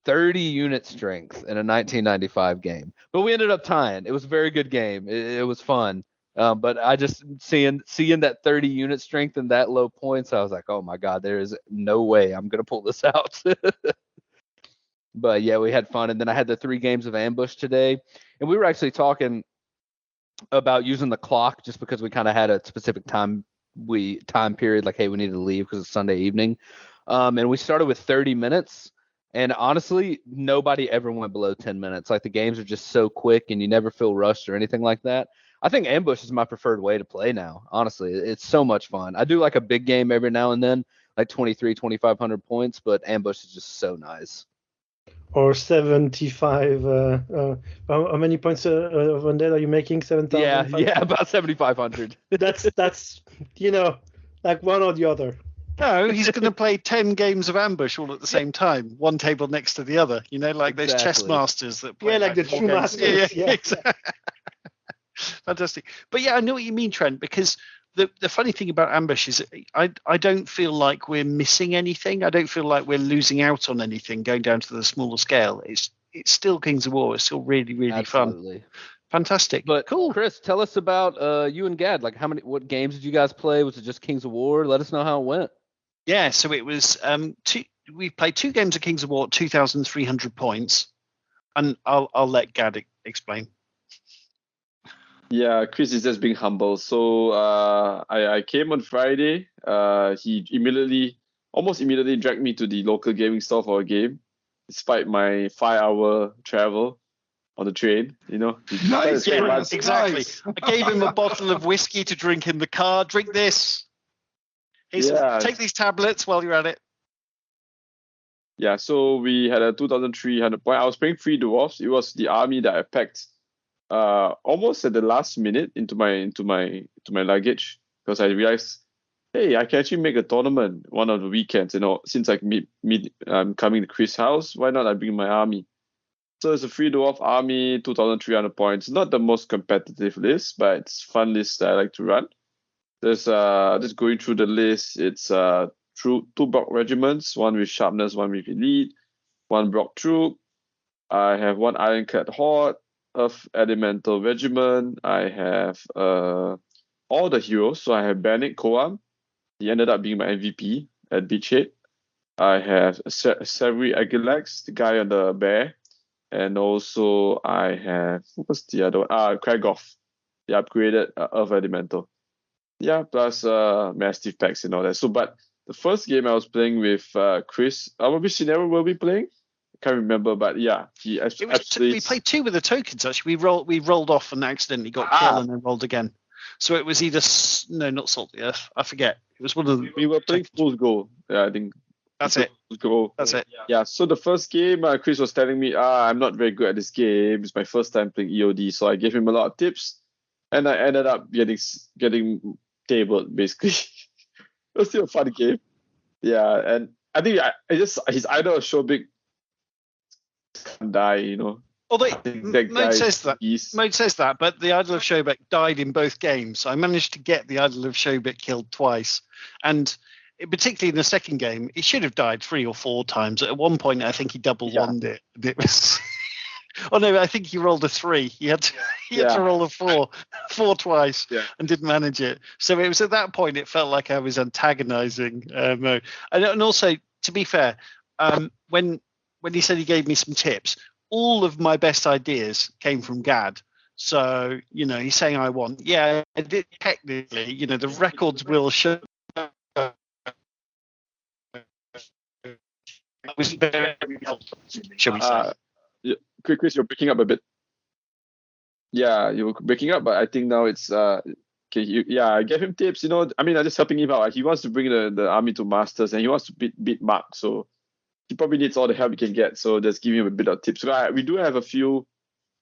C: 30 unit strength in a 1995 game. But we ended up tying. It was a very good game. It was fun. But I just seeing that 30 unit strength and that low points, I was like, oh my God, there is no way I'm going to pull this out. But yeah, we had fun. And then I had the 3 games of Ambush today. And we were actually talking about using the clock just because we kind of had a specific time period, like, hey, we need to leave because it's Sunday evening. And we started with 30 minutes. And honestly, nobody ever went below 10 minutes. Like, the games are just so quick and you never feel rushed or anything like that. I think Ambush is my preferred way to play now. Honestly, it's so much fun. I do like a big game every now and then, like 2,500 points, but Ambush is just so nice.
B: Or 75. How many points of Undead are you making? 7,000?
C: Yeah, about 7,500.
B: That's like one or the other.
A: No, he's going to play 10 games of Ambush all at the same time, one table next to the other. Like those chess masters that play.
B: Yeah, like the true masters.
A: Yeah. Exactly. Fantastic. But yeah, I know what you mean, Trent, because the funny thing about Ambush is I don't feel like we're missing anything. I don't feel like we're losing out on anything going down to the smaller scale. It's still Kings of War. It's still really, really fun. Fantastic.
C: But
A: cool.
C: Chris, tell us about you and Gad. Like, what games did you guys play? Was it just Kings of War? Let us know how it went.
A: Yeah, so it was we played 2 games of Kings of War, 2,300 points. And I'll let Gad explain.
E: Yeah, Chris is just being humble. So I came on Friday. He almost immediately dragged me to the local gaming store for a game, despite my 5-hour travel on the train.
D: Nice,
A: yeah, exactly.
D: Nice.
A: I gave him a bottle of whiskey to drink in the car. Drink this. Take these tablets while you're at it.
E: Yeah, so we had a 2,300 point. I was playing 3 dwarfs. It was the army that I packed almost at the last minute into my luggage, because I realized, hey, I can actually make a tournament one of the weekends. Since I'm coming to Chris' house, why not I bring my army? So it's a 3 dwarf army, 2,300 points. Not the most competitive list, but it's fun list that I like to run. There's just going through the list. It's two Brock regiments, one with sharpness, one with elite, one Brock troop. I have one ironclad horde, Earth elemental regiment. I have all the heroes. So I have Bannock Koam. He ended up being my MVP at Beachhead. I have Savory Agilax, the guy on the bear. And also I have, what was the other one? Kragoff, the upgraded Earth elemental. Yeah, plus Mastiff packs and all that. So, but the first game I was playing with Chris, which scenario were we playing? I can't remember, but yeah, he actually.
A: We played 2 with the tokens. Actually, we rolled off and accidentally got killed and then rolled again. So it was either not Salt the Earth. I forget. It was one of the.
E: We were playing Fool's Goal. Yeah, I think.
A: That's it.
E: Goal.
A: That's it.
E: Yeah. So the first game, Chris was telling me, I'm not very good at this game. It's my first time playing EOD, so I gave him a lot of tips, and I ended up getting tabled basically. It was still a fun game. Yeah, and I think he's either a Showbig die,
A: Although Mode says that, but the Idol of Showbeck died in both games. I managed to get the Idol of Showbeck killed twice, and particularly in the second game, he should have died 3 or 4 times. At one point, I think he double won it. It was. Oh no! I think he rolled a 3. He had to roll a 4 twice, and didn't manage it. So it was at that point it felt like I was antagonising Mo. And also, to be fair, when he said he gave me some tips, all of my best ideas came from Gad. So he's saying I won. Yeah, I did technically. The records will show. I was very helpful, shall we say?
E: Chris, you're breaking up a bit. Yeah, you were breaking up, but I think now it's okay. I gave him tips. I'm just helping him out. He wants to bring the army to Masters, and he wants to beat Mark. So he probably needs all the help he can get. So just give him a bit of tips. So we do have a few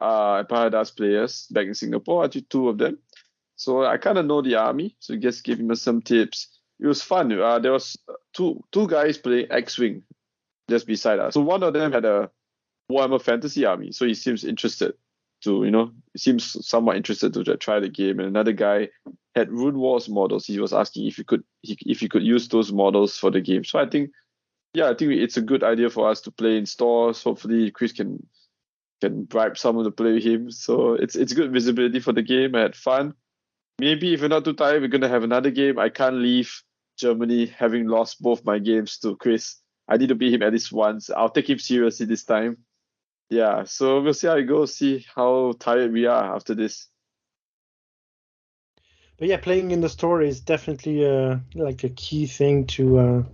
E: Paradise players back in Singapore. Actually, 2 of them. So I kind of know the army. So just give him some tips. It was fun. There was two guys playing X-Wing just beside us. So one of them had a Warhammer Fantasy army, so he seems interested to, he seems somewhat interested to try the game. And another guy had Rune Wars models. He was asking if he could use those models for the game. So I think it's a good idea for us to play in stores. Hopefully Chris can bribe someone to play with him. So it's good visibility for the game. I had fun. Maybe if you're not too tired, we're gonna have another game. I can't leave Germany having lost both my games to Chris. I need to beat him at least once. I'll take him seriously this time. Yeah, so we'll see how it goes, see how tired we are after this.
B: But yeah, playing in the store is definitely like a key thing to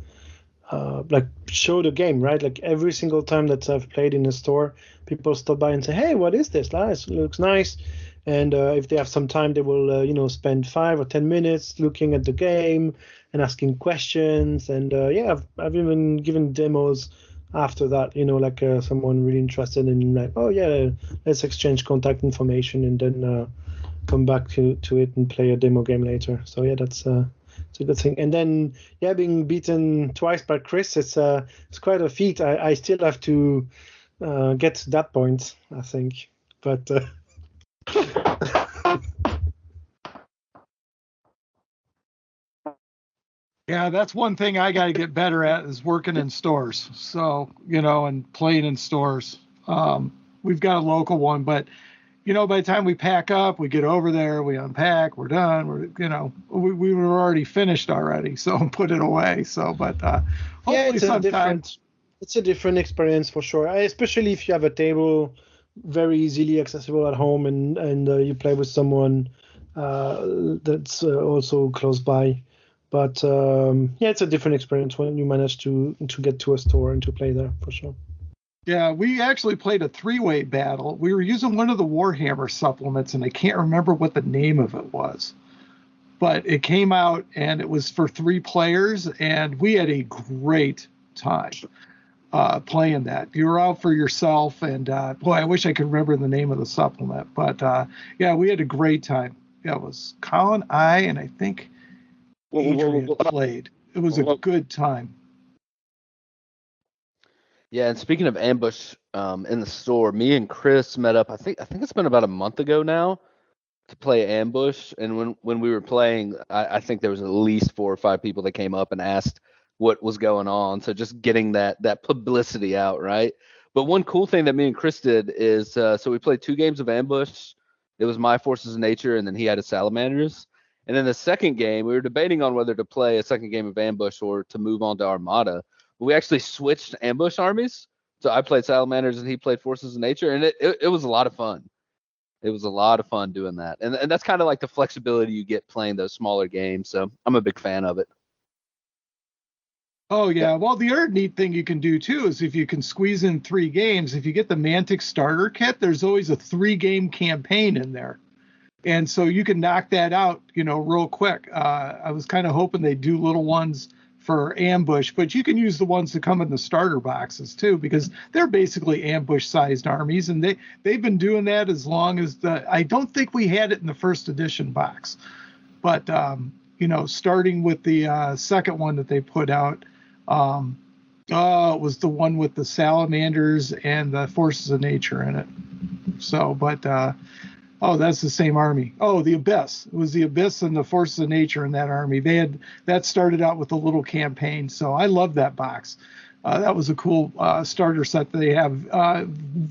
B: like show the game, right? Like every single time that I've played in a store, people stop by and say, "Hey, what is this? It looks nice." And if they have some time, they will spend 5 or 10 minutes looking at the game and asking questions. And I've even given demos after that, like someone really interested in like, oh yeah, let's exchange contact information and then come back to it and play a demo game later. So yeah, it's a good thing. And then being beaten twice by Chris, it's quite a feat. I still have to get to that point, I think, but.
D: Yeah, that's one thing I got to get better at is working in stores. So, and playing in stores. We've got a local one, but, by the time we pack up, we get over there, we unpack, we're done. We were already finished already, so put it away. So, but hopefully
B: it's a different experience for sure, especially if you have a table very easily accessible at home and you play with someone that's also close by. But it's a different experience when you manage to get to a store and to play there for sure.
D: Yeah, we actually played a 3-way battle. We were using one of the Warhammer supplements, and I can't remember what the name of it was. But it came out, and it was for 3 players, and we had a great time. playing that. You were out for yourself, and boy, I wish I could remember the name of the supplement. But yeah, we had a great time. Yeah, it was Colin, and I think Adrian played. It was a good time.
C: Yeah, and speaking of ambush in the store, me and Chris met up. I think it's been about a month ago now to play ambush. And when we were playing, I think there was at least 4 or 5 people that came up and asked what was going on. So just getting that publicity out, right? But one cool thing that me and Chris did is so we played 2 games of ambush. It was my Forces of Nature, and then he had his Salamanders. And then the second game, we were debating on whether to play a second game of ambush or to move on to Armada. We actually switched ambush armies. So I played Salamanders and he played Forces of Nature, and it was a lot of fun. It was a lot of fun doing that. And that's kind of like the flexibility you get playing those smaller games. So I'm a big fan of it.
D: Oh, yeah. Well, the other neat thing you can do, too, is if you can squeeze in 3 games, if you get the Mantic starter kit, there's always a 3-game campaign in there. And so you can knock that out, real quick. I was kind of hoping they'd do little ones for ambush, but you can use the ones that come in the starter boxes too, because they're basically ambush sized armies, and they've been doing that as long as I don't think we had it in the first edition box, but starting with the second one that they put out, it was the one with the Salamanders and the Forces of Nature in it. So, but that's the same army. Oh, the Abyss. It was the Abyss and the Forces of Nature in that army. They had that started out with a little campaign. So I love that box. That was a cool starter set that they have.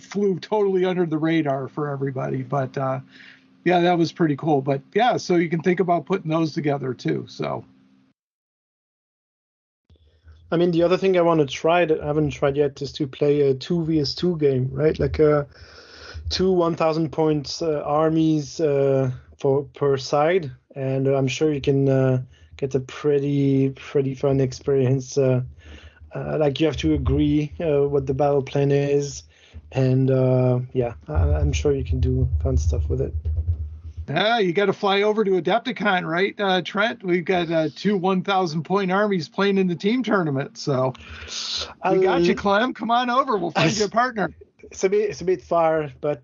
D: Flew totally under the radar for everybody. But yeah, that was pretty cool. But yeah, so you can think about putting those together too. So.
B: I mean, the other thing I want to try that I haven't tried yet is to play a 2vs2 game, right? Like 2 1,000 points armies per side, and I'm sure you can get a pretty fun experience. Like you have to agree what the battle plan is, and I'm sure you can do fun stuff with it.
D: You got to fly over to Adepticon, right, Trent? We've got 2 1,000 point armies playing in the team tournament, so we got you, Clem. Come on over. We'll find you a partner.
B: It's a bit far, but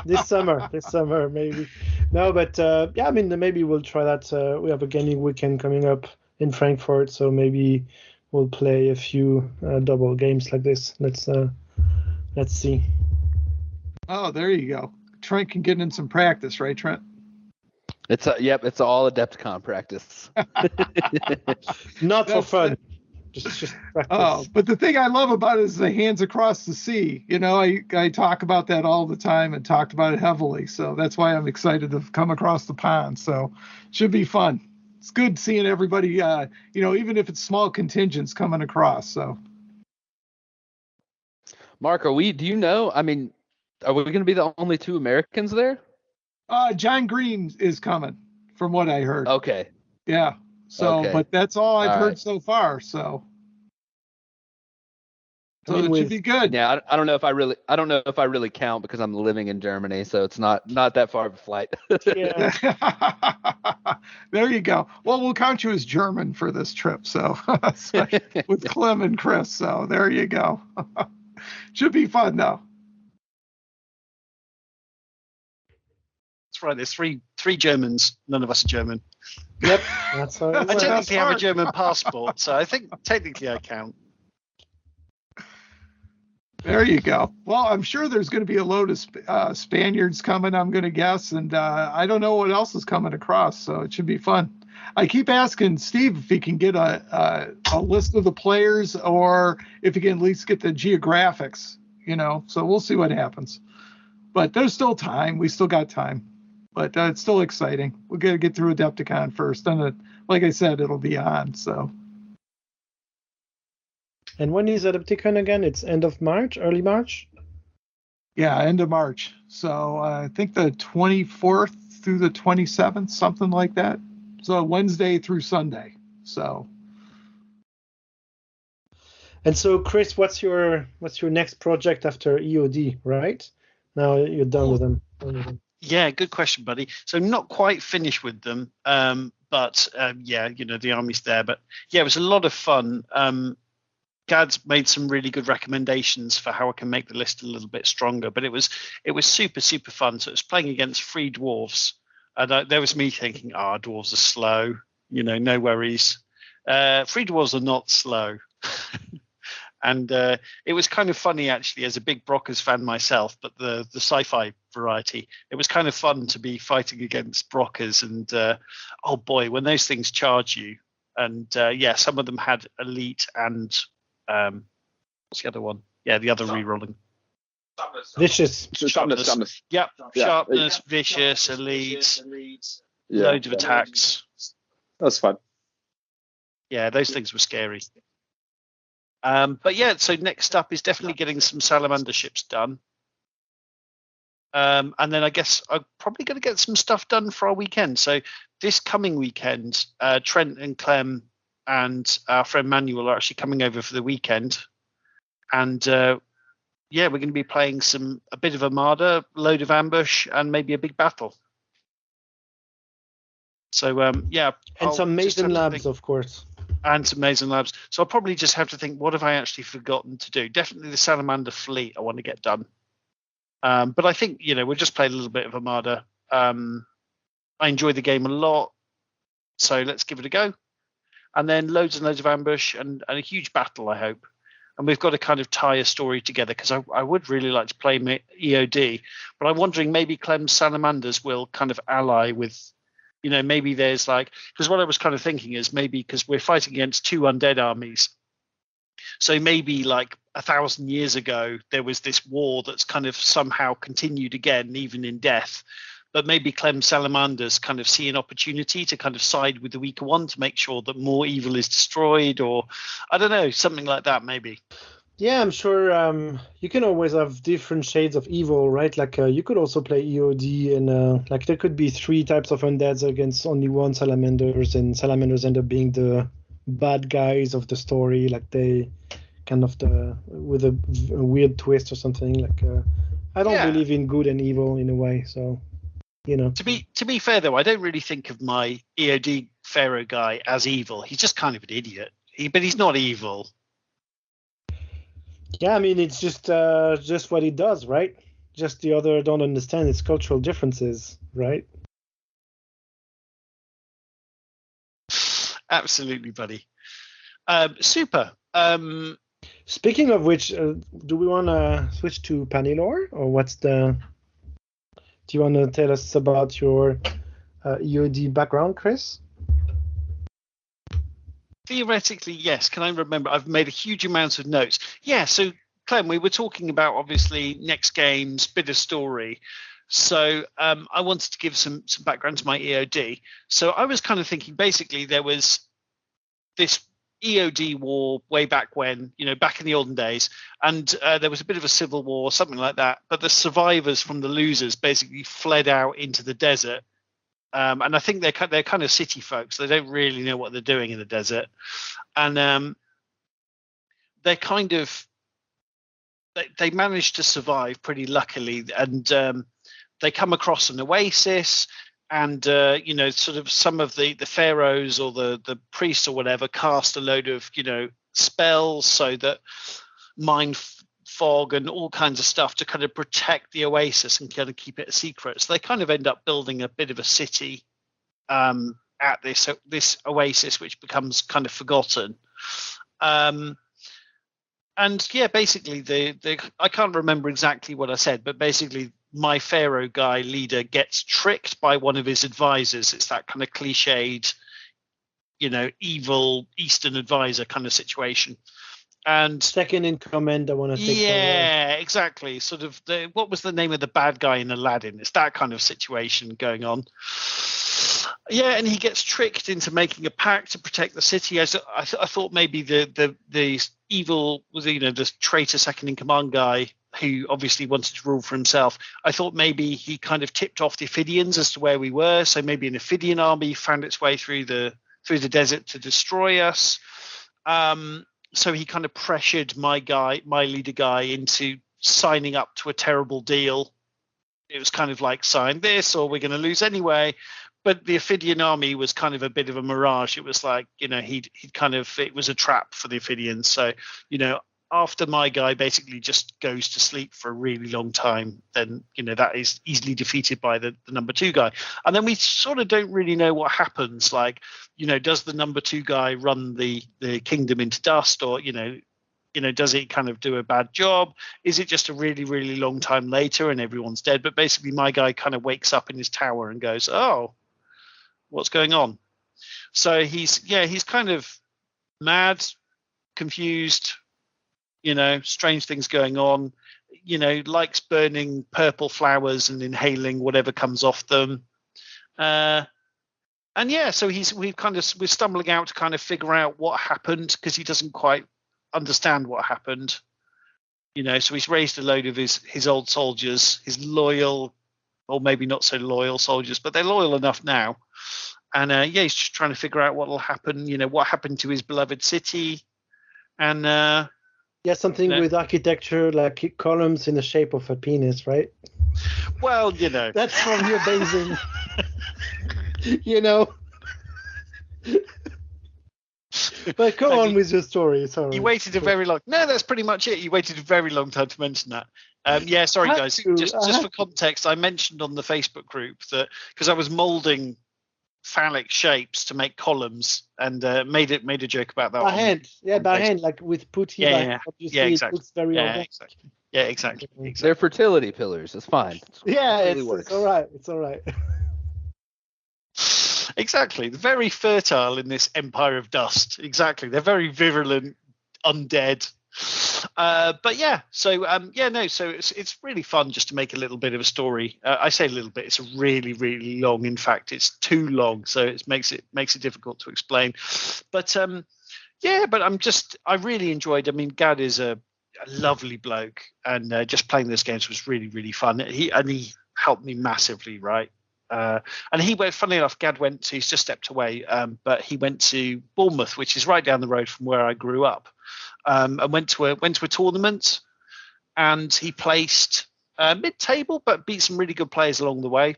B: this summer maybe. No, but I mean, maybe we'll try that. We have a gaming weekend coming up in Frankfurt, so maybe we'll play a few double games like this. Let's see.
D: Oh, there you go. Trent can get in some practice, right, Trent?
C: It's all Adepticon practice.
B: Not for fun. Just practice.
D: Oh, but the thing I love about it is the hands across the sea. I talk about that all the time and talked about it heavily. So that's why I'm excited to come across the pond. So it should be fun. It's good seeing everybody, even if it's small contingents coming across. So,
C: Mark, do you know? I mean, are we going to be the only 2 Americans there?
D: John Green is coming, from what I heard.
C: Okay.
D: Yeah. So,
C: okay.
D: But that's all I've heard so far. So it should be good.
C: Yeah, I don't know if I really count because I'm living in Germany, so it's not that far of a flight.
B: Yeah.
D: There you go. Well, we'll count you as German for this trip. So with Clem and Chris. So there you go. Should be fun though.
A: That's right. There's three Germans. None of us are German.
B: Yep. That's how
A: I technically have a German passport, so I think technically I count.
D: There you go. Well, I'm sure there's going to be a load of Spaniards coming, I'm going to guess, and I don't know what else is coming across, so it should be fun. I keep asking Steve if he can get a list of the players, or if he can at least get the geographics, so we'll see what happens. But there's still time. We still got time. But it's still exciting. We're going to get through Adepticon first. Then, like I said, it'll be on, so.
B: And when is Adepticon again? It's end of March, early March?
D: Yeah, end of March. So I think the 24th through the 27th, something like that. So Wednesday through Sunday. So.
B: And so, Chris, what's your next project after EOD, right? Now you're done with them.
A: Yeah, good question, buddy. So not quite finished with them, but the army's there. But yeah, it was a lot of fun. Gad's made some really good recommendations for how I can make the list a little bit stronger. But it was super, super fun. So it was playing against 3 dwarves. And there was me thinking, dwarves are slow. No worries. 3 dwarves are not slow. And it was kind of funny, actually, as a big Brockers fan myself, but the sci-fi variety. It was kind of fun to be fighting against Brockers. And, oh, boy, when those things charge you. And, some of them had elite and what's the other one? Yeah, the other rerolling.
B: Vicious.
E: Sharpness.
A: Yep,
E: Yeah.
A: sharpness, vicious, elite, loads of attacks.
E: That's fun.
A: Yeah, those things were scary. But yeah, so next up is definitely getting some salamander ships done. And then I guess I'm probably going to get some stuff done for our weekend. So this coming weekend, Trent and Clem and our friend Manuel are actually coming over for the weekend. And we're going to be playing a bit of Armada, load of ambush, and maybe a big battle. So
B: and some Mason Labs, of course.
A: And some Mason Labs. So I'll probably just have to think, what have I actually forgotten to do? Definitely the Salamander fleet I want to get done. But I think, we'll just play a little bit of Armada. I enjoy the game a lot. So let's give it a go. And then loads and loads of ambush and a huge battle, I hope. And we've got to kind of tie a story together because I would really like to play EOD. But I'm wondering maybe Clem's Salamanders will kind of ally with, maybe there's because what I was kind of thinking is maybe because we're fighting against 2 undead armies. So maybe 1,000 years ago, there was this war that's kind of somehow continued again, even in death. But maybe Clem Salamanders kind of see an opportunity to kind of side with the weaker one to make sure that more evil is destroyed, or I don't know, something like that maybe.
B: Yeah, I'm sure you can always have different shades of evil, right? You could also play EOD and there could be 3 types of undeads against only 1 salamanders, and salamanders end up being the bad guys of the story, they kind of with a weird twist or something. I don't believe in good and evil in a way, so To
A: be fair though, I don't really think of my EOD Pharaoh guy as evil. He's just kind of an idiot. But he's not evil.
B: Yeah, I mean it's just what he does, right? Just the other don't understand its cultural differences, right?
A: Absolutely, buddy. Super.
B: Speaking of which, do we want to switch to Pannilore, or do you want to tell us about your EOD background, Chris?
A: Theoretically, yes. Can I remember? I've made a huge amount of notes. Yeah, so Clem, we were talking about obviously next games, bit of story. So I wanted to give some background to my EOD. So I was kind of thinking basically there was this EOD war way back when, back in the olden days, and there was a bit of a civil war, something like that. But the survivors from the losers basically fled out into the desert. And I think they're kind of city folks. They don't really know what they're doing in the desert. And they're kind of they managed to survive pretty luckily. And they come across an oasis. And, sort of some of the pharaohs or the priests or whatever cast a load of, spells so that mind fog and all kinds of stuff to kind of protect the oasis and kind of keep it a secret. So they kind of end up building a bit of a city at this oasis, which becomes kind of forgotten. And yeah, basically I can't remember exactly what I said, but basically my Pharaoh guy leader gets tricked by one of his advisors. It's that kind of cliched, evil Eastern advisor kind of situation. And
B: second in command, I want to say.
A: Yeah, exactly. Sort of what was the name of the bad guy in Aladdin? It's that kind of situation going on. Yeah, and he gets tricked into making a pact to protect the city. I thought maybe the evil was the traitor second in command guy who obviously wanted to rule for himself. I thought maybe he kind of tipped off the Ophidians as to where we were. So maybe an Ophidian army found its way through the desert to destroy us. So he kind of pressured my leader guy into signing up to a terrible deal. It was kind of like, sign this or we're going to lose anyway. but the Ophidian army was kind of a bit of a mirage. It was like, he'd kind of, it was a trap for the Ophidians. So, after my guy basically just goes to sleep for a really long time, then, that is easily defeated by the number 2 guy. And then we sort of don't really know what happens. Like, does the number 2 guy run the kingdom into dust, or, does he kind of do a bad job? Is it just a really, really long time later and everyone's dead? But basically my guy kind of wakes up in his tower and goes, oh, what's going on? So he's kind of mad, confused, strange things going on, likes burning purple flowers and inhaling whatever comes off them. So we're stumbling out to kind of figure out what happened, because he doesn't quite understand what happened. So he's raised a load of his old soldiers, his loyal, or maybe not so loyal soldiers, but they're loyal enough now. And he's just trying to figure out what will happen, what happened to his beloved city. And
B: something with architecture, like columns in the shape of a penis, right?
A: Well,
B: that's from your basing. But go on with your story. Sorry.
A: You waited a very long. No, that's pretty much it. You waited a very long time to mention that. Sorry guys. Just for context, I mentioned on the Facebook group that because I was molding phallic shapes to make columns, and made a joke about that.
B: By hand, like with putty.
A: Exactly.
B: It looks very
A: exactly. Yeah, exactly.
C: They're fertility pillars. It's fine.
B: It's all right. It's all right.
A: Exactly. They're very fertile in this empire of dust. Exactly. They're very virulent, undead. So it's really fun just to make a little bit of a story. I say a little bit. It's really, really long. In fact, it's too long, so it makes it difficult to explain. But I really enjoyed. I mean, Gad is a lovely bloke, and just playing those games was really, really fun. He helped me massively, right? And he went. Funnily enough, Gad he's just stepped away, but he went to Bournemouth, which is right down the road from where I grew up. And went to a tournament, and he placed mid-table, but beat some really good players along the way.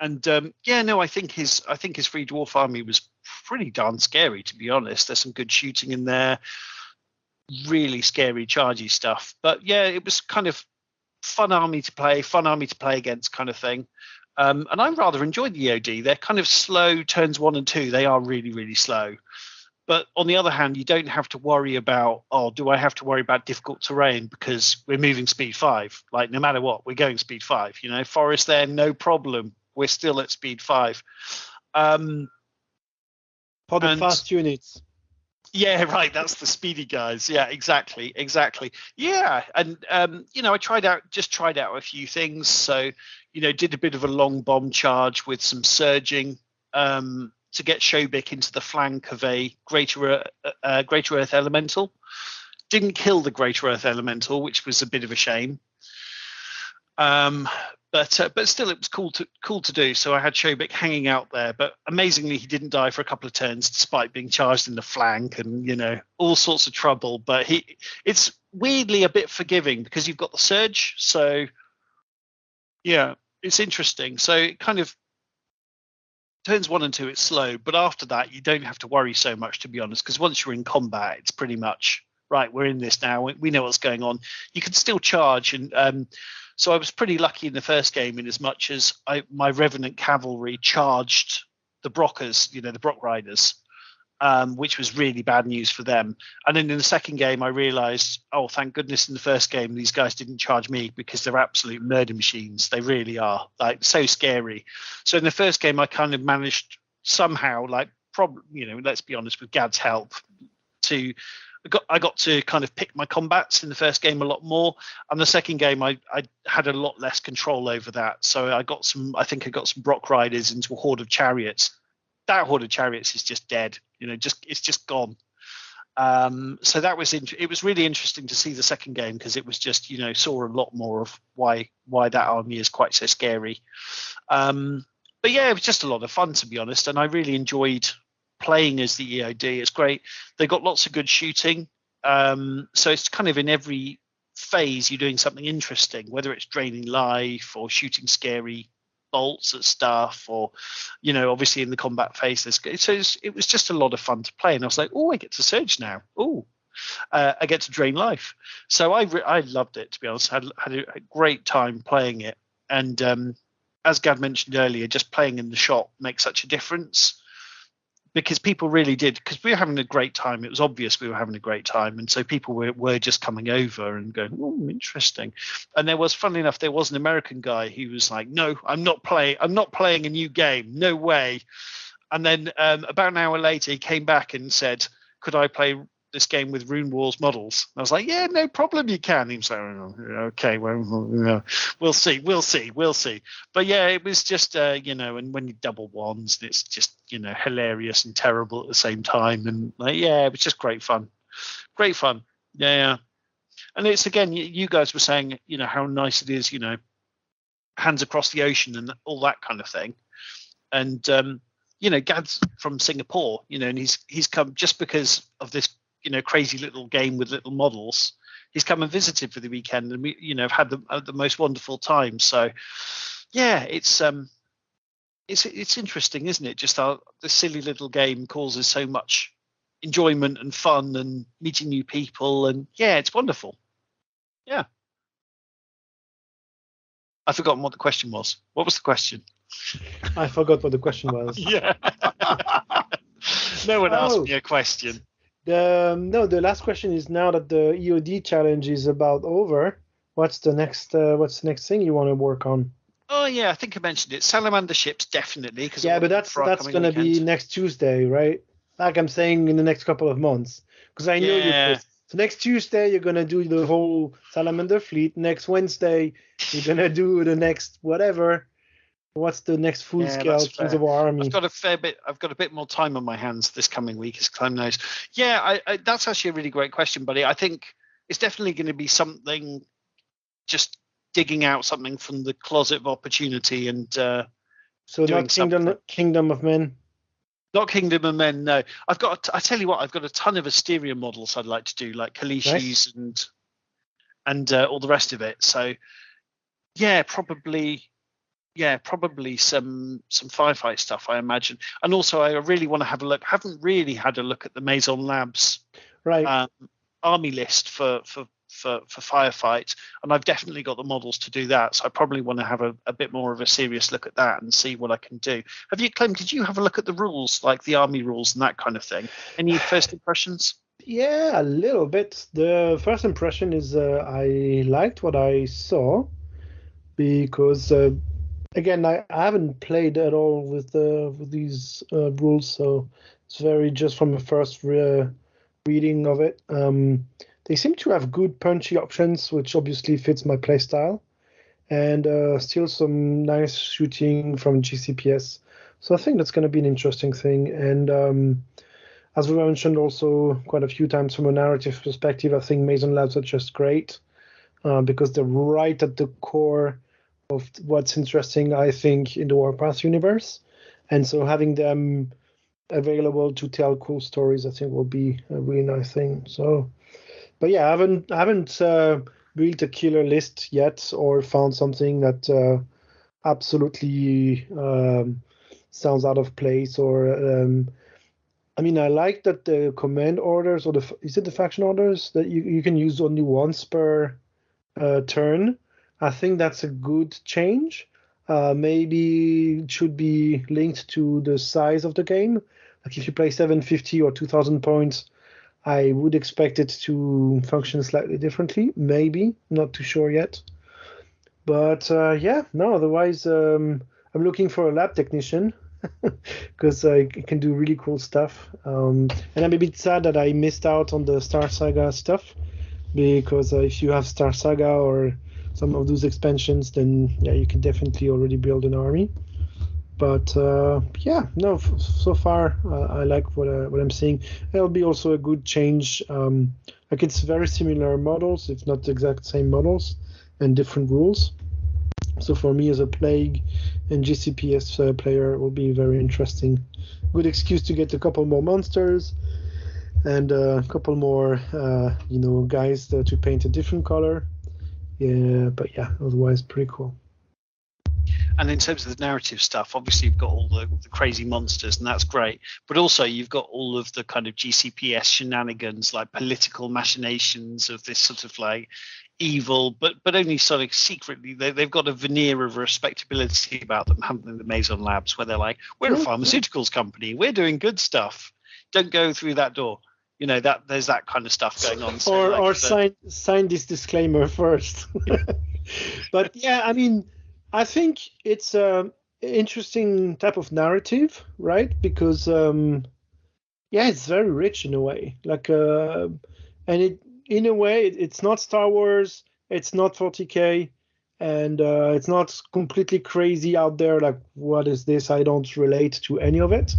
A: And I think his Free Dwarf army was pretty darn scary, to be honest. There's some good shooting in there, really scary chargy stuff. But it was kind of fun army to play against kind of thing. And I rather enjoyed the EOD. They're kind of slow turns 1 and 2. They are really, really slow. But on the other hand, you don't have to worry about, do I have to worry about difficult terrain because we're moving speed 5? Like, no matter what, we're going speed 5. Forest there, no problem. We're still at speed 5.
B: For the fast units.
A: Yeah, right. That's the speedy guys. Yeah, exactly. Yeah, and I tried out a few things. So, did a bit of a long bomb charge with some surging. To get Shobik into the flank of a Greater Earth Elemental. Didn't kill the Greater Earth Elemental, which was a bit of a shame. But still, it was cool to do. So I had Shobik hanging out there, but amazingly, he didn't die for a couple of turns, despite being charged in the flank and all sorts of trouble. But it's weirdly a bit forgiving because you've got the surge. So yeah, it's interesting. So it kind of turns 1 and 2, it's slow, but after that, you don't have to worry so much, to be honest, because once you're in combat, it's pretty much right. We're in this now. We know what's going on. You can still charge, and so I was pretty lucky in the first game, in as much as my Revenant cavalry charged the Brockers, the Brock Riders, which was really bad news for them. And then in the second game, I realized, thank goodness in the first game, these guys didn't charge me, because they're absolute murder machines. They really are, like, so scary. So in the first game, I kind of managed somehow, like, let's be honest, with Gad's help, I got to kind of pick my combats in the first game a lot more. And the second game, I had a lot less control over that. So I got some Brock Riders into a horde of chariots. That horde of chariots is just dead. It's just gone. So that was it was really interesting to see the second game, because it was just saw a lot more of why that army is quite so scary. But yeah, it was just a lot of fun, to be honest, and I really enjoyed playing as the EOD. It's great. They got lots of good shooting. So it's kind of in every phase you're doing something interesting, whether it's draining life or shooting scary bolts at stuff, or obviously in the combat phase. So it was just a lot of fun to play, and I was like, oh, I get to surge now. Oh. I get to drain life, so I loved it, to be honest. Had a great time playing it, and as Gad mentioned earlier, just playing in the shop makes such a difference, because people really did, because we were having a great time. It was obvious we were having a great time, and so people were just coming over and going, oh, interesting. And funnily enough, there was an American guy who was like, no, I'm not playing a new game, no way. And then about an hour later, he came back and said, could I play this game with Rune Wars models? And I was like, yeah, no problem, you can. He was like, okay, well, we'll see. But yeah, it was just, and when you double wands, it's just, hilarious and terrible at the same time. And it was just great fun. Yeah. And it's, again, you guys were saying, how nice it is, hands across the ocean and all that kind of thing. And, Gad's from Singapore, and he's come just because of this, crazy little game with little models. He's come and visited for the weekend, and we, have had the most wonderful time. So, yeah, it's interesting, isn't it? Just how the silly little game causes so much enjoyment and fun and meeting new people, and yeah, it's wonderful. Yeah. I've forgotten what the question was. What was the question?
B: I forgot what the question was.
A: Yeah. No one asked me a question.
B: The last question is, now that the EOD challenge is about over, what's the next thing you want to work on?
A: Oh yeah, I think I mentioned it. Salamander ships, definitely.
B: Yeah, but that's going to be next Tuesday, right? Like I'm saying, in the next couple of months, because I know you. So next Tuesday you're going to do the whole Salamander fleet. Next Wednesday you're going to do the next whatever. What's the next full-scale Kings of War army?
A: I've got a bit more time on my hands this coming week, as time knows. Yeah, I that's actually a really great question, buddy. I think it's definitely going to be something, just digging out something from the closet of opportunity and
B: so not Kingdom of Men.
A: Not Kingdom of Men, no. I tell you what, I've got a ton of Asteria models I'd like to do, like Kalishis and all the rest of it. So yeah, probably some Firefight stuff, I imagine. And also, I really want to have a look. Haven't really had a look at the Maison Labs army list for Firefight, and I've definitely got the models to do that. So I probably want to have a bit more of a serious look at that and see what I can do. Have you, Clem? Did you have a look at the rules, like the army rules and that kind of thing? Any first impressions?
B: Yeah, a little bit. The first impression is I liked what I saw, because again, I haven't played at all with these rules, so it's very just from the first reading of it. They seem to have good punchy options, which obviously fits my playstyle, and still some nice shooting from GCPS. So I think that's going to be an interesting thing. And as we mentioned also quite a few times, from a narrative perspective, I think Maison Labs are just great, because they're right at the core of what's interesting, I think, in the Warpath universe. And so having them available to tell cool stories, I think, will be a really nice thing. So, but yeah, I haven't built a killer list yet, or found something that absolutely sounds out of place. Or I mean, I like that the command orders, or is it the faction orders, that you can use only once per turn. I think that's a good change. Maybe it should be linked to the size of the game. Like if you play 750 or 2,000 points, I would expect it to function slightly differently. Maybe, not too sure yet. But otherwise, I'm looking for a lab technician because I can do really cool stuff. And I'm a bit sad that I missed out on the Star Saga stuff, because if you have Star Saga or some of those expansions, then you can definitely already build an army. But so far I like what I'm seeing. It'll be also a good change. Like it's very similar models, if not the exact same models, and different rules. So for me as a Plague and GCPS player, it will be very interesting. Good excuse to get a couple more monsters and a couple more guys to paint a different color. Yeah, but otherwise pretty cool.
A: And in terms of the narrative stuff, obviously you've got all the crazy monsters, and that's great. But also you've got all of the kind of GCPS shenanigans, like political machinations of this sort of like evil, but only sort of secretly. They've got a veneer of respectability about them, haven't they? The Maison Labs, where they're like, we're a pharmaceuticals company, we're doing good stuff. Don't go through that door. You know, that there's that kind of stuff going on. So
B: sign this disclaimer first. But yeah, I mean, I think it's an interesting type of narrative, right? Because it's very rich in a way. Like, and in a way, it's not Star Wars, it's not 40K, and it's not completely crazy out there. Like, what is this? I don't relate to any of it.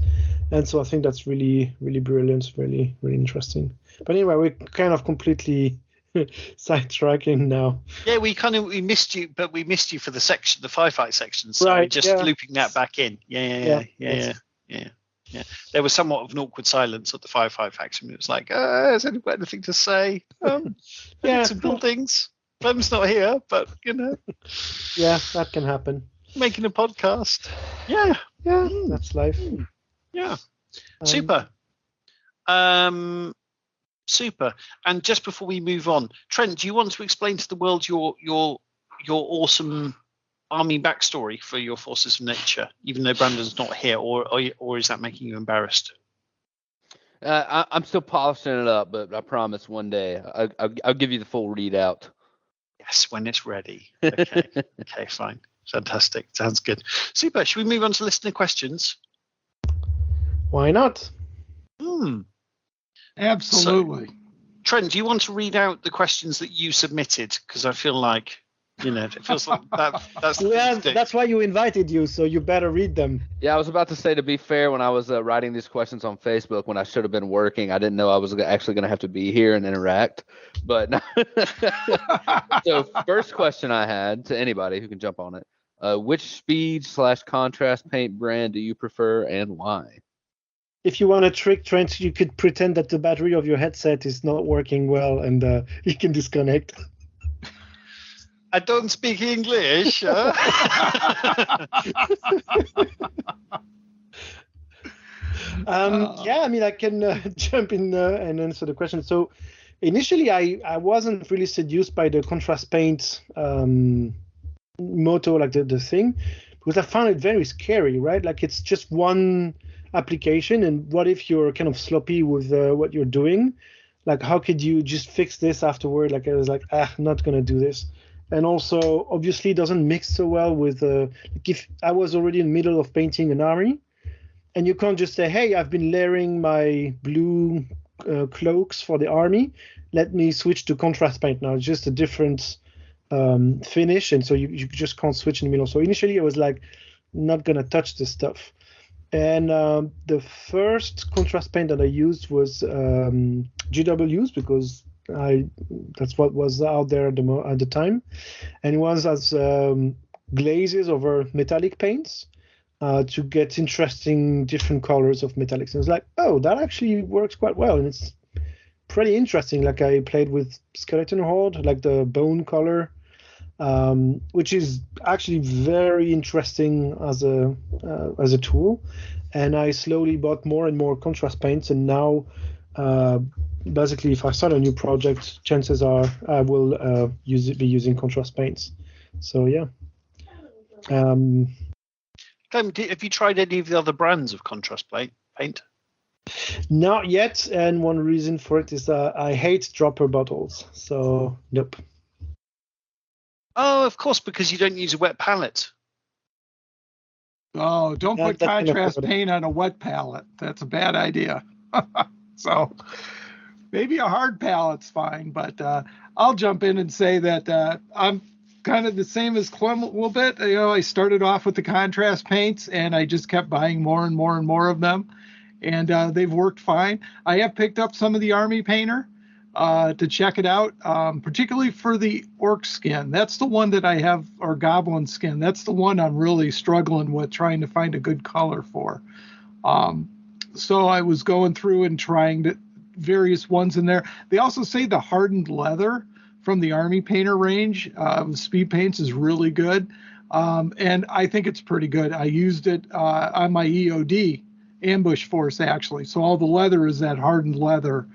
B: And so I think that's really, really brilliant, really, really interesting. But anyway, we're kind of completely sidetracking now.
A: Yeah, we missed you, but we missed you for the Firefight section. So
B: right,
A: we're just looping that back in. Yeah. There was somewhat of an awkward silence at the Firefight faction. It was like, has anyone got anything to say? Some cool things. Clem's not here, but you know.
B: Yeah, that can happen.
A: Making a podcast. Yeah,
B: that's life.
A: Yeah, super. Super. And just before we move on, Trent, do you want to explain to the world your awesome army backstory for your Forces of Nature, even though Brandon's not here, or is that making you embarrassed?
C: I'm still polishing it up, but I promise one day I'll give you the full readout.
A: Yes, when it's ready. Okay. Okay, fine. Fantastic. Sounds good. Super. Should we move on to listener questions?
B: Why not?
D: Absolutely.
A: So, Trent, do you want to read out the questions that you submitted? Because I feel like, it feels like that's
B: that's why you invited you, so you better read them.
C: Yeah, I was about to say, to be fair, when I was writing these questions on Facebook, when I should have been working, I didn't know I was actually going to have to be here and interact. But so first question I had to anybody who can jump on it. Which speed/contrast paint brand do you prefer and why?
B: If you want to trick Trent, you could pretend that the battery of your headset is not working well, and you can disconnect.
A: I don't speak English.
B: Yeah, I mean, I can jump in and answer the question. So initially, I wasn't really seduced by the contrast paint motto, like the thing, because I found it very scary, right? Like, it's just one application, and what if you're kind of sloppy with what you're doing? Like, how could you just fix this afterward? Like, I was like, I'm not gonna do this. And also, obviously, it doesn't mix so well with like if I was already in the middle of painting an army, and you can't just say, hey, I've been layering my blue cloaks for the army, let me switch to contrast paint now. It's just a different finish, and so you just can't switch in the middle. So initially I was like, not gonna touch this stuff. And the first contrast paint that I used was GW's, because that's what was out there at the time, and it was as glazes over metallic paints to get interesting different colors of metallics. And I was like, oh, that actually works quite well, and it's pretty interesting. Like, I played with Skeleton Horde, like the bone color, which is actually very interesting as a tool. And I slowly bought more and more contrast paints, and now basically, if I start a new project, chances are I will be using contrast paints. So yeah.
A: Have you tried any of the other brands of contrast paint?
B: Not yet, and one reason for it is I hate dropper bottles. So nope.
A: Oh, of course, because you don't use a wet palette.
D: Oh, don't put contrast paint on a wet palette. That's a bad idea. So maybe a hard palette's fine, but I'll jump in and say that I'm kind of the same as Clem a little bit. I started off with the contrast paints, and I just kept buying more and more and more of them, and they've worked fine. I have picked up some of the Army Painter to check it out, particularly for the orc skin. That's the one that I have, or goblin skin. That's the one I'm really struggling with, trying to find a good color for. So I was going through and trying various ones in there. They also say the hardened leather from the Army Painter range of speed paints is really good. And I think it's pretty good. I used it on my EOD ambush force, actually. So all the leather is that hardened leather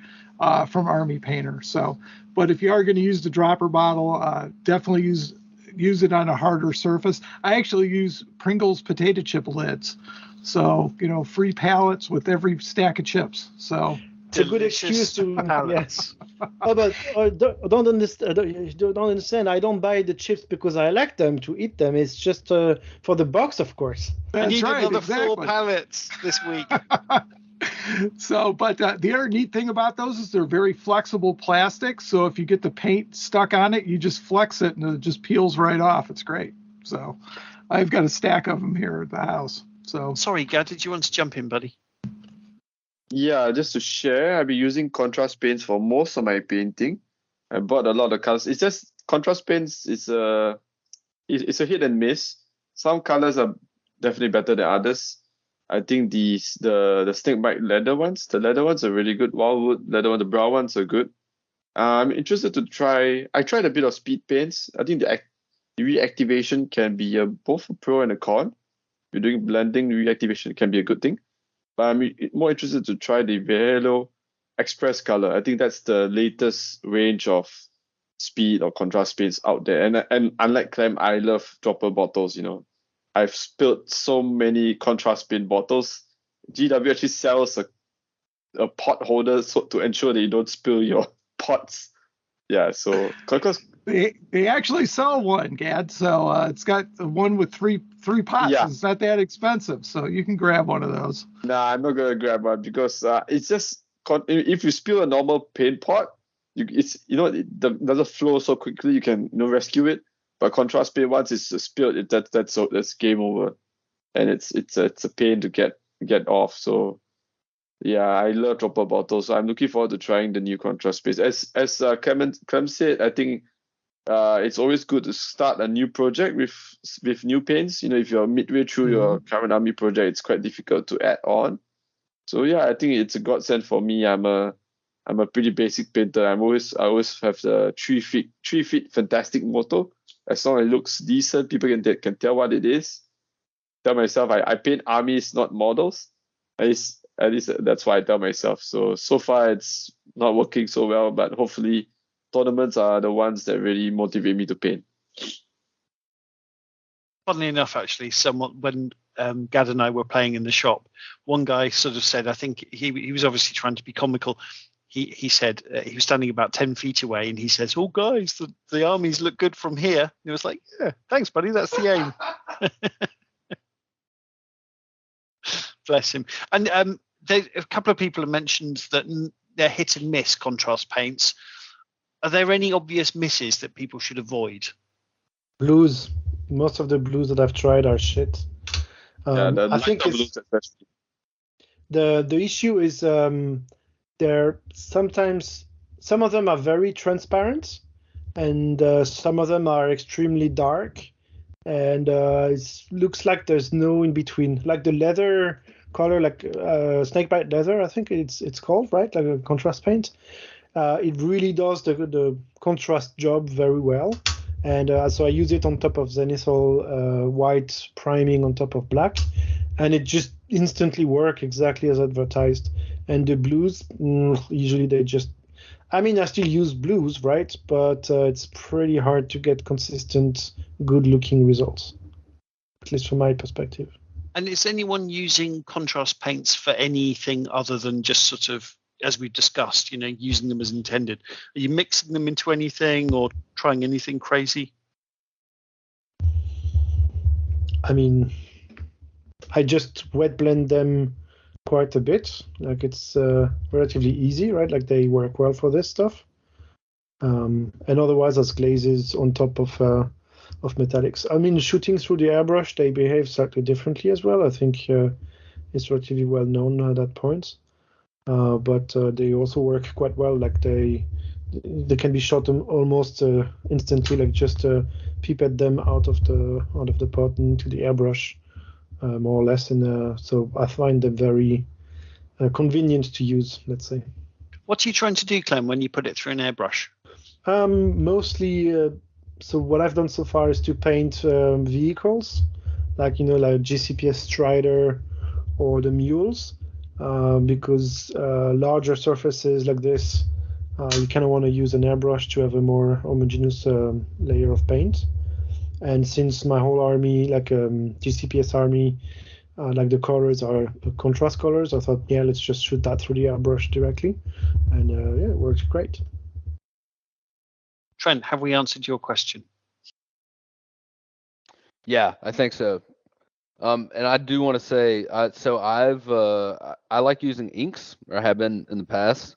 D: from Army Painter. So, but if you are going to use the dropper bottle, definitely use it on a harder surface. I actually use Pringles potato chip lids. So, free pallets with every stack of chips. So
B: it's a good excuse to yes. But don't understand. I don't buy the chips because I like them to eat them. It's just for the box, of course.
A: I need another 4 pallets this week.
D: So, but the other neat thing about those is they're very flexible plastic. So if you get the paint stuck on it, you just flex it and it just peels right off. It's great. So I've got a stack of them here at the house. So
A: sorry, Gad, did you want to jump in, buddy?
E: Yeah, just to share, I've been using contrast paints for most of my painting. I bought a lot of colors. It's just contrast paints. It's a hit and miss. Some colors are definitely better than others. I think the snakebite leather ones, the leather ones are really good. Wildwood leather ones, the brown ones are good. I'm interested to try. I tried a bit of speed paints. I think the reactivation can be both a pro and a con. If you're doing blending, reactivation can be a good thing. But I'm more interested to try the Velo Express color. I think that's the latest range of speed or contrast paints out there. And unlike Clem, I love dropper bottles. I've spilled so many contrast paint bottles. GW actually sells a pot holder to ensure that you don't spill your pots. Yeah, so
D: they actually sell one, Gad. So it's got the one with three pots. Yeah. It's not that expensive, so you can grab one of those.
E: Nah, I'm not gonna grab one because it's just if you spill a normal paint pot, it doesn't flow so quickly. You can rescue it. But contrast paint, once it's spilled, that's game over, and it's a pain to get off. So yeah, I love dropper bottles. So I'm looking forward to trying the new contrast paints. As Clem said, I think it's always good to start a new project with new paints. If you're midway through your current army project, it's quite difficult to add on. So yeah, I think it's a godsend for me. I'm a pretty basic painter. I always have the 3 feet fantastic motto. As long as it looks decent, people can tell what it is. Tell myself I paint armies, not models. At least that's what I tell myself. So far it's not working so well, but hopefully tournaments are the ones that really motivate me to paint.
A: Funnily enough, actually, when Gad and I were playing in the shop, one guy sort of said, I think he was obviously trying to be comical. He said he was standing about 10 feet away, and he says, "Oh, guys, the armies look good from here." And he was like, "Yeah, thanks, buddy. That's the aim." Bless him. And a couple of people have mentioned that they're hit and miss contrast paints. Are there any obvious misses that people should avoid?
B: Blues. Most of the blues that I've tried are shit. I think the issue is they're sometimes, some of them are very transparent, and some of them are extremely dark, and it looks like there's no in between. Like the leather color, like snakebite leather, I think it's called, right? Like a contrast paint. It really does the contrast job very well. And so I use it on top of Zenithal white priming on top of black, and it just instantly works exactly as advertised. And the blues, usually they just, I still use blues, right? But it's pretty hard to get consistent, good-looking results, at least from my perspective.
A: And is anyone using contrast paints for anything other than just sort of, as we've discussed, using them as intended? Are you mixing them into anything or trying anything crazy?
B: I just wet blend them quite a bit. Like it's relatively easy, right? Like they work well for this stuff. And otherwise as glazes on top of metallics. Shooting through the airbrush, they behave slightly differently as well. I think it's relatively well known at that point. But they also work quite well. Like they can be shot almost instantly. Like just pipette them out of the pot into the airbrush, more or less. And so I find them very convenient to use. Let's say.
A: What are you trying to do, Clem, when you put it through an airbrush?
B: Mostly so what I've done so far is to paint vehicles, like like GCPS Strider or the mules, because larger surfaces like this, you kind of want to use an airbrush to have a more homogeneous layer of paint. And since my whole army, like GCPS army, like the colors are contrast colors, I thought, yeah, let's just shoot that through the airbrush directly, and yeah, it works great.
A: Trent, have we answered your question?
C: Yeah, I think so. And I do want to say, so I like using inks, or have been in the past.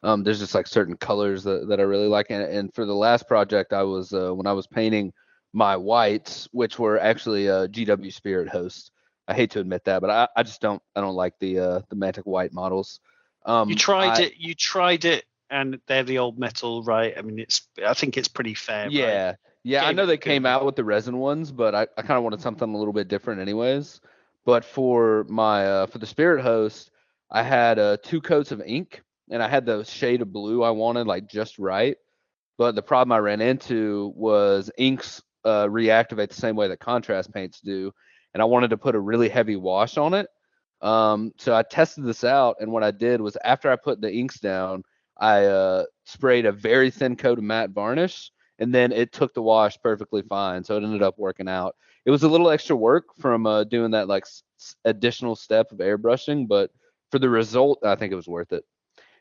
C: There's just like certain colors that I really like, and for the last project, I was when I was painting my whites, which were actually GW Spirit Host. I hate to admit that, but I just don't like the Mantic white models.
A: You tried it, and they're the old metal, right? I mean, I think it's pretty fair.
C: Yeah,
A: right?
C: yeah. I know they came out with the resin ones, but I kind of wanted something a little bit different, anyways. But for my for the Spirit Host, I had 2 coats of ink, and I had the shade of blue I wanted, like just right. But the problem I ran into was inks reactivate the same way that contrast paints do, and I wanted to put a really heavy wash on it. So I tested this out, and what I did was after I put the inks down, I sprayed a very thin coat of matte varnish, and then it took the wash perfectly fine. So it ended up working out. It was a little extra work from doing that like additional step of airbrushing, but for the result, I think it was worth it.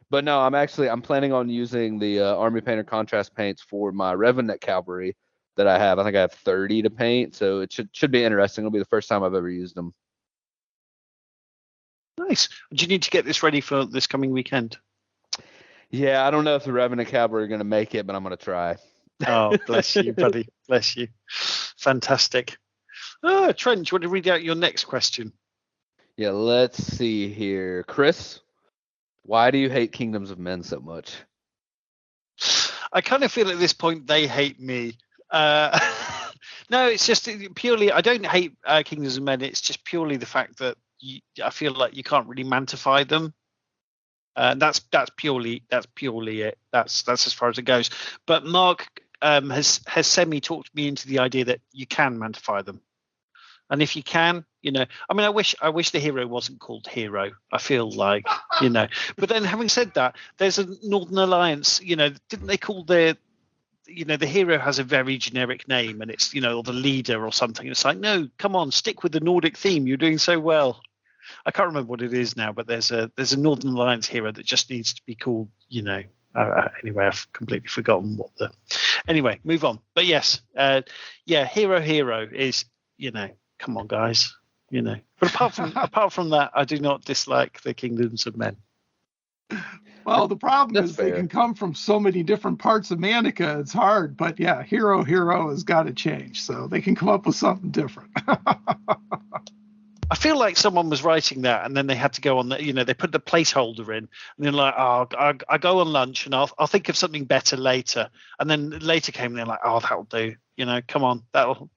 C: But no, I'm planning on using the Army Painter contrast paints for my Revenant Cavalry that I have. I think I have 30 to paint, so it should be interesting. It'll be the first time I've ever used them.
A: Nice. Do you need to get this ready for this coming weekend?
C: Yeah, I don't know if the Revenant Cavalry are going to make it, but I'm going to try.
A: Oh, bless you, buddy. Bless you. Fantastic. Oh, Trent, do you want to read out your next question?
C: Yeah, let's see here. Chris, why do you hate Kingdoms of Men so much?
A: I kind of feel at this point they hate me. No, it's just purely, I don't hate Kingdoms of Men. It's just purely the fact that I feel like you can't really mantify them. That's purely it. That's as far as it goes. But Mark has semi-talked me into the idea that you can mantify them. And if you can, I mean, I wish the hero wasn't called Hero. I feel like, But then, having said that, there's a Northern Alliance. Didn't they call the hero has a very generic name, and it's or the leader or something. It's like, no, come on, stick with the Nordic theme. You're doing so well. I can't remember what it is now, but there's a Northern Alliance hero that just needs to be called. Anyway, I've completely forgotten what the. Anyway, move on. But yes, hero is come on, guys, But apart from that, I do not dislike the Kingdoms of Men.
D: Well, the problem
C: That's
D: is
C: fair.
D: They can come from so many different parts of Mantica. It's hard, but yeah, hero has got to change. So they can come up with something different.
A: I feel like someone was writing that, and then they had to go on they put the placeholder in, and they're like, oh, I go on lunch, and I'll think of something better later. And then later came, and they're like, oh, that'll do. Come on,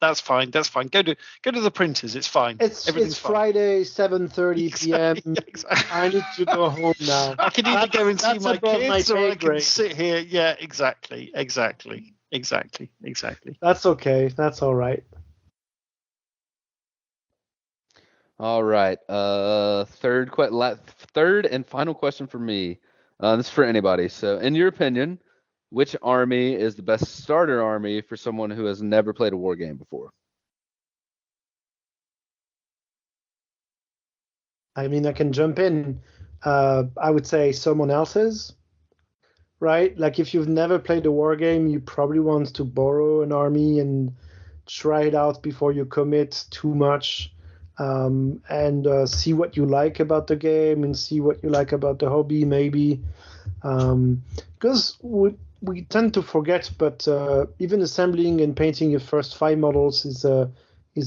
A: that's fine. Go to the printers. It's fine.
B: It's
A: fine.
B: Friday, 7:30 p.m.
A: Exactly.
B: I need to go home now.
A: I can either go and see my kids, or I can
B: grade.
A: sit here. Yeah, exactly.
B: That's okay. That's all right.
C: All right. Third and final question for me. This is for anybody. So, in your opinion, which army is the best starter army for someone who has never played a war game before?
B: I mean, I can jump in. I would say someone else's, right? Like if you've never played a war game, you probably want to borrow an army and try it out before you commit too much. And see what you like about the game and see what you like about the hobby, maybe. Because we tend to forget, but even assembling and painting your first 5 models is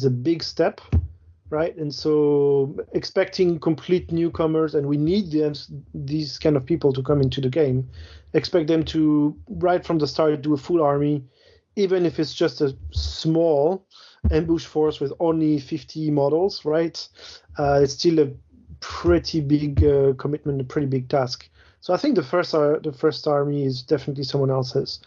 B: a big step, right? And so expecting complete newcomers, and we need these kind of people to come into the game, expect them to, right from the start, do a full army, even if it's just a small ambush force with only 50 models, right? It's still a pretty big commitment, a pretty big task. So I think the first army is definitely someone else's.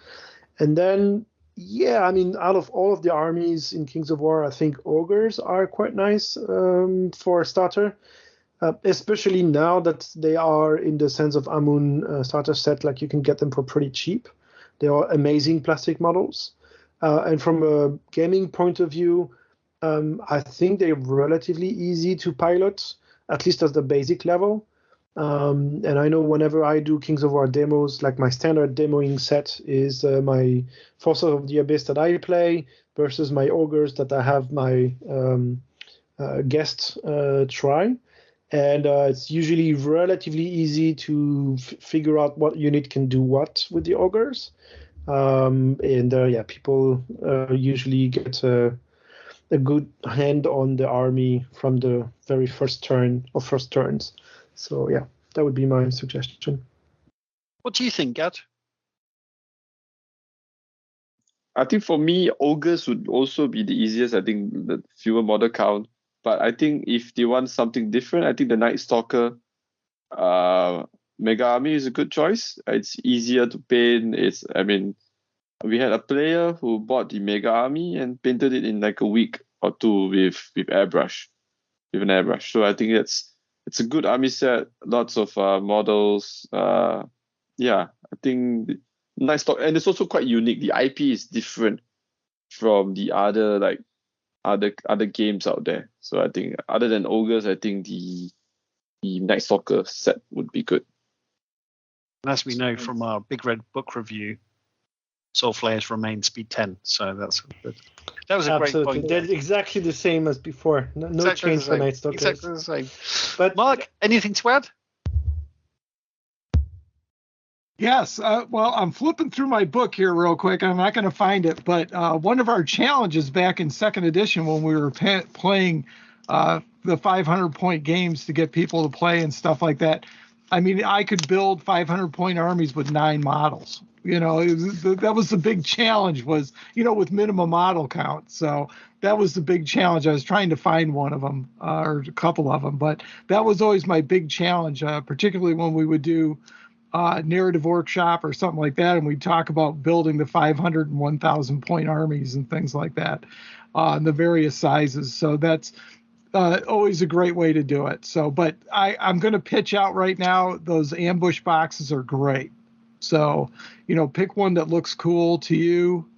B: And then Yeah, I mean, out of all of the armies in Kings of War, I think ogres are quite nice for a starter, especially now that they are in the Sense of Amun starter set. Like you can get them for pretty cheap. They are amazing plastic models, and from a gaming point of view, I think they're relatively easy to pilot, at least at the basic level. And I know whenever I do Kings of War demos, like my standard demoing set is my Forces of the Abyss that I play versus my ogres that I have my guest try. And it's usually relatively easy to figure out what unit can do what with the ogres. People usually get a good hand on the army from the very first turn or first turns. So yeah, that would be my suggestion.
A: What do you think, Gad?
E: I think for me, ogres would also be the easiest. I think the fewer model count. But I think if they want something different, I think the Night Stalker Mega Army is a good choice. It's easier to paint. We had a player who bought the Mega Army and painted it in like a week or two with an airbrush. So I think it's a good army set. Lots of models. I think Night Stalker, and it's also quite unique. The IP is different from the other games out there. So I think other than ogres, I think the Night Stalker set would be good.
A: And as we know from our Big Red Book review, Soul Flayers remain speed 10, so that's good. That was a
B: Absolutely.
A: great point.
B: They're exactly the same as before. No
A: Exactly
B: change for Night Stalkers.
A: Exactly the same.
B: But
A: Mark, anything to add?
D: Yes. Well, I'm flipping through my book here real quick. I'm not going to find it, but one of our challenges back in second edition when we were playing the 500-point games to get people to play and stuff like that, I mean, I could build 500-point armies with 9 models. That was the big challenge was, with minimum model count. So that was the big challenge. I was trying to find one of them or a couple of them, but that was always my big challenge, particularly when we would do narrative workshop or something like that. And we'd talk about building the 500 and 1,000 point armies and things like that, the various sizes. So that's always a great way to do it. So, but I'm going to pitch out right now. Those ambush boxes are great. So, pick one that looks cool to you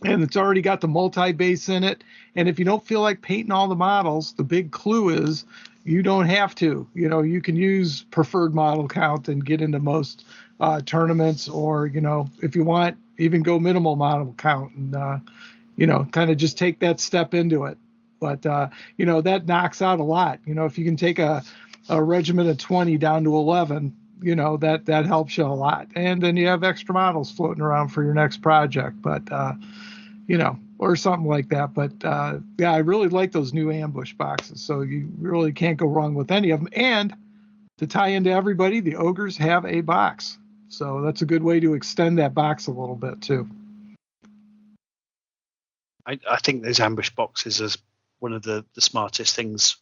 D: and it's already got the multi-base in it. And if you don't feel like painting all the models, the big clue is you don't have to. You can use preferred model count and get into most tournaments, or, if you want, even go minimal model count and, kind of just take that step into it. But, that knocks out a lot. If you can take a regiment of 20 down to 11, that helps you a lot. And then you have extra models floating around for your next project, but, or something like that. But, I really like those new ambush boxes. So you really can't go wrong with any of them. And to tie into everybody, the ogres have a box. So that's a good way to extend that box a little bit too.
A: I think those ambush boxes is one of the smartest things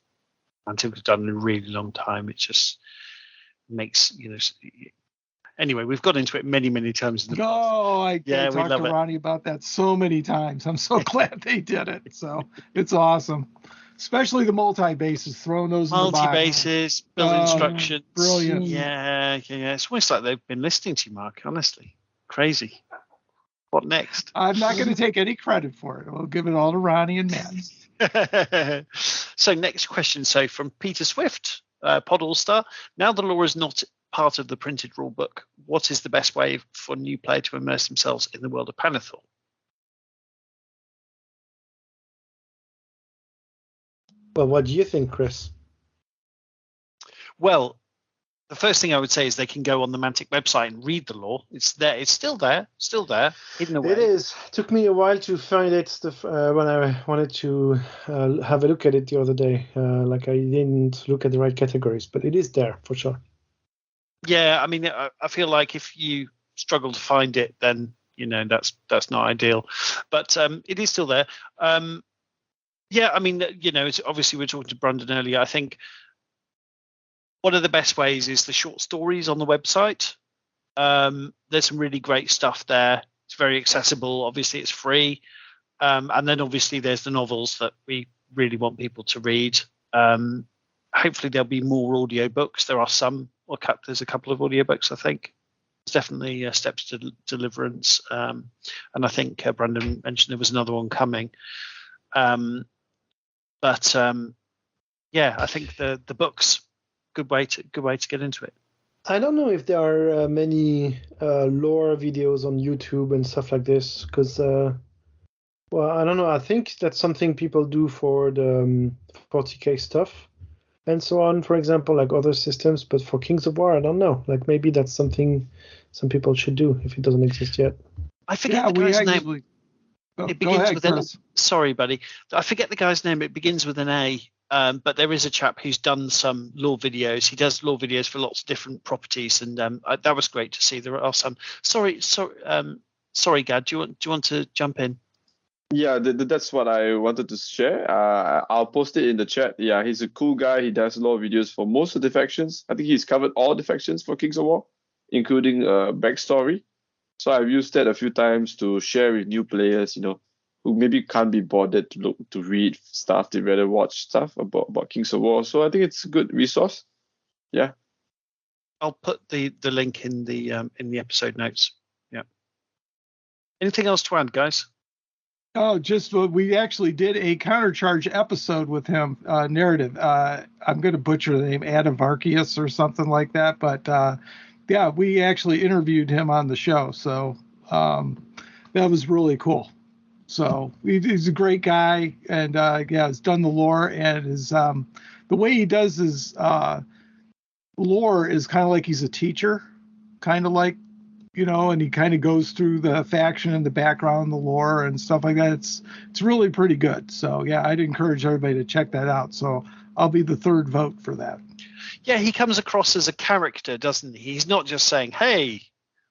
A: Mantic's done in a really long time. It just makes, anyway, we've got into it many, many times in the past.
D: I talked to Ronnie about that so many times. I'm so glad they did it. So it's awesome. Especially the multi-bases, throwing those in the box.
A: Multi-bases, build instructions.
D: Brilliant.
A: Yeah. It's almost like they've been listening to you, Mark, honestly. Crazy. What next?
D: I'm not going to take any credit for it. I'll give it all to Ronnie and Matt.
A: So next question. So from Peter Swift, Pod All-Star. Now the lore is not part of the printed rule book. What is the best way for a new player to immerse themselves in the world of Pannithor?
B: Well, what do you think, Chris?
A: Well, the first thing I would say is they can go on the Mantic website and read the lore. It's there. It's still there, hidden away.
B: It is. It took me a while to find it when I wanted to have a look at it the other day. I didn't look at the right categories, but it is there for sure.
A: Yeah, I mean, I feel like if you struggle to find it, then that's not ideal. But it is still there. Yeah, I mean, it's obviously we were talking to Brandon earlier. I think one of the best ways is the short stories on the website. There's some really great stuff there. It's very accessible. Obviously, it's free. And then obviously there's the novels that we really want people to read. Hopefully there'll be more audiobooks. There are some, there's a couple of audiobooks, I think. There's definitely Steps to Deliverance. And I think Brandon mentioned there was another one coming. But I think the book's good way to get into it.
B: I don't know if there are many lore videos on YouTube and stuff like this, because I don't know. I think that's something people do for the 40K stuff and so on, for example, like other systems. But for Kings of War, I don't know. Like maybe that's something some people should do if it doesn't exist yet.
A: I forget the guy's name. It begins with an. Sorry, buddy. I forget the guy's name. It begins with an A. But there is a chap who's done some lore videos. He does lore videos for lots of different properties, and that was great to see. There are some. Sorry, Gad. Do you want to jump in?
E: Yeah, that's what I wanted to share. I'll post it in the chat. Yeah, he's a cool guy. He does lore videos for most of the factions. I think he's covered all the factions for Kings of War, including backstory. So I've used that a few times to share with new players, who maybe can't be bothered to read stuff. They'd rather watch stuff about Kings of War. So I think it's a good resource. Yeah.
A: I'll put the link in the episode notes. Yeah. Anything else to add, guys?
D: Oh, just we actually did a countercharge episode with him, narrative. I'm going to butcher the name, Adavarchius or something like that. But we actually interviewed him on the show. So that was really cool. So he's a great guy, and has done the lore, and is the way he does his lore is kind of like he's a teacher, kind of like, and he kind of goes through the faction and the background, the lore and stuff like that. It's really pretty good. So I'd encourage everybody to check that out. So I'll be the third vote for that.
A: Yeah, he comes across as a character, doesn't he? He's not just saying, "Hey,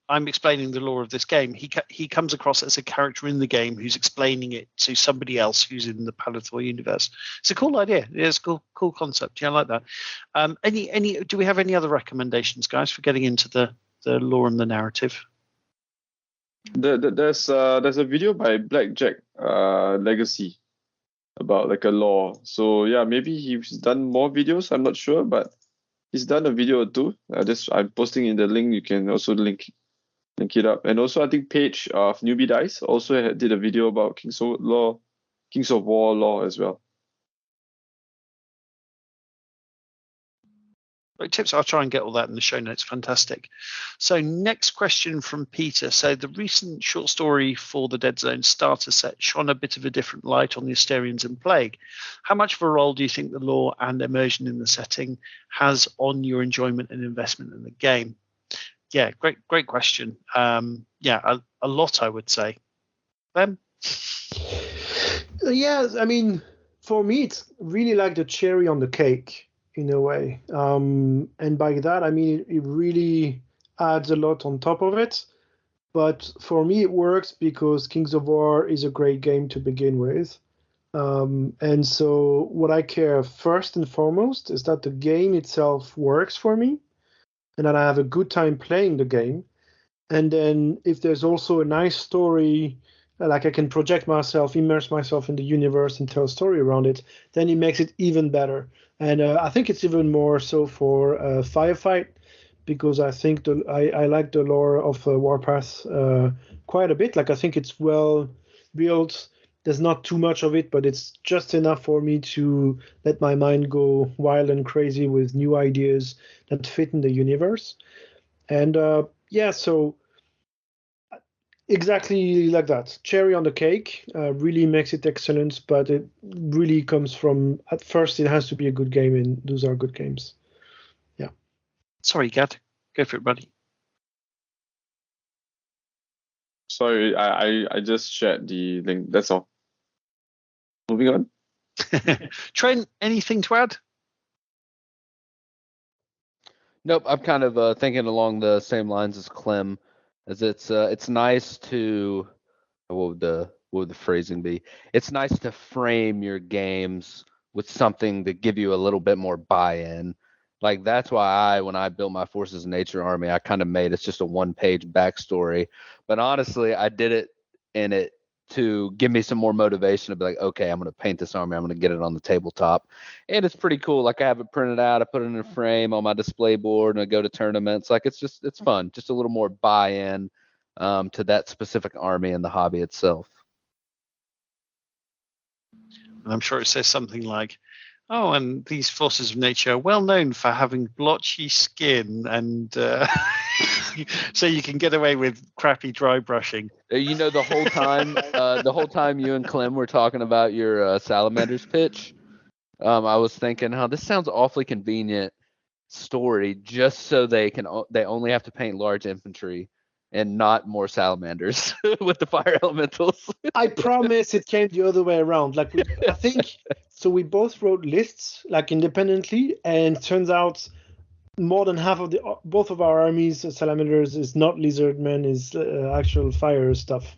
A: I'm explaining the lore of this game." He comes across as a character in the game who's explaining it to somebody else who's in the Pannithor universe. It's a cool idea. It's a cool concept. Yeah, I like that. Do we have any other recommendations, guys, for getting into the lore and the narrative?
E: There's a video by Blackjack Legacy about like a lore. So maybe he's done more videos. I'm not sure, but he's done a video or two. I'm posting in the link. You can also link it up. And also, I think Paige of Newbie Dice also did a video about Kings of War lore as well.
A: Great tips. I'll try and get all that in the show notes. Fantastic. So next question from Peter. So the recent short story for the Deadzone starter set shone a bit of a different light on the Asterians and Plague. How much of a role do you think the lore and immersion in the setting has on your enjoyment and investment in the game? Yeah, great question. A lot, I would say. Them?
B: Yeah, I mean, for me, it's really like the cherry on the cake in a way. And by that, I mean, it really adds a lot on top of it. But for me, it works because Kings of War is a great game to begin with. And so what I care first and foremost is that the game itself works for me and that I have a good time playing the game. And then if there's also a nice story, like I can project myself, immerse myself in the universe and tell a story around it, then it makes it even better. And I think it's even more so for Firefight, because I think I like the lore of Warpath quite a bit. Like I think it's well built. There's not too much of it, but it's just enough for me to let my mind go wild and crazy with new ideas that fit in the universe. And so exactly like that. Cherry on the cake really makes it excellent, but it really comes from, at first, it has to be a good game, and those are good games. Yeah.
A: Sorry, Gad. Go for it, buddy.
E: Sorry, I just shared the link. That's all. Moving on.
A: Trent, anything to add?
C: Nope, I'm kind of thinking along the same lines as Clem, as it's nice to, what would the phrasing be? It's nice to frame your games with something to give you a little bit more buy-in, Like that's why when I built my Forces of Nature army, I kind of made it's just a 1-page backstory. But honestly, I did it in it to give me some more motivation to be like, okay, I'm going to paint this army. I'm going to get it on the tabletop. And it's pretty cool. Like I have it printed out. I put it in a frame on my display board and I go to tournaments. Like it's fun. Just a little more buy-in to that specific army and the hobby itself.
A: And I'm sure it says something like, oh, and these Forces of Nature are well known for having blotchy skin, and so you can get away with crappy dry brushing.
C: You know, the whole time you and Clem were talking about your Salamanders pitch, I was thinking, this sounds awfully convenient story, just so they only have to paint large infantry and not more salamanders with the fire elementals.
B: I promise it came the other way around. Like I think so. We both wrote lists like independently, and turns out more than half of both of our armies, salamanders, is not lizardmen, is actual fire stuff.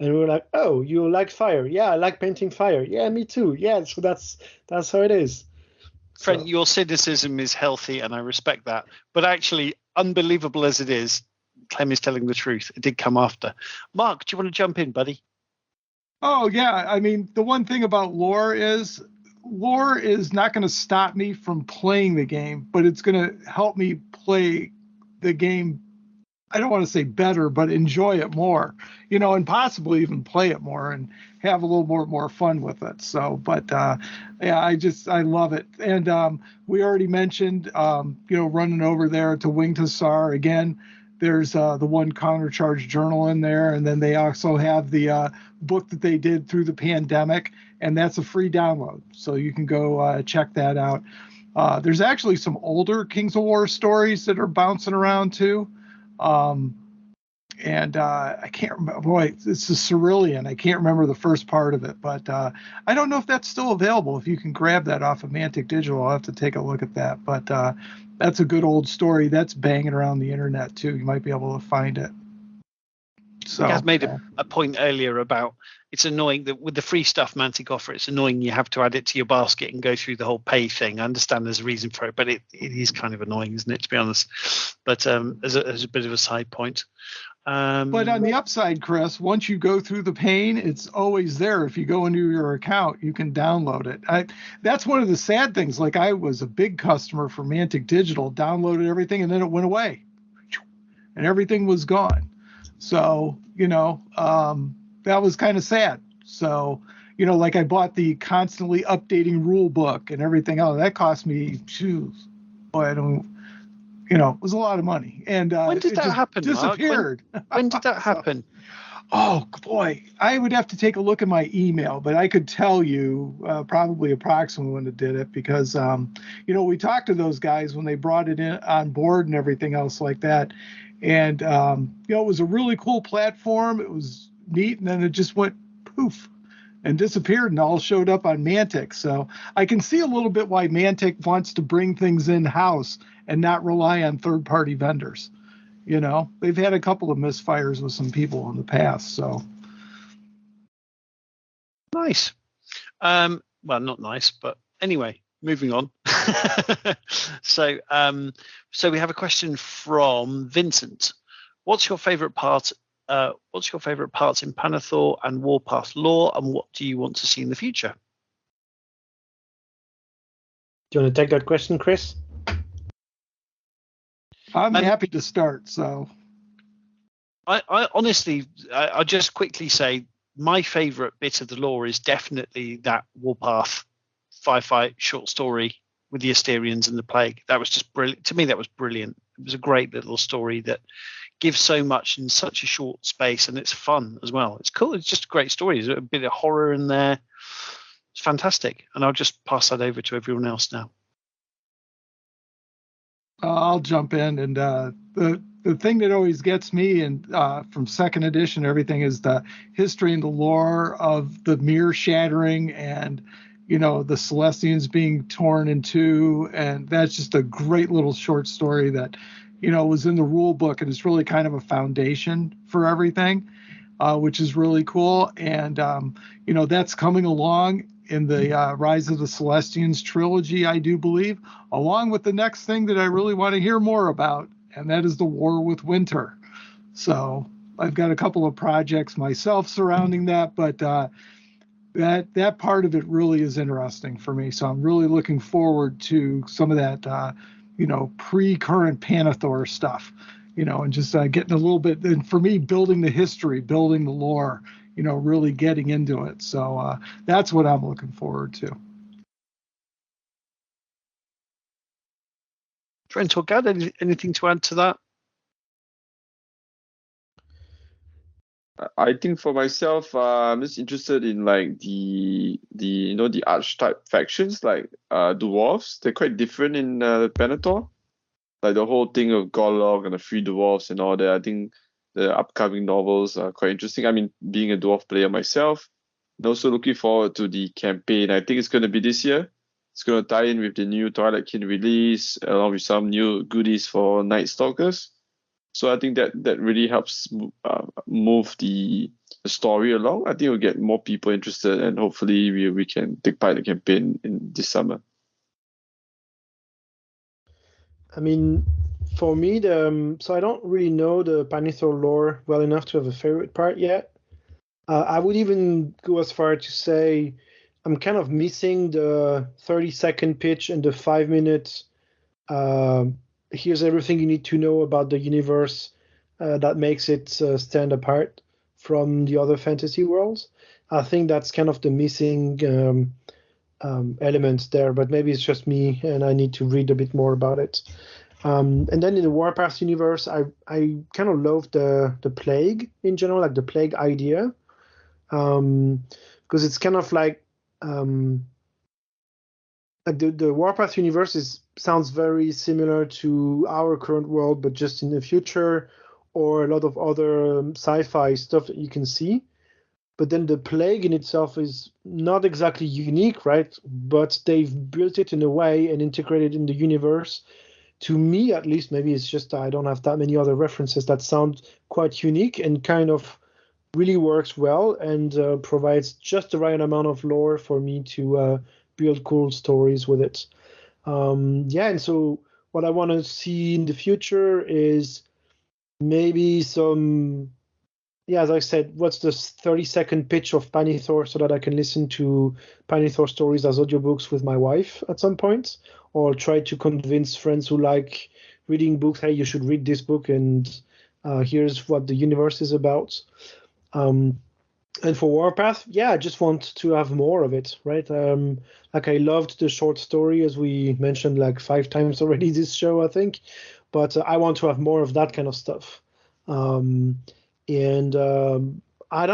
B: And we were like, oh, you like fire? Yeah, I like painting fire. Yeah, me too. Yeah, so that's how it is.
A: Friend, your cynicism is healthy, and I respect that. But actually, unbelievable as it is, Clem is telling the truth. It did come after. Mark, do you want to jump in, buddy?
D: Oh, yeah. I mean, the one thing about lore is not going to stop me from playing the game, but it's going to help me play the game. I don't want to say better, but enjoy it more, and possibly even play it more and have a little more fun with it. So, but yeah, I love it. And we already mentioned, running over there to Winged Hussar again. There's the one countercharge journal in there, and then they also have the book that they did through the pandemic, and that's a free download, so you can go check that out. There's actually some older Kings of War stories that are bouncing around too, and I can't remember. Boy, it's a Cerulean. I can't remember the first part of it, but I don't know if that's still available. If you can grab that off of Mantic Digital, I'll have to take a look at that. But that's a good old story that's banging around the internet too. You might be able to find it. So
A: I made a point earlier about it's annoying that with the free stuff Mantic offer, it's annoying you have to add it to your basket and go through the whole pay thing. I understand there's a reason for it, but it is kind of annoying, isn't it, to be honest? But as a bit of a side point.
D: But on the upside, Chris, once you go through the pain, it's always there. If you go into your account, you can download it. That's one of the sad things. Like I was a big customer for Mantic Digital, downloaded everything, and then it went away, and everything was gone. So that was kind of sad. So like I bought the constantly updating rule book and everything else. That cost me, it was a lot of money. And
A: when did that happen?
D: Disappeared.
A: When did that happen?
D: Oh boy, I would have to take a look at my email, but I could tell you probably approximately when it did it, because we talked to those guys when they brought it in on board and everything else like that, and it was a really cool platform. It was neat, and then it just went poof and disappeared and all showed up on Mantic. So I can see a little bit why Mantic wants to bring things in-house and not rely on third-party vendors. They've had a couple of misfires with some people in the past. So
A: nice. Well, not nice, but anyway, moving on. So we have a question from Vincent. What's your favorite parts in Pannithor and Warpath lore, and what do you want to see in the future?
B: Do you want to take that question, Chris?
D: I'm happy to start. So
A: I honestly, I'll just quickly say my favorite bit of the lore is definitely that Warpath Firefight short story with the Asterians and the Plague. That was just brilliant. To me, that was brilliant. It was a great little story that gives so much in such a short space, and it's fun as well. It's cool. It's just a great story. There's a bit of horror in there. It's fantastic. And I'll just pass that over to everyone else now.
D: I'll jump in, and the thing that always gets me, and from second edition, everything is the history and the lore of the mirror shattering, and the Celestians being torn in two, and that's just a great little short story that was in the rule book, and it's really kind of a foundation for everything, which is really cool. And that's coming along, in the Rise of the Celestians trilogy, I do believe, along with the next thing that I really want to hear more about, and that is the War with Winter. So I've got a couple of projects myself surrounding that, but that part of it really is interesting for me. So I'm really looking forward to some of that, pre-current Pannithor stuff, and just getting a little bit, and for me, building the history, building the lore, really getting into it. So that's what I'm looking forward to.
A: Trent or Gad, anything to add to that?
E: I think for myself, I'm just interested in like the archetype factions, like dwarves. They're quite different in Pannithor. Like the whole thing of Gorlog and the Free Dwarves and all that. I think the upcoming novels are quite interesting. I mean, being a dwarf player myself, and also looking forward to the campaign. I think it's going to be this year. It's going to tie in with the new Twilight Kin release, along with some new goodies for Night Stalkers. So I think that really helps move the story along. I think we'll get more people interested, and hopefully we can take part in the campaign in this summer.
B: I mean, for me, so I don't really know the Pannithor lore well enough to have a favorite part yet. I would even go as far to say I'm kind of missing the 30-second pitch and the 5-minute here's everything you need to know about the universe that makes it stand apart from the other fantasy worlds. I think that's kind of the missing element there, but maybe it's just me and I need to read a bit more about it. And then in the Warpath universe, I kind of love the plague in general, like the plague idea, because it's kind of like the Warpath universe sounds very similar to our current world, but just in the future, or a lot of other sci-fi stuff that you can see. But then the plague in itself is not exactly unique, right? But they've built it in a way and integrated in the universe. To me, at least, maybe it's just I don't have that many other references that sound quite unique and kind of really works well and provides just the right amount of lore for me to build cool stories with it. And so what I want to see in the future is maybe some, as I said, what's the 30-second pitch of Pannithor so that I can listen to Pannithor stories as audiobooks with my wife at some point, or try to convince friends who like reading books, hey, you should read this book and here's what the universe is about. And for Warpath, I just want to have more of it, right? Like I loved the short story, as we mentioned like 5 times already this show, I think. But I want to have more of that kind of stuff. I don't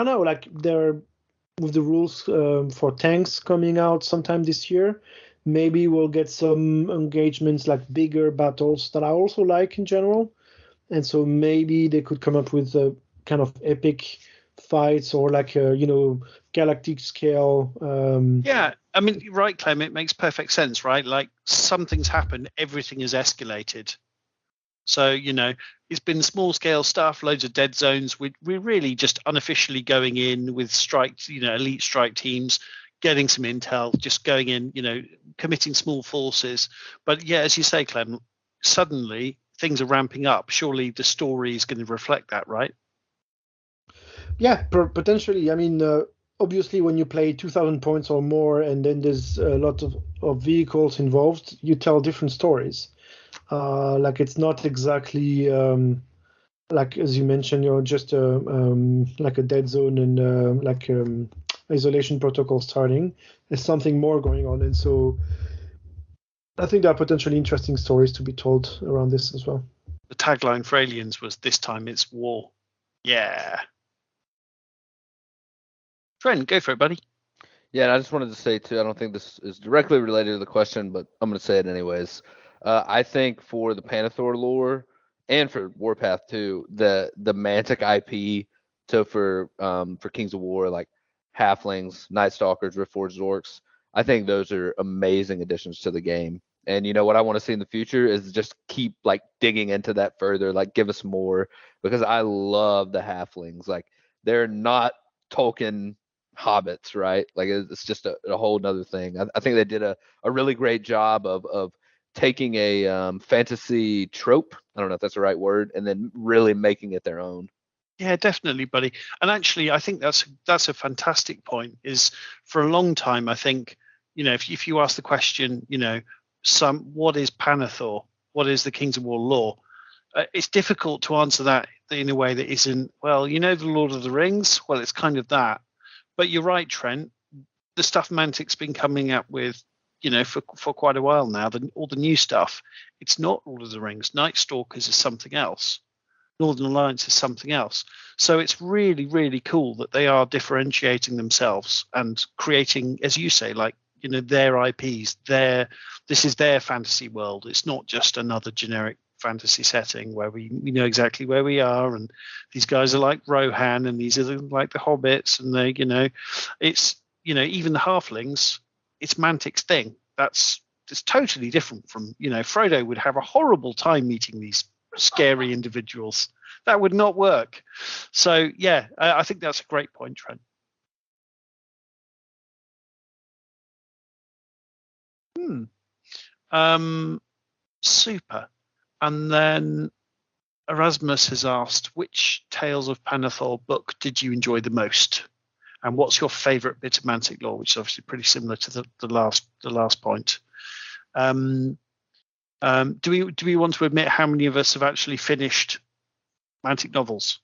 B: know, like there, with the rules for tanks coming out sometime this year, maybe we'll get some engagements, like bigger battles that I also like in general. And so maybe they could come up with a kind of epic fights or like galactic scale.
A: I mean, right, Clem, it makes perfect sense, right? Like something's happened, everything is escalated. So, it's been small scale stuff, loads of dead zones. We're really just unofficially going in with strike, elite strike teams, getting some intel, just going in, committing small forces. But as you say, Clem, suddenly things are ramping up. Surely the story is going to reflect that, right?
B: Yeah, potentially. I mean, obviously, when you play 2,000 points or more, and then there's a lot of vehicles involved, you tell different stories. Like it's not exactly like as you mentioned, just like a dead zone and isolation protocol starting. There's something more going on, and so I think there are potentially interesting stories to be told around this as well.
A: The tagline for Aliens was "This time it's war." Yeah. Trent, go for it, buddy.
C: Yeah, and I just wanted to say too, I don't think this is directly related to the question, but I'm going to say it anyways. I think for the Pannithor lore and for Warpath too, the Mantic IP for Kings of War, like Halflings, Night Stalkers, Riftforged Orcs, I think those are amazing additions to the game. And what I want to see in the future is just keep like digging into that further, like give us more, because I love the Halflings. Like they're not Tolkien hobbits, right? Like it's just a whole nother thing. I think they did a really great job of taking a fantasy trope, I don't know if that's the right word, and then really making it their own.
A: Yeah, definitely, buddy. And actually, I think that's a fantastic point. Is for a long time, I think, if you ask the question, what is Pannithor? What is the Kings of War lore? It's difficult to answer that in a way that isn't, well, the Lord of the Rings. Well, it's kind of that. But you're right, Trent. The stuff Mantic's been coming up with, for quite a while now, all the new stuff, it's not Lord of the Rings. Night Stalkers is something else. Northern Alliance is something else. So it's really, really cool that they are differentiating themselves and creating, as you say, like, their IPs. This is their fantasy world. It's not just another generic fantasy setting where we know exactly where we are, and these guys are like Rohan, and these are like the hobbits, and they, it's, even the halflings, it's Mantic's thing. It's totally different from, Frodo would have a horrible time meeting these scary individuals. That would not work. So yeah, I think that's a great point, Trent. Super. And then Erasmus has asked, which Tales of Pannithor book did you enjoy the most? And what's your favourite bit of Mantic lore, which is obviously pretty similar to the last point. Do we want to admit how many of us have actually finished Mantic novels?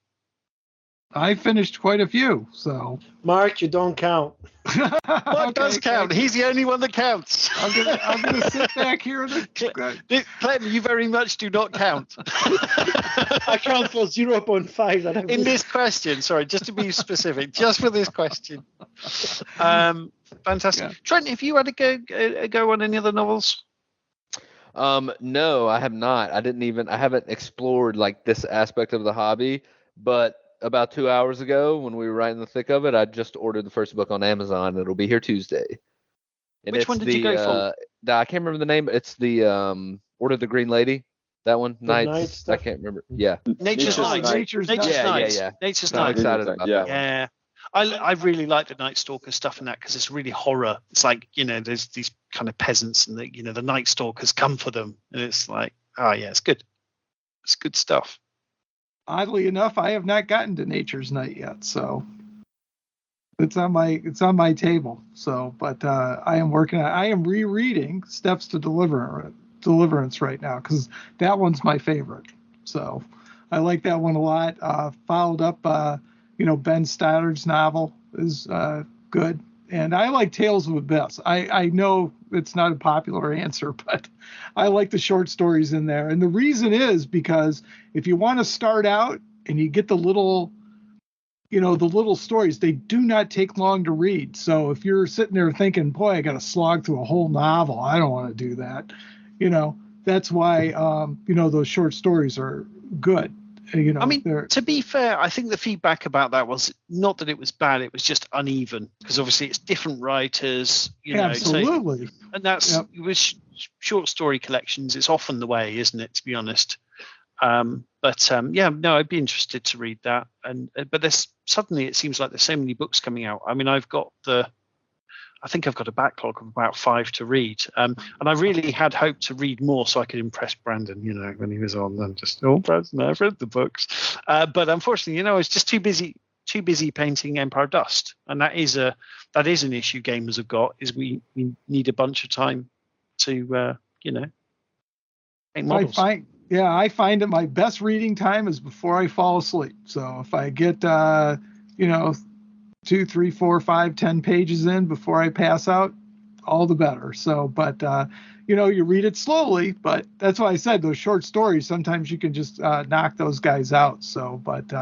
D: I finished quite a few, so.
B: Mark, you don't count.
A: Mark does count. He's the only one that counts.
D: I'm gonna sit back here.
A: Clem, you very much do not count.
B: I count for 0.5.
A: In this question, sorry, just to be specific, just for this question. Fantastic. Yeah. Trent, have you had a go on any other novels?
C: No, I have not. I haven't explored like this aspect of the hobby, but about 2 hours ago when we were right in the thick of it, I just ordered the first book on Amazon. It'll be here Tuesday. And
A: which one did you go for?
C: I can't remember the name. It's the Order of the Green Lady. That one, Knights. I can't remember. Yeah.
A: Nature's Knights.
C: Yeah.
A: Nature's
C: I'm
A: Knights.
C: excited about that.
A: Yeah. I really like the Night Stalker stuff in that because it's really horror. It's like, there's these kind of peasants and the Night Stalkers come for them. And it's like, it's good. It's good stuff.
D: Oddly enough, I have not gotten to Nature's Night yet, so it's on my table. So, but I am rereading Steps to Deliverance right now because that one's my favorite. So I like that one a lot. Followed up, Ben Stoddard's novel is good, and I like Tales of Abyss. I know it's not a popular answer, but I like the short stories in there. And the reason is because if you want to start out and you get the little stories, they do not take long to read. So if you're sitting there thinking, boy, I got to slog through a whole novel, I don't want to do that. That's why, those short stories are good.
A: To be fair, I think the feedback about that was not that it was bad; it was just uneven because obviously it's different writers.
D: Absolutely.
A: So, and that's with short story collections. It's often the way, isn't it? To be honest. I'd be interested to read that. But there's suddenly it seems like there's so many books coming out. I mean, I think I've got a backlog of about 5 to read. And I really had hoped to read more so I could impress Brandon, when he was on. And just, Brandon, I've read the books. But unfortunately, I was just too busy painting Empire Dust. And that is an issue gamers have got, is we need a bunch of time to, paint models.
D: I find that my best reading time is before I fall asleep. So if I get, 2, 3, 4, 5, 10 pages in before I pass out, all the better. So, but, you read it slowly, but that's why I said those short stories, sometimes you can just knock those guys out. So, but